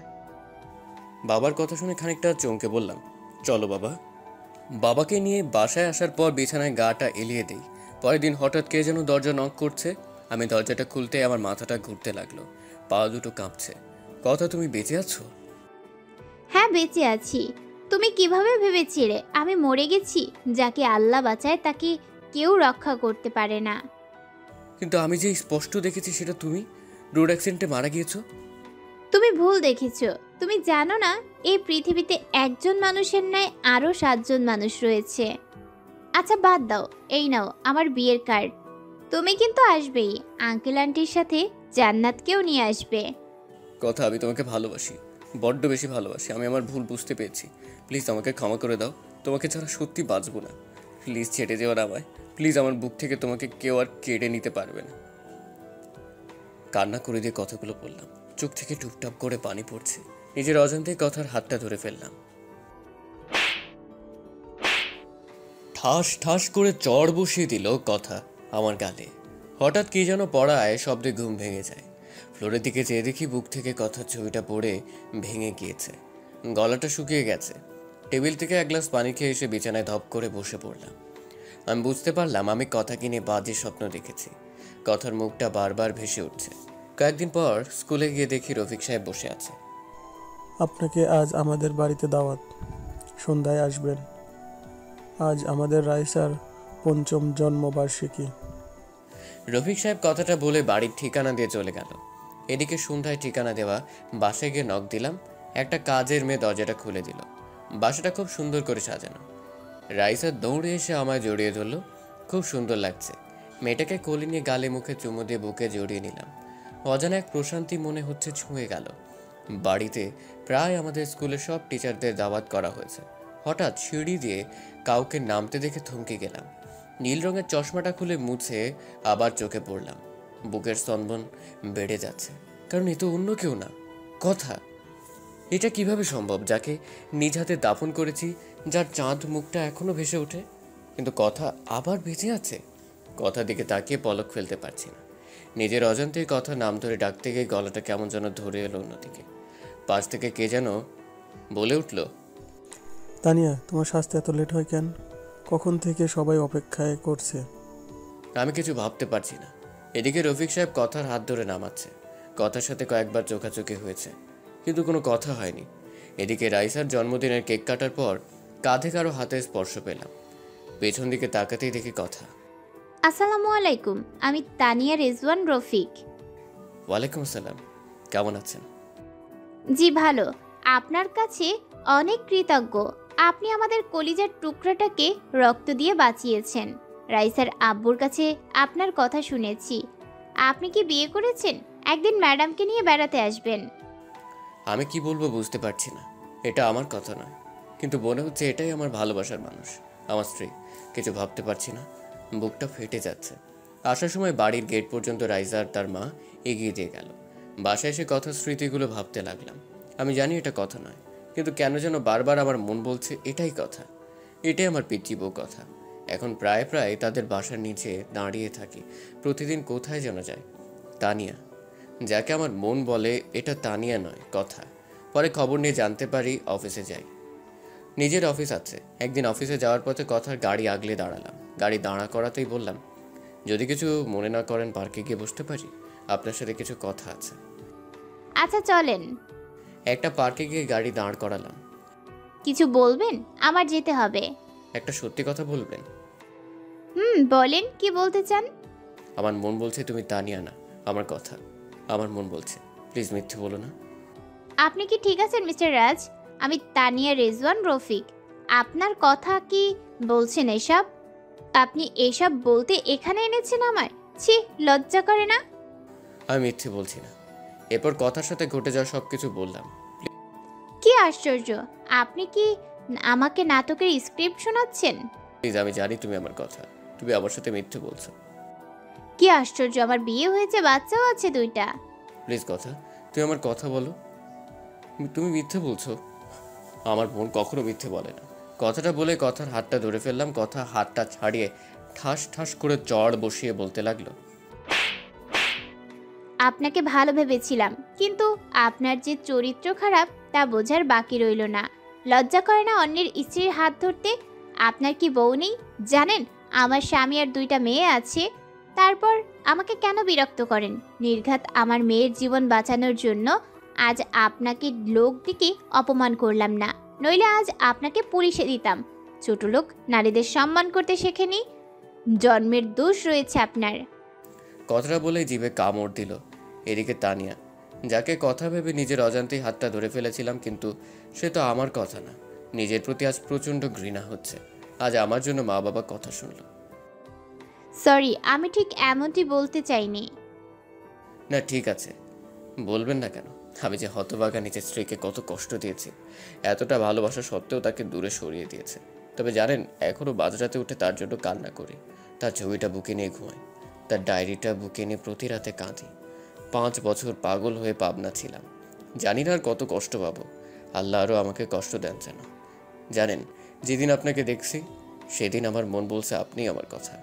বাবার কথা শুনে খানিকটা চমকে বললাম, চলো বাবা। বাবাকে নিয়ে বাসায় আসার পর বিছানায় গাটা এলিয়ে দিই। পরের দিন হঠাৎ কে যেন দরজা নক করছে। আমি দরজাটা খুলতে আমার মাথাটা ঘুরতে লাগলো, পা দুটো কাঁপছে। কথা, তুমি বেঁচে আছো? হ্যাঁ, বেঁচে আছি। তুমি কিভাবে ভেবেছিলে আমি মরে গেছি? যাকে আল্লাহ বাঁচায় তাকে কেউ রক্ষা করতে পারে না। কিন্তু আমি যে স্পষ্ট দেখেছি সেটা তুমি রোড অ্যাক্সিডেন্টে মারা গিয়েছো। তুমি ভুল দেখেছো। তুমি জানো না এই পৃথিবীতে একজন মানুষের ন্যায় আরো 7 জন মানুষ রয়েছে। আচ্ছা বাদ দাও, এই নাও আমার বিয়ের কার্ড। তুমি কিন্তু আসবেই, আঙ্কেল আন্টির সাথে জান্নাতকেও নিয়ে আসবে। কথা, আমি তোমাকে ভালোবাসি, বড্ড বেশি ভালোবাসি। আমি আমার ভুল বুঝতে পেরেছি। প্লিজ আমাকে ক্ষমা করে দাও। তোমাকে ছাড়া সত্যি বাঁচবো না। প্লিজ ছেড়ে যেও না আমায়। প্লিজ, আমার বুক থেকে তোমাকে কেউ আর কেড়ে নিতে পারবে না। কান্না করে দিয়ে কথাগুলো বললাম। চোখ থেকে টুপটাপ করে পানি পড়ছে। নিজের অজান্তেই কথার হাতটা ধরে ফেললাম। ঠাস ঠাস করে চড় বসিয়ে দিল কথা আমার গালে। হঠাৎ কি যেন পড়ায় শব্দে ঘুম ভেঙে যায়। ফ্লোরের দিকে চেয়ে দেখি বুক থেকে কথার ছবিটা পড়ে ভেঙে গিয়েছে, গলাটা শুকিয়ে গেছে। টেবিল থেকে এক গ্লাস পানি খেয়ে এসে বিছানায় ধপ করে বসে পড়লাম। আমি বুঝতে পারলাম আমি কথা কিনে বাজে স্বপ্ন দেখেছি। কথার মুখটা বারবার ভেসে উঠছে। কয়েকদিন পর স্কুলে গিয়ে দেখি রফিক সাহেব বসে আছে। আপনাকে আজ আমাদের বাড়িতে দাওয়াত, সন্ধ্যায় আসবেন। আজ আমাদের রাইসার 5ম জন্মবার্ষিকী। রফিক সাহেব কথাটা বলে বাড়ির ঠিকানা দিয়ে চলে গেল। এদিকে সন্ধ্যায় ঠিকানা দেওয়া বাসায় গিয়ে নক দিলাম। একটা কাজের মেয়ে দরজাটা খুলে দিল। বাসাটা খুব সুন্দর করে সাজানো। রাইসা দৌড়ে এসে আমায় জড়িয়ে ধরল। খুব সুন্দর লাগছে। মেয়েটাকে কোলে নিয়ে গালে মুখে চুমু দিয়ে বুকে জড়িয়ে নিলাম। অজানা এক প্রশান্তি মনে হচ্ছে ছুঁয়ে গেল। বাড়িতে প্রায় আমাদের স্কুলের সব টিচারদের দাওয়াত করা হয়েছে। হঠাৎ সিঁড়ি দিয়ে কাউকে নামতে দেখে থমকে গেলাম। নীল রঙের চশমাটা খুলে মুছে আবার চোখে পড়লাম। বুকের স্তম্ভন বেড়ে যাচ্ছে, কারণ এ তো অন্য কেউ না, কথা। এটা কিভাবে সম্ভব, যাকে নিজ হাতে দাফন করেছি, যার চাঁদ মুখটা এখনো ভেসে ওঠে, কিন্তু কথা আবার বেঁচে আছে। কথা দিকে তাকিয়ে পলক ফেলতে পারছি না। নিজের অজান্তেই কথা নাম ধরে ডাকতে গিয়ে গলাটা কেমন যেন ধরে এলো অন্যদিকে। পাশ থেকে কে যেন বলে উঠল, তানিয়া, তোমার স্বাস্থ্য এত লেট হয় কেন? কখন থেকে সবাই অপেক্ষায় করছে। আমি কিছু ভাবতে পারছি না। এদিকে রফিক সাহেব কথার হাত ধরে নামাচ্ছে। কথার সাথে কয়েকবার চোখাচোখি হয়েছে, কিন্তু কোনো কথা হয়নি। এদিকে রাইসার জন্মদিনের কেক কাটার পর কাঁধে কারো হাতে স্পর্শ পেলাম। পেছন দিকে তাকাতেই দেখি কথা। আসসালামু আলাইকুম, আমি তানিয়া রেজওয়ান রফিক। ওয়ালাইকুম আসসালাম, কেমন আছেন? জি ভালো, আপনার কাছে অনেক কৃতজ্ঞ। আপনি আমাদের কলিজার টুকরাটাকে রক্ত দিয়ে বাঁচিয়েছেন। রাইসার আব্বুর কাছে আপনার কথা শুনেছি। আপনি কি বিয়ে করেছেন? একদিন ম্যাডামকে নিয়ে বেড়াতে আসবেন। আমি কি বলবো বুঝতে পারছি না। এটা আমার কথা নয়, কিন্তু মনে হচ্ছে এটাই আমার ভালোবাসার মানুষ, আমার স্ত্রী। কিছু ভাবতে পারছি না, বুকটা ফেটে যাচ্ছে। আসার সময় বাড়ির গেট পর্যন্ত রাইজা আর তার মা এগিয়ে দিয়ে গেল। বাসায় এসে কথার স্মৃতিগুলো ভাবতে লাগলাম। আমি জানি এটা কথা নয়, কিন্তু কেন যেন বারবার আমার মন বলছে এটাই কথা, এটাই আমার পিচ্চি বউ কথা। এখন প্রায় প্রায় তাদের বাসার নিচে দাঁড়িয়ে থাকি। প্রতিদিন কোথায় যেন যায়। তানিয়া, যাকে আমার মন বলে এটা তানিয়া নয়, কথা। পরে খবর নিয়ে জানতে পারি অফিসে যাই। নিজের অফিস আছে। একদিন অফিসে যাওয়ার পথে কথার গাড়ি আগলে দাঁড়ালাম। গাড়ি দাঁড়া করাতেই বললাম, যদি কিছু মনে না করেন পার্কে গিয়ে বসতে পারি, আপনার সাথে কিছু কথা আছে। আচ্ছা চলেন। একটা পার্কে গিয়ে গাড়ি দাঁড় করালাম। কিছু বলবেন? আমার যেতে হবে। একটা সত্যি কথা বলবেন? বলেন, কি বলতে চান? আমার মন বলছে তুমি তানিয়া না। আমার কথা, আমার মন বলছে। প্লিজ মিথ্যে বলো না। আপনি কি ঠিক আছেন মিস্টার রাজ? আমি তানিয়া রেজওয়ান রফিক। আপনার কথা কি বলছেন এসব? আপনি এসব বলতে এখানে এনেছেন আমার? ছি, লজ্জা করে না? আমি মিথ্যে বলছি না। এরপর কথার সাথে ঘটে যাওয়া সব কিছু বললাম। কি আশ্চর্য, আপনি কি আমাকে নাটকের স্ক্রিপ্ট শোনাচ্ছেন? প্লিজ, আমি জানি তুমি আমার কথা, তুমি আমার সাথে মিথ্যে বলছো। কি আশ্চর্য, আমার বিয়ে হয়েছে, বাচ্চাও আছে 2টা। প্লিজ কথা, তুমি আমার কথা বলো। তুমি মিথ্যে বলছো। আমার বোন কখনো মিথ্যে বলে না। কথাটা বলে কথার হাতটা ধরে ফেললাম। কথা হাতটা ছাড়িয়ে ঠাস ঠাস করে চড় বসিয়ে বলতে লাগলো, আপনাকে ভালো ভেবেছিলাম, কিন্তু আপনার যে চরিত্র খারাপ তা বোঝার বাকি রইল না। লজ্জা করে না অন্যের স্ত্রীর হাত ধরতে? আপনার কি বউ নেই? জানেন আমার স্বামী আর 2টা মেয়ে আছে। তারপর আমাকে কেন বিরক্ত করেন? নির্ঘাত আমার মেয়ের জীবন বাঁচানোর জন্য আজ আপনাকে লোক দিকে অপমান করলাম না, নইলে আজ আপনাকে পুলিশে দিতাম। ছোট লোক নারীদের সম্মান করতে শেখেনি, জন্মের দোষ রয়েছে আপনার। কথাটা বলে জিভে কামড় দিল। এদিকে তানিয়া, যাকে কথা ভেবে নিজের অজান্তেই হাতটা ধরে ফেলেছিলাম, কিন্তু সে তো আমার কথা না। নিজের প্রতি আজ প্রচণ্ড ঘৃণা হচ্ছে। আজ আমার জন্য মা বাবা কথা শুনলো। সরি, আমি ঠিক এমনটি বলতে চাইনি। না ঠিক আছে, বলবেন না কেন? আমি যে হতভাগা নিজের স্ত্রীকে কত কষ্ট দিয়েছি। এতটা ভালোবাসা সত্ত্বেও তাকে দূরে সরিয়ে দিয়েছে। তবে জানেন, এখনও মাঝরাতে উঠে তার জন্য কান্না করি। তার ছবিটা বুকে নিয়ে ঘুমাই, তার ডায়েরিটা বুকে নিয়ে প্রতি রাতে কাঁদি। 5 বছর পাগল হয়ে পাবনা ছিলাম। জানি না আর কত কষ্ট পাবো। আল্লাহ আরও আমাকে কষ্ট দেন যেন। জানেন, যেদিন আপনাকে দেখছি সেদিন আমার মন বলছে আপনিই আমার কথা,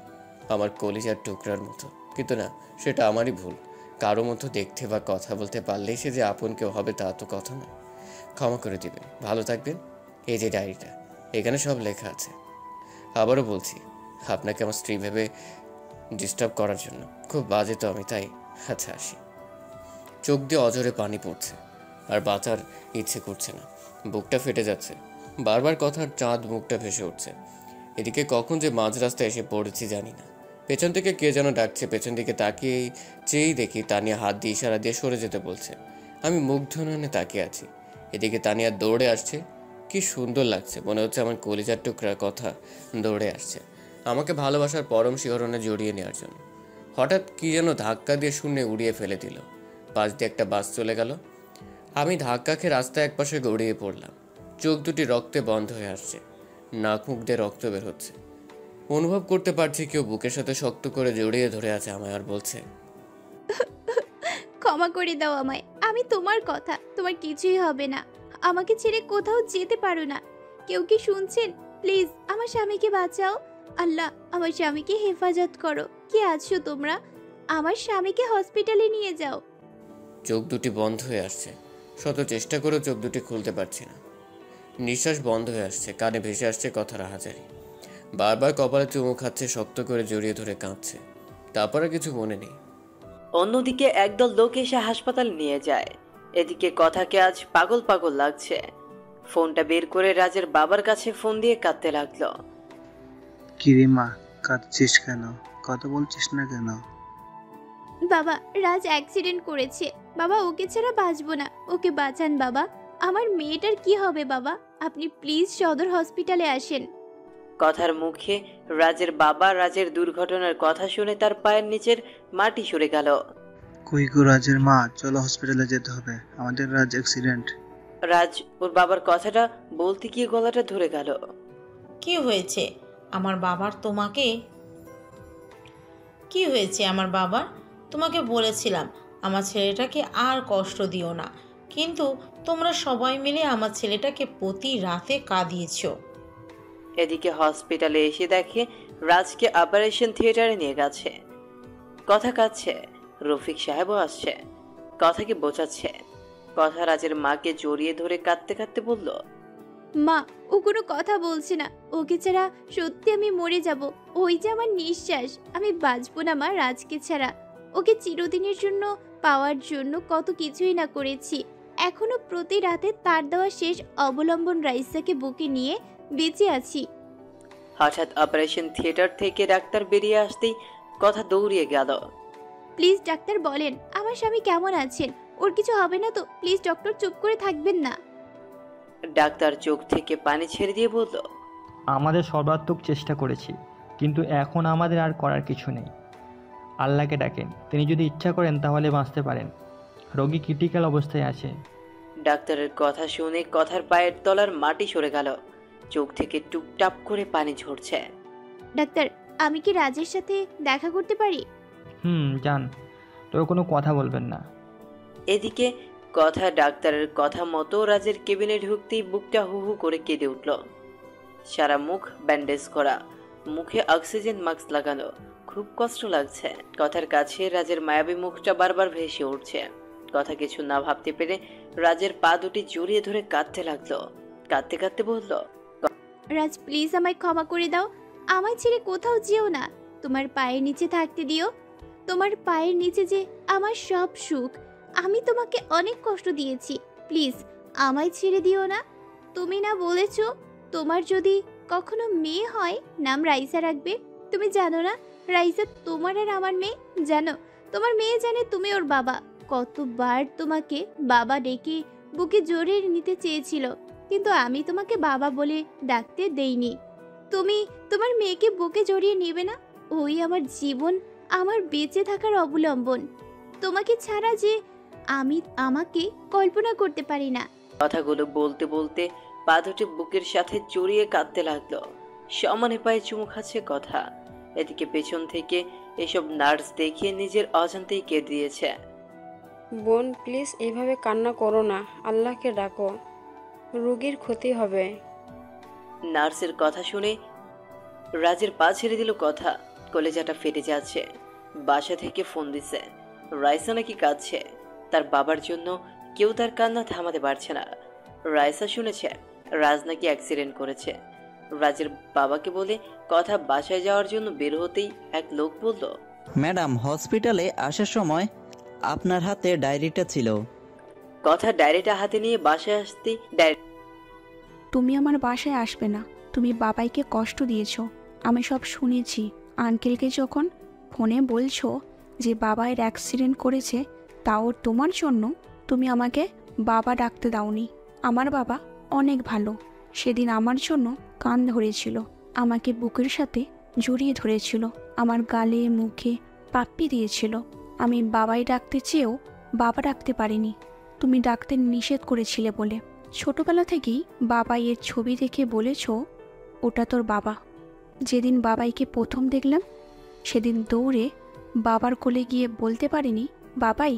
আমার কলিজার টুকরার মতো। কিন্তু না, সেটা আমারই ভুল। কারো মতো দেখতে বা কথা বলতে পারলেই সে যে আপন কেউ হবে তা তো কথা নয়। ক্ষমা করে দিবেন, ভালো থাকবেন। এই যে ডায়েরিটা, এখানে সব লেখা আছে। আবারও বলছি, আপনাকে আমার স্ত্রী ভেবে ডিস্টার্ব করার জন্য খুব বাজে তো আমি, তাই। আচ্ছা আসি। চোখ দিয়ে অজরে পানি পড়ছে, আর বাঁচার ইচ্ছে করছে না। বুকটা ফেটে যাচ্ছে। বারবার কথার চাঁদ মুখটা ভেসে উঠছে। এদিকে কখন যে মাঝ রাস্তায় এসে পড়েছি জানি না। পেছন থেকে কে যেন ডাকছে। পেছন দিকে তাকিয়েই চেয়েই দেখি তানিয়া হাত দিয়ে ইশারা দিয়ে সরে যেতে বলছে। আমি মুগ্ধ নয়নে তাকিয়ে আছি। এদিকে তানিয়া দৌড়ে আসছে। কি সুন্দর লাগছে, মনে হচ্ছে আমার কলিজার টুকরার কথা দৌড়ে আসছে আমাকে ভালোবাসার পরম শিহরণে জড়িয়ে নেওয়ার জন্য। হঠাৎ কি যেন ধাক্কা দিয়ে শূন্যে উড়িয়ে ফেলে দিল। পাশ দিয়ে একটা বাস চলে গেল। আমি ধাক্কা খেয়ে রাস্তায় একপাশে গড়িয়ে পড়লাম। চোখ দুটি রক্তে বন্ধ হয়ে আসছে, নাক মুখ দিয়ে রক্ত বের হচ্ছে। অনুভব করতে পারছি কেউ বুকের সাথে শক্ত করে জড়িয়ে ধরে আছে আমায়, আর বলছে, ক্ষমা করে দাও আমায়, আমি তোমার কথা, তোমার কিছুই হবে না। আমাকে ছেড়ে কোথাও যেতে পারো না। কেউ কি শুনছেন? প্লিজ আমার স্বামীকে বাঁচাও। আল্লাহ, আমার স্বামীকে হেফাজত করো। কে আছো তোমরা? আমার স্বামীকে হসপিটালে নিয়ে যাও। চোখ দুটি বন্ধ হয়ে আসছে। শত চেষ্টা করেও চোখ দুটি খুলতে পারছি না। নিঃশ্বাস বন্ধ হয়ে আসছে, কানে ভেসে আসছে কথার হাজারি। বারবার কপালে চুমু খাচ্ছে, শক্ত করে জড়িয়ে ধরে কাঁদছে। তারপরে কিছু মনে নেই। অন্যদিকে একদল লোক এসে হাসপাতাল নিয়ে যায়। এদিকে কথাকে আজ পাগল পাগল লাগছে। ফোনটা বের করে রাজের বাবার কাছে ফোন দিয়ে কাঁদতে লাগলো। কিরে মা, কাঁদছিস কেন? কথা বলছিস না কেন? বাবা, রাজ অ্যাক্সিডেন্ট করেছে। বাবা, ওকে ছাড়া বাঁচবো না। ওকে বাঁচান বাবা। আমার মেয়েটার কি হবে বাবা? আপনি প্লিজ সদর হসপিটালে আসেন। কথার মুখে রাজের বাবা রাজের দুর্ঘটনার কথা শুনে তার পায়ের নিচের মাটি সরে গেল। কই গো রাজের মা, চলো হসপিটালে যেতে হবে, আমাদের রাজ অ্যাক্সিডেন্ট। রাজ ওর বাবার কথাটা বলতে গিয়ে গলাটা ধরে গেল। কি হয়েছে আমার বাবার? কি হয়েছে আমার বাবার? তোমাকে বলেছিলাম আমার ছেলেটাকে আর কষ্ট দিও না, কিন্তু তোমরা সবাই মিলে আমার ছেলেটাকে প্রতি রাতে কাঁদিয়েছ। এদিকে হসপিটালে এসে দেখে রাজকে অপারেশন থিয়েটারে নিয়ে গেছে। কথা কাচ্ছে, রফিক সাহেবও আসছে, কথাকে বোঝাচ্ছে। কথা রাজের মাকে জড়িয়ে ধরে কাঁদতে কাঁদতে বলল, মা, ও কোনো কথা বলছে না। ওকে ছাড়া সত্যি আমি মরে যাব। ওই যে আমার নিঃশ্বাস, আমি বাঁচবো না মা রাজকে ছাড়া। ওকে চিরদিনের জন্য পাওয়ার জন্য কত কিছুই না করেছি। এখনো প্রতি রাতে তার দেওয়া শেষ অবলম্বন রাইসাকে বুকে নিয়ে বেঁচে আছি। হঠাৎ অপারেশন থিয়েটার থেকে ডাক্তার বেরিয়ে আসতেই কথা দৌড়িয়ে গেল। প্লিজ ডাক্তার বলেন আমার স্বামী কেমন আছেন? ওর কিছু হবে না তো? প্লিজ ডক্টর, চুপ করে থাকবেন না। ডাক্তার চোখ থেকে পানি ছেড়ে দিয়ে বলল, আমাদের সর্বাত্মক চেষ্টা করেছি, কিন্তু এখন আমাদের আর করার কিছু নেই। আল্লাহকে ডাকেন, তিনি যদি ইচ্ছা করেন তাহলে বাঁচতে পারেন। রোগী ক্রিটিক্যাল অবস্থায় আছে। ডাক্তারের কথা শুনে কথার পায়ের তলার মাটি সরে গেল, চোখ থেকে টুপটাপ করে পানি ঝরছে। ডাক্তার, আমি কি রাজের সাথে দেখা করতে পারি? যান, তবে কোনো কথা বলবেন না। এদিকে কথা ডাক্তারের কথা মতো রাজের কেবিনে ঢুকতেই বুকটা হু হু করে কেঁদে উঠল। সারা মুখ ব্যান্ডেজ করা, মুখে অক্সিজেন মাস্ক লাগানো, খুব কষ্ট লাগছে। কথার কাছে রাজের মায়াবী মুখটা বারবার ভেসে উঠছে। কথা কিছু না ভাবতে পেরে রাজের পা দুটি জড়িয়ে ধরে কাঁদতে লাগলো। কাঁদতে কাঁদতে বলল, রাজ প্লিজ আমায় ক্ষমা করে দাও। আমায় ছেড়ে কোথাও যেও না। তোমার পায়ের নিচে থাকতে দিও। তোমার পায়ের নিচে যে আমার সব সুখ। আমি তোমাকে অনেক কষ্ট দিয়েছি, প্লিজ আমায় ছেড়ে দিও না। তুমি না বলেছো তোমার যদি কখনো মেয়ে হয় নাম রাইসা রাখবে? তুমি জানো না রাইসা তোমার আর আমার মেয়ে? জানো তোমার মেয়ে জানে তুমি ওর বাবা। কতবার তোমাকে বাবা ডেকে বুকে জড়িয়ে নিতে চেয়েছিল, কিন্তু আমি তোমাকে বাবা বলে ডাকতে দেইনি। তুমি তোমার মেয়েকে বুকে জড়িয়ে নেবে না? ওই আমার জীবন, আমার বেঁচে থাকার অবলম্বন। তোমাকে ছাড়া যে আমি আমাকে কল্পনা করতে পারি না। কথাগুলো বলতে বলতে পা দুটি বুকের সাথে জড়িয়ে কাঁদতে লাগলো। সমানে পায়ে চুমু খাচ্ছে কথা। এদিকে পেছন থেকে এসব নার্স দেখিয়ে নিজের অজান্তেই কেঁদে দিয়েছে। বোন প্লিজ এভাবে কান্না করো না, আল্লাহকে ডাকো, রোগীর ক্ষতি হবে। নার্সের কথা শুনে রাজের পা ছেড়ে দিল কথা। কলেজাটা ফেটে যাচ্ছে। বাসা থেকে ফোন দিছে, রাইসা নাকি কাঁদছে। তার বাবার জন্য কেউ তার কান্না থামাতে পারছে না। রাইসা শুনেছে রাজ নাকি অ্যাক্সিডেন্ট করেছে। রাজের বাবাকে বলে কথা বাসায় যাওয়ার জন্য বের হতেই এক লোক বলল, ম্যাডাম হসপিটালে আসার সময় আপনার হাতে ডায়েরিটা ছিল। কথা ডায়েরিটা হাতে নিয়ে বাসায় আসতেই তুমি আমার বাসায় আসবে না। তুমি বাবাইকে কষ্ট দিয়েছো, আমি সব শুনেছি। আঙ্কেলকে যখন ফোনে বলছো যে বাবাইয়ের অ্যাক্সিডেন্ট করেছে, তাও তোমার জন্য তুমি আমাকে বাবা ডাকতে দাওনি। আমার বাবা অনেক ভালো। সেদিন আমার জন্য কান ধরেছিল, আমাকে বুকের সাথে জড়িয়ে ধরেছিল, আমার গালে মুখে পাপ্পি দিয়েছিল। আমি বাবাই ডাকতে চেয়েও বাবা ডাকতে পারিনি, তুমি ডাকতে নিষেধ করেছিলে বলে। ছোটবেলা থেকেই বাবাইয়ের ছবি দেখে বলেছ ওটা তোর বাবা। যেদিন বাবাইকে প্রথম দেখলাম সেদিন দৌড়ে বাবার কোলে গিয়ে বলতে পারিনি, বাবাই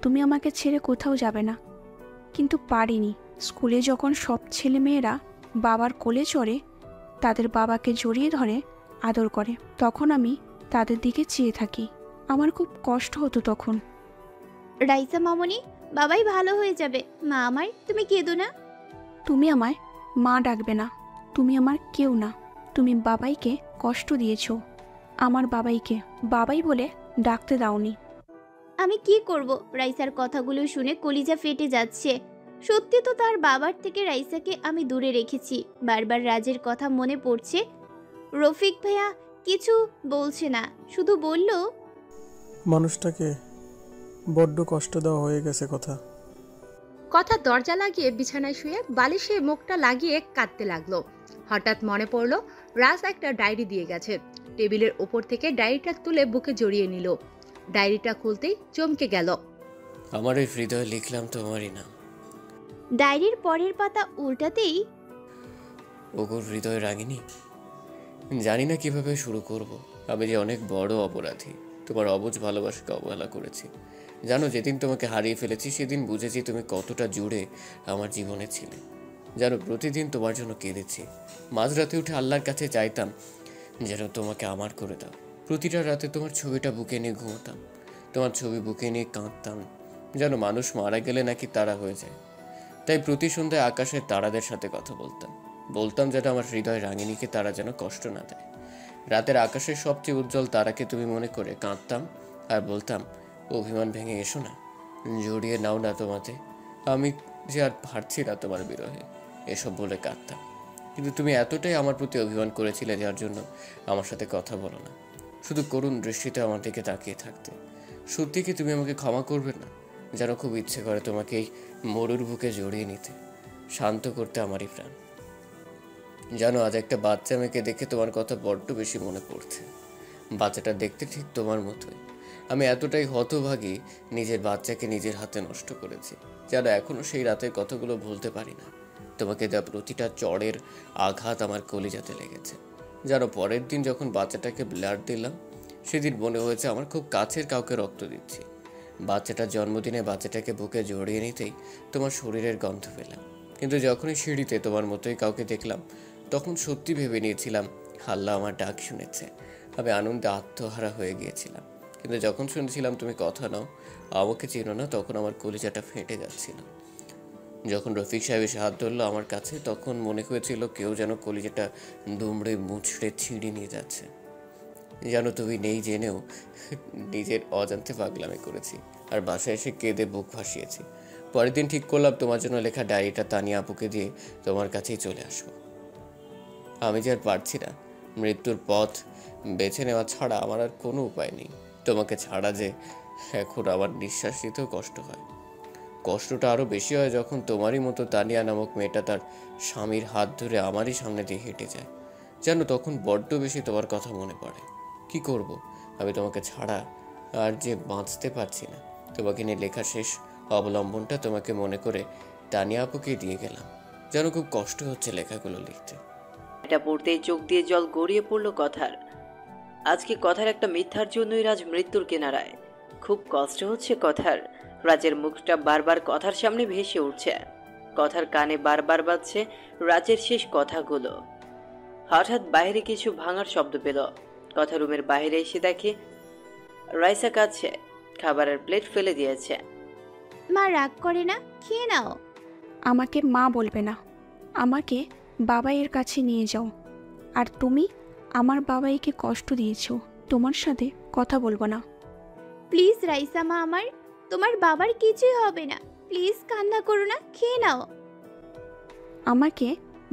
তুমি আমাকে ছেড়ে কোথাও যাবে না। কিন্তু পারিনি। স্কুলে যখন সব ছেলে মেয়েরা বাবার কোলে চড়ে, তাদের বাবাকে জড়িয়ে ধরে আদর করে, তখন আমি তাদের দিকে চেয়ে থাকি। আমার খুব কষ্ট হতো তখন। রাইসা মামনি, বাবাই ভালো হয়ে যাবে। মা আমার, তুমি কেঁদো না। তুমি আমায় মা ডাকবে না, তুমি আমার কেউ না। তুমি বাবাইকে কষ্ট দিয়েছো, আমার বাবাইকে বাবাই বলে ডাকতে দাওনি। আমি কি করব? রাইসার কথাগুলো শুনে কলিজা ফেটে যাচ্ছে। সত্যি তো তার বাবার থেকে রাইসাকে আমি দূরে রেখেছি। বারবার রাজের কথা মনে পড়ছে। রফিক ভাইয়া কিছু বলছে না, শুধু বলল, মানুষটাকে বড্ড কষ্ট দেওয়া হয়ে গেছে কথা। কথা দরজা লাগিয়ে বিছানায় শুয়ে বালিশে মুখটা লাগিয়ে কাঁদতে লাগলো। হঠাৎ মনে পড়লো রাজ একটা ডায়েরি দিয়ে গেছে। টেবিলের ওপর থেকে ডায়েরিটা তুলে বুকে জড়িয়ে নিল। ডায়েরিটা খুলতেই চমকে গেল। আমার এই হৃদয়ে লিখলাম তোমারই নাম। ডায়েরির পরের পাতা উল্টাতেই ওগো হৃদয় রাগিনী, জানি না কিভাবে শুরু করব। আমি যে অনেক বড় অপরাধী, তোমার অবুঝ ভালোবাসাকে অবহেলা করেছি। জানো, যেদিন তোমাকে হারিয়ে ফেলেছি সেদিন বুঝেছি তুমি কতটা জুড়ে আমার জীবনে ছিলে। জানো, প্রতিদিন তোমার জন্য কেঁদেছি। মাঝরাতে উঠে আল্লাহর কাছে চাইতাম যেন তোমাকে আমার করে দাও। প্রতিটা রাতে তোমার ছবিটা বুকে নিয়ে ঘুমোতাম, তোমার ছবি বুকে নিয়ে কাঁদতাম। জানো, মানুষ মারা গেলে নাকি তারা হয়ে যায়, তাই প্রতি সন্ধ্যায় আকাশের তারাদের সাথে কথা বলতাম যেন আমার হৃদয় রাঙিনীকে তারা যেন কষ্ট না দেয়। রাতের আকাশের সবচেয়ে উজ্জ্বল তারাকে তুমি মনে করে কাঁদতাম আর বলতাম, অভিমান ভেঙে এসো না, জড়িয়ে নাও না তোমাতে, আমি যে আর পারছি না তোমার বিরহে, এসব বলে কাঁদতাম। কিন্তু তুমি এতটাই আমার প্রতি অভিমান করেছিলে যার জন্য আমার সাথে কথা বলো না, শুধু করুণ দৃষ্টিতে আমার দিকে তাকিয়ে থাকতে। সত্যি কি তুমি আমাকে ক্ষমা করবে না? যেন খুব ইচ্ছে করে তোমাকে এই মরুর বুকে জড়িয়ে নিতে, শান্ত করতে আমারই প্রাণ। জানো, আজ একটা বাচ্চা মেয়েকে দেখে তোমার কথা বড্ড বেশি মনে পড়ছে। বাচ্চাটা দেখতে ঠিক তোমার মতোই। আমি এতটাই হতভাগী, নিজের বাচ্চাকে নিজের হাতে নষ্ট করেছি। জানো, এখনো সেই রাতের কথাগুলো ভুলতে পারি না। তোমাকে দেওয়া প্রতিটা চড়ের আঘাত আমার কলিজাতে লেগেছে। জানো, পরের দিন যখন বাচ্চাটাকে ব্লাড দিলাম, সেদিন মনে হয়েছে আমার খুব কাছের কাউকে রক্ত দিচ্ছি। বাচ্চাটার জন্মদিনে বাচ্চাটাকে বুকে জড়িয়ে নিতেই তোমার শরীরের গন্ধ পেলাম। কিন্তু যখনই সিঁড়িতে তোমার মতোই কাউকে দেখলাম, তখন সত্যি ভেবে নিয়েছিলাম আল্লাহ আমার ডাক শুনেছে। আমি আনন্দে আত্মহারা হয়ে গিয়েছিলাম। কিন্তু যখন শুনেছিলাম তুমি কথা নাও, আমাকে চিনো না, তখন আমার কলিজাটা ফেটে যাচ্ছিল। যখন রফিক সাহেব এসে হাত ধরলো আমার কাছে, তখন মনে হয়েছিল কেউ যেন কলিজাটা দুমড়ে মুচড়ে ছিঁড়ে নিয়ে যাচ্ছে। জানো, তুমি নেই জেনেও নিজের অজান্তে পাগলামি করেছি, আর বাসায় এসে কেঁদে বুক ভাসিয়েছি। পরের দিন ঠিক করলাম তোমার জন্য লেখা ডায়েরিটা তানিয়া আপুকে দিয়ে তোমার কাছেই চলে আসবো। আমি যে আর পারছি না, মৃত্যুর পথ বেছে নেওয়া ছাড়া আমার আর কোনো উপায় নেই। তোমাকে ছাড়া যে এখন আমার নিঃশ্বাস নিতেও কষ্ট হয়। কষ্টটা আরও বেশি হয় যখন তোমারই মতো তানিয়া নামক মেয়েটা তার স্বামীর হাত ধরে আমারই সামনে দিয়ে হেঁটে যায়। জানো, তখন বড্ড বেশি তোমার কথা মনে পড়ে। কি করব, আমি তোমাকে ছাড়া আর যে বাঁচতে পারছি না। তোমাকে নিয়ে লেখা শেষ অবলম্বনটা তোমাকে মনে করে তানিয়া আপুকে দিয়ে গেলাম। যেন খুব কষ্ট হচ্ছে লেখাগুলো লিখতে। এটা পড়তেই চোখ দিয়ে জল গড়িয়ে পড়লো কথার। আজকে কথার একটা মিথ্যার জন্যই রাজ মৃত্যুর কিনারায়। খুব কষ্ট হচ্ছে কথার। রাজের মুখটা বারবার কথার সামনে ভেসে উঠছে। কথার কানে বারবার বাজছে রাজের শেষ কথাগুলো। হঠাৎ বাইরে কিছু ভাঙার শব্দ পেল। কথা রুমের বাইরে এসে দেখে রাইসা কাঁদছে, খাবারের প্লেট ফেলে দিয়েছে। মা রাগ করে না, খেয়ে নাও। আমাকে মা বলবে না, আমাকে বাবাইয়ের কাছে নিয়ে যাও। আর তুমি আমার বাবাইকে কষ্ট দিয়েছো, তোমার সাথে কথা বলবো না। প্লিজ রাইসা মা আমার, তোমার বাবার কিছুই হবে না, প্লিজ কান্না করো না, খেয়ে নাও। আমাকে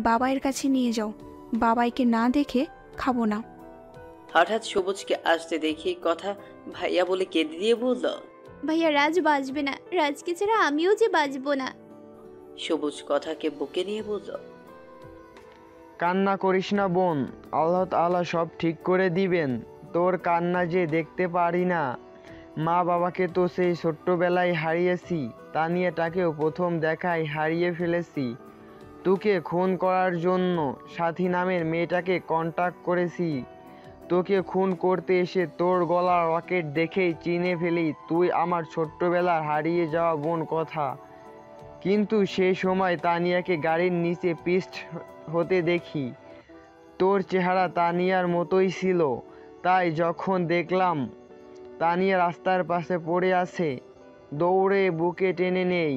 বাবাইয়ের কাছে নিয়ে যাও, বাবাইকে না দেখে খাবো না। হঠাৎ সবুজকে আসতে দেখি কথা ভাইয়া বলে কেঁদে দিয়ে বলল, ভাইয়া রাজ বাঁচবে না, রাজকে ছাড়া আমিও যে বাঁচবো না। সবুজ কথাকে বুকে নিয়ে বলল, কান্না করিস না বোন, আল্লাহ তাআলা সব ঠিক করে দিবেন। তোর কান্না যে দেখতে পারি না। মা বাবাকে তো সেই ছোট্টবেলায় হারিয়েছি, তানিয়াটাকেও প্রথম দেখায় হারিয়ে ফেলেছি। তোকে খুন করার জন্য সাথী নামের মেয়েটাকে কন্টাক্ট করেছি। তোকে খুন করতে এসে তোর গলার রকেট দেখেই চিনে ফেলি তুই আমার ছোট্টবেলার হারিয়ে যাওয়া বোন কথা। কিন্তু সেই সময় তানিয়াকে গাড়ির নিচে পিস্ট হতে দেখি। তোর চেহারা তানিয়ার মতোই ছিল, তাই যখন দেখলাম তানিয়া রাস্তার পাশে পড়ে আছে, দৌড়ে বুকে টেনে নেই।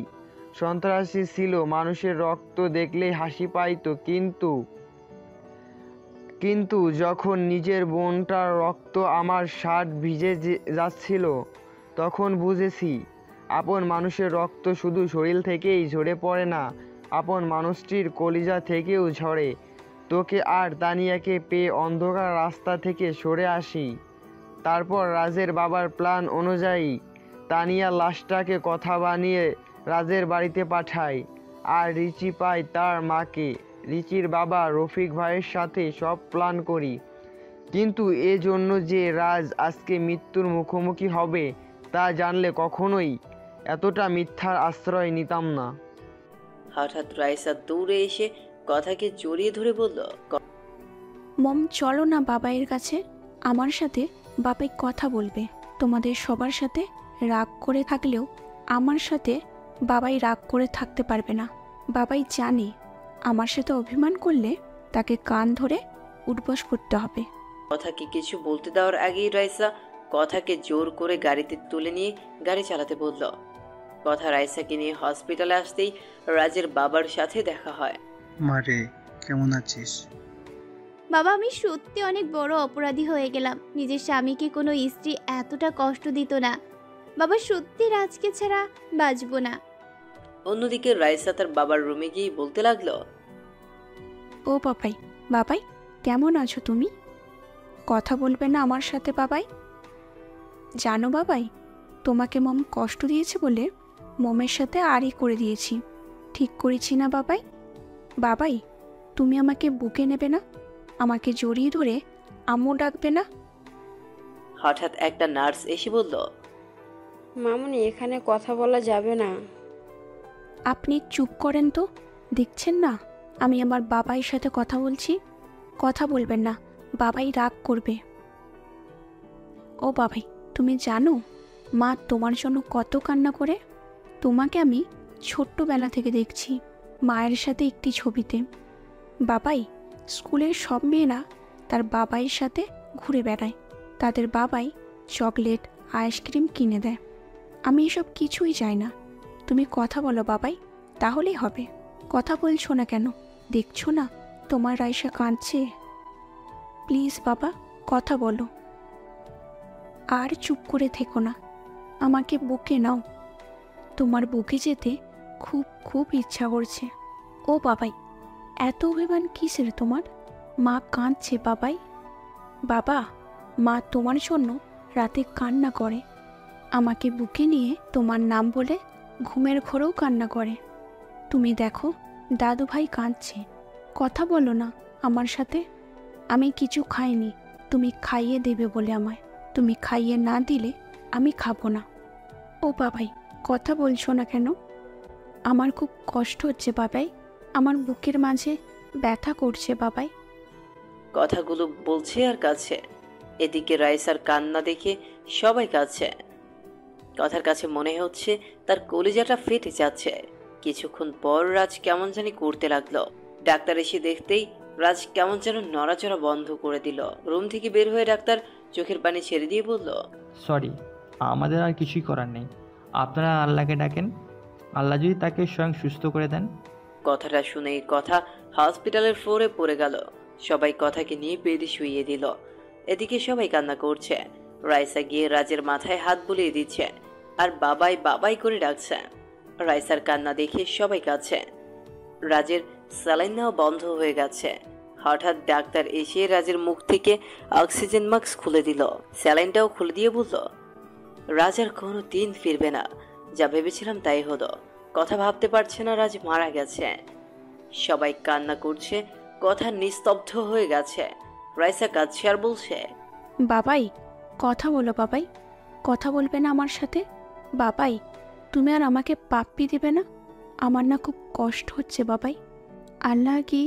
সন্ত্রাসী ছিল, মানুষের রক্ত দেখলেই হাসি পাইতো, কিন্তু যখন নিজের বোনটার রক্ত আমার শার্ট ভিজে যাচ্ছিল, তখন বুঝেছি আপন মানুষের রক্ত শুধু শরীর থেকেই ঝরে পড়ে না, আপন মানুষটির কলিজা থেকেও ঝরে। তোকে আর তানিয়াকে পেয়ে অন্ধকার রাস্তা থেকে সরে আসি। তারপর রাজের বাবার প্ল্যান অনুযায়ী তানিয়ার লাশটাকে কথা বানিয়ে রাজের বাড়িতে পাঠাই, আর রিচি পায় তার মাকে। রিচির বাবা রফিক ভাইয়ের সাথে সব প্ল্যান করি। কিন্তু এজন্য যে রাজ আজকে মৃত্যুর মুখোমুখি হবে তা জানলে কখনোই এতটা মিথ্যার আশ্রয় নিতাম না। হঠাৎ রাইসা দৌড়ে এসে কথাকে জড়িয়ে ধরে বলল, মম চলো না বাবাইয়ের কাছে, আমার সাথে বাবাই কথা বলবে। তোমাদের সবার সাথে রাগ করে থাকলেও আমার সাথে বাবাই রাগ করে থাকতে পারবে না। বাবাই জানে আমার সাথে অভিমান করলে তাকে কান ধরে উঠবস করতে হবে। কথাকে কিছু বলতে দেওয়ার আগেই রাইসা কথাকে জোর করে গাড়িতে তুলে নিয়ে গাড়ি চালাতে বলল। কথা রাইসাকে নিয়ে হসপিটালে আসতেই রাজের বাবার সাথে দেখা হয়। মারে, কেমন আছিস? বাবা, আমি সত্যি অনেক বড় অপরাধী হয়ে গেলাম। নিজের স্বামীকে কোনো স্ত্রী এতটা কষ্ট দিত না। বাবা, সত্যি রাজকে ছাড়া বাঁচবো না। অন্যদিকে রাইসা তার বাবার রুমে গিয়ে বলতে লাগলো, ও বাবাই, বাবাই কেমন আছো তুমি? কথা বলবে না আমার সাথে বাবাই? জানো বাবাই, তোমাকে মম কষ্ট দিয়েছে বলে মমের সাথে আরই করে দিয়েছি। ঠিক করেছি না বাবাই? বাবাই, তুমি আমাকে বুকে নেবে না? আমাকে জড়িয়ে ধরে আম্মু ডাকবে না? হঠাৎ একটা নার্স এসে বলল, মামুনি, এখানে কথা বলা যাবে না। আপনি চুপ করেন তো, দেখছেন না আমি আমার বাবাইয়ের সাথে কথা বলছি? কথা বলবেন না, বাবাই রাগ করবে। ও বাবাই, তুমি জানো মা তোমার জন্য কত কান্না করে? তোমাকে আমি ছোট্টবেলা থেকে দেখছি মায়ের সাথে একটি ছবিতে। বাবাই, স্কুলের সব মেয়েরা তার বাবাইয়ের সাথে ঘুরে বেড়ায়, তাদের বাবাই চকলেট আইসক্রিম কিনে দেয়। আমি এসব কিছুই চাই না। তুমি কথা বলো বাবাই, তাহলেই হবে। কথা বলছো না কেন? দেখছো না তোমার রাইসা কাঁদছে? প্লিজ বাবা, কথা বলো। আর চুপ করে থেকো না, আমাকে বুকে নাও। তোমার বুকে যেতে খুব খুব ইচ্ছা করছে। ও বাবাই, এত অভিমান কিসের তোমার? মা কাঁদছে বাবাই। বাবা, মা তোমার জন্য রাতে কান্না করে, আমাকে বুকে নিয়ে তোমার নাম বলে ঘুমের ঘোরেও কান্না করে। তুমি দেখো দাদু ভাই কাঁদছে, কথা বলো না আমার সাথে। আমি কিছু খাইনি, তুমি খাইয়ে দেবে বলে আমায়। তুমি খাইয়ে না দিলে আমি খাবো না। ও বাবাই, কথা বলছো না কেন? আমার খুব কষ্ট হচ্ছে বাবাই, আমার বুকের মাঝে ব্যথা করছে বাবাই। কথাগুলো বলছে আর কাছে। এদিকে রাইসার কান্না দেখে সবাই কাছে। কথার কাছে মনে হচ্ছে তার কলিজাটা ফেটে যাচ্ছে। কিছুক্ষণ পর রাজ কেমন জানি করতে লাগলো। ডাক্তার এসে দেখতেই রাজ কেমন যেন নড়াচড়া বন্ধ করে দিল। রুম থেকে বের হয়ে ডাক্তার চোখের পানি ছেড়ে দিয়ে বলল, সরি, আমাদের আর কিছুই করার নেই। আপনারা আল্লাহকে ডাকেন, আল্লাহ যদি তাকে স্বয়ং সুস্থ করে দেন। কথাটা শুনেই কথা হসপিটালের ফ্লোরে পড়ে গেল। সবাই কথাকে নিয়ে বেডে শুইয়ে দিল। এদিকে সবাই কান্না করছে। রাইসা গিয়ে রাজের মাথায় হাত বুলিয়ে দিচ্ছে আর বাবাই বাবাই করে ডাকছে। রাইসার কান্না দেখে সবাই কাঁদছে। রাজের স্যালাইন নেওয়া বন্ধ হয়ে গেছে। হঠাৎ ডাক্তার এসে রাজের মুখ থেকে অক্সিজেন মাস্ক খুলে দিল, স্যালাইনটাও খুলে দিয়ে বলল, রাজ আর কোনো দিন ফিরবে না। যা ভেবেছিলাম তাই হলো। কথা ভাবতে পারছে না রাজ মারা গেছে। সবাই কান্না করছে, কথা নিস্তব্ধ হয়ে গেছে। রাইসা কাঁদছে আর বলছে, বাবাই কথা বলো বাবাই, কথা বলবে না আমার সাথে? বাবাই, তুমি আর আমাকে পাপ্পি দেবে না? আমার না খুব কষ্ট হচ্ছে বাবাই। আল্লাহ কি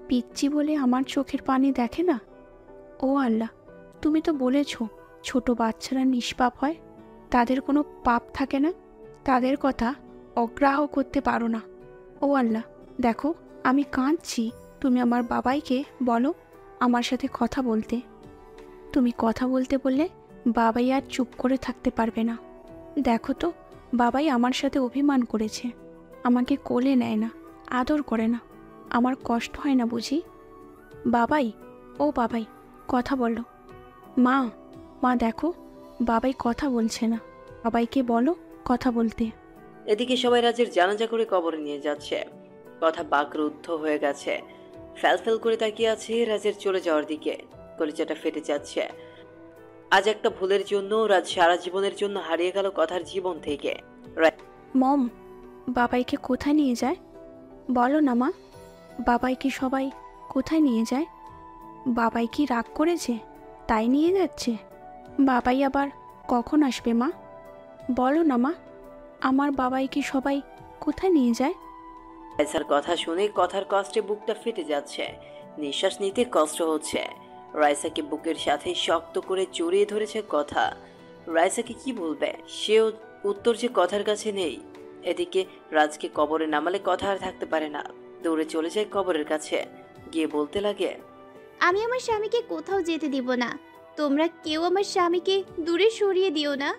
পিচ্ছি বলে আমার চোখের পানি দেখে না? ও আল্লাহ, তুমি তো বলেছ ছোট বাচ্চারা নিষ্পাপ হয়, তাদের কোনো পাপ থাকে না, তাদের কথা অগ্রাহ্য করতে পারো না। ও আল্লাহ, দেখো আমি কাঁদছি, তুমি আমার বাবাইকে বলো আমার সাথে কথা বলতে। তুমি কথা বলতে বললে বাবাই আর চুপ করে থাকতে পারবে না। দেখো তো, বাবাই আমার সাথে অভিমান করেছে, আমাকে কোলে নেয় না, আদর করে না। আমার কষ্ট হয় না বুঝি? বাবাই, ও বাবাই কথা বলো। মা, মা দেখো বাবাই কথা বলছে না, বাবাইকে বলো কথা বলতে। এদিকে সবাই রাজের জানাজা করে কবরে নিয়ে যাচ্ছে। কথা বাকরুদ্ধ হয়ে গেছে। ফ্যালফেল করে তাকিয়ে আছে রাজের চলে যাওয়ার দিকে। কলিজাটা ফেটে যাচ্ছে। আজ একটা ভুলের জন্য রাজ সারা জীবনের জন্য হারিয়ে গেল কথার জীবন থেকে। মম, বাবাইকে কোথায় নিয়ে যায় বলো না মা? বাবাইকে সবাই কোথায় নিয়ে যায়? বাবাই কি রাগ করেছে? তাই নিয়ে যাচ্ছে? বাবাই আবার কখন আসবে মা? বলো না মা, আমার বাবাইকে সবাই কোথায় নিয়ে যায়? রাইসার কথা শুনে কথার কষ্টে বুকটা ফেটে যাচ্ছে, নিঃশ্বাস নিতে কষ্ট হচ্ছে। রাইসাকে বুকের সাথে শক্ত করে জড়িয়ে ধরেছে কথা। রাইসাকে কি বলবে, সেও উত্তর যে কথার কাছে নেই। এদিকে রাজকে কবরে নামালে কথা আর থাকতে পারে না, দৌড়ে চলে যায় কবরের কাছে, গিয়ে বলতে লাগে, আমি আমার স্বামীকে কোথাও যেতে দিব না, তোমরা কেউ আমার স্বামীকে দূরে সরিয়ে দিও না।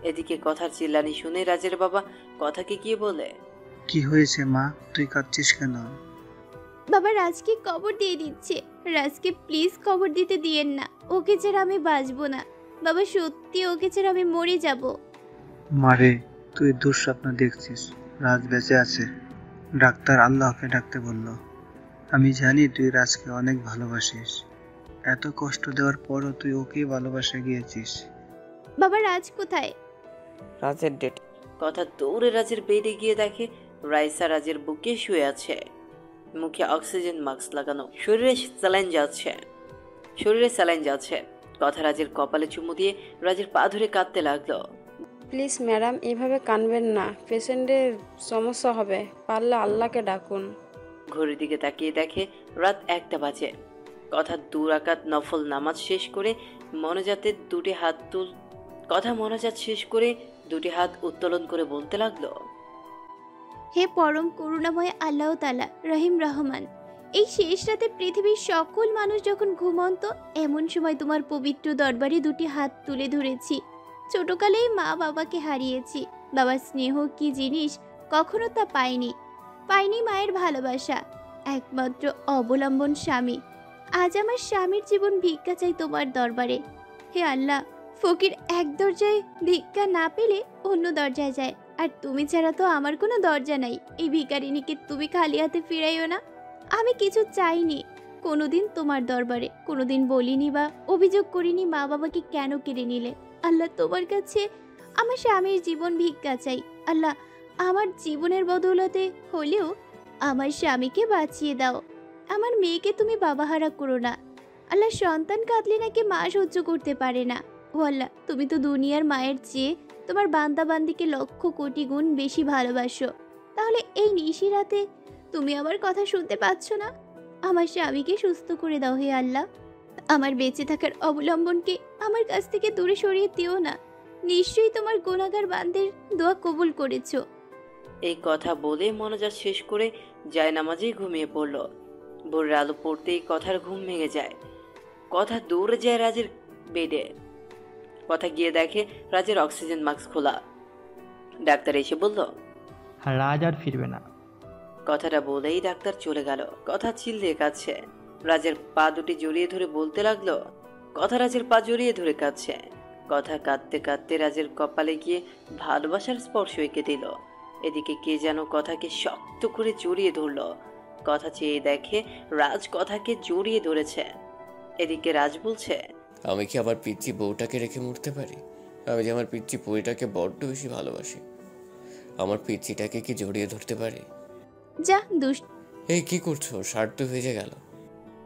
এদিকে কথার চিল্লানি শুনে রাজের বাবা কথাকে গিয়ে বলে, কি হয়েছে মা, তুই কাঁদছিস কেন? বাবা রাজকে কবর দিয়ে দিচ্ছে, রাজকে প্লিজ কবর দিতে দিয়েন না, ওকে ছাড়া আমি বাঁচবো না। বাবা সত্যি ওকে ছাড়া আমি মরে যাব। মারে, তুই দুঃস্বপ্ন দেখছিস, রাজ বেঁচে আছে। ডাক্তার আল্লাহকে ডাকতে বলল। আমি জানি তুই রাজকে অনেক ভালোবাসিস, এত কষ্ট দেওয়ার পরও তুই ওকেই ভালোবাসে গিয়েছিস। বাবা রাজ কোথায়? রাজের ডেট। কথা দৌড়ে রাজের বেডে গিয়ে দেখে রাইসা রাজের বুকে শুয়ে আছে, মুখে অক্সিজেন মাস্ক লাগানো, শরীরে স্যালাইন যাচ্ছে। কথা রাজের কপালে চুমু দিয়ে রাজের পা ধরে কাঁদতে লাগলো। প্লিজ ম্যাডাম, এভাবে কানবেন না, পেশেন্টের সমস্যা হবে, পারলে আল্লাহকে ডাকুন। ঘড়ির দিকে তাকিয়ে দেখে রাত 1টা বাজে। কথা 2 রাকাত নফল নামাজ শেষ করে মনোজাত দুটি হাত উত্তোলন করে বলতে লাগলো, হে পরম করুণাময় আল্লাহ তাআলা রহিম রহমান, এই শেষ রাতে পৃথিবীর সকল মানুষ যখন ঘুমন্ত, এমন সময় তোমার পবিত্র দরবারে দুটি হাত তুলে ধরেছি। ছোটকালেই মা বাবাকে হারিয়েছি, বাবার স্নেহ কি জিনিস কখনো তা পাইনি মায়ের ভালোবাসা, একমাত্র অবলম্বন স্বামী। আজ আমার স্বামীর জীবন ভিক্ষা চাই তোমার দরবারে। হে আল্লাহ, ফকির এক দরজায় ভিক্ষা না পেলে অন্য দরজায় যায়, আর তুমি ছাড়া তো আমার কোনো দরজা নাই। এই ভিখারিনীকে তুমি খালি হাতে ফিরাইও না। আমি কিছু চাইনি কোনোদিন তোমার দরবারে, কোনোদিন বলিনি বা অভিযোগ করিনি মা বাবাকে কেন কেড়ে নিলে। আল্লাহ, তোমার কাছে আমার স্বামীর জীবন ভিক্ষা চাই। আল্লাহ, আমার জীবনের বদৌলতে হলেও আমার স্বামীকে বাঁচিয়ে দাও। আমার মেয়েকে তুমি বাবাহারা করো না। আল্লাহ, সন্তান কাঁদলে নাকি মা সহ্য করতে পারে না। ও আল্লাহ, তুমি তো দুনিয়ার মায়ের চেয়ে তোমার বান্দা বান্দিকে লক্ষ কোটি গুণ বেশি ভালোবাসো, তাহলে এই নিশি রাতে তুমি আমার কথা শুনতে পাচ্ছ না? আমার স্বামীকে সুস্থ করে দাও হে আল্লাহ। আমার বেঁচে থাকার অবলম্বনকে আমার কাছ থেকে দূরে সরিয়ে দিও না। নিশ্চয়ই তোমার গুনাহগার বান্দের দোয়া কবুল করেছো। এই কথা বলে মনোজাত শেষ করে জায়নামাজেই ঘুমিয়ে পড়ল। ভোরের আলো পড়তেই কথার ঘুম ভেঙে যায়। কথা দৌড়ে যায় রাজের বেডে। কথা গিয়ে দেখে রাজের অক্সিজেন মাস্ক খোলা। ডাক্তার এসে বলল, রাজ আর ফিরবে না। কথাটা বলেই ডাক্তার চলে গেল। কথা চিল্লিয়ে কাঁদছে। রাজের পা দুটি জড়িয়ে ধরে বলতে লাগলো, কথা রাজের পা জড়িয়ে ধরে কাঁদছে। কথা কাঁদতে কাঁদতে রাজের কপালে গিয়ে ভালোবাসার স্পর্শ এঁকে দিল। এদিকে কে যেন কথাকে শক্ত করে জড়িয়ে ধরল। কথা চেয়ে দেখে রাজ কথাকে জড়িয়ে ধরেছে। এদিকে রাজ বলছে, আমি কি আমার পিচ্চি বউটাকে রেখে মরতে পারি? আমি যে আমার পিচ্চি বউটাকে বড্ড বেশি ভালোবাসি, আমার পিচ্চিটাকে কি জড়িয়ে ধরতে পারি? যা দুষ্ট। এই কি করছো? শার্ট তো ভেজে গেল।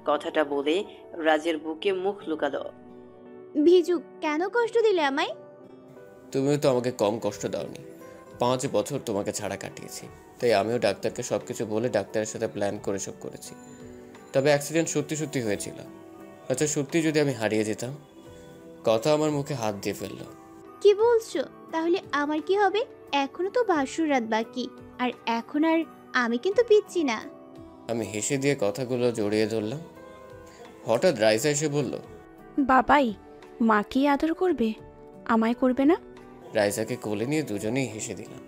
কথাটা বলে রাজের বুকে মুখ লুকালো। ভিজু, কেন কষ্ট দিলে আমায়? তুমিও তো আমাকে কম কষ্ট দাওনি। 5 বছর তোমাকে ছাড়া কাটিয়েছি, তাই আমিও ডাক্তারকে সবকিছু বলে ডাক্তারের সাথে প্ল্যান করে সব করেছি। তবে অ্যাক্সিডেন্ট সত্যি হয়েছিল। আচ্ছা, সত্যি যদি আমি হারিয়ে যেতাম? কথা আমার মুখে হাত দিয়ে ফেললো। কি বলছো? তাহলে আমার কি হবে? এখনো তো বাসর রাত বাকি, আর এখন আর আমি কিন্তু পিচ্ছি না। আমি হেসে দিয়ে কথাগুলো জড়িয়ে ধরলাম। হঠাৎ রাইসা এসে বলল, বাবাই মাকে আদর করবে, আমায় করবে না? রাইসাকে কোলে নিয়ে দুজনেই হেসে দিলাম।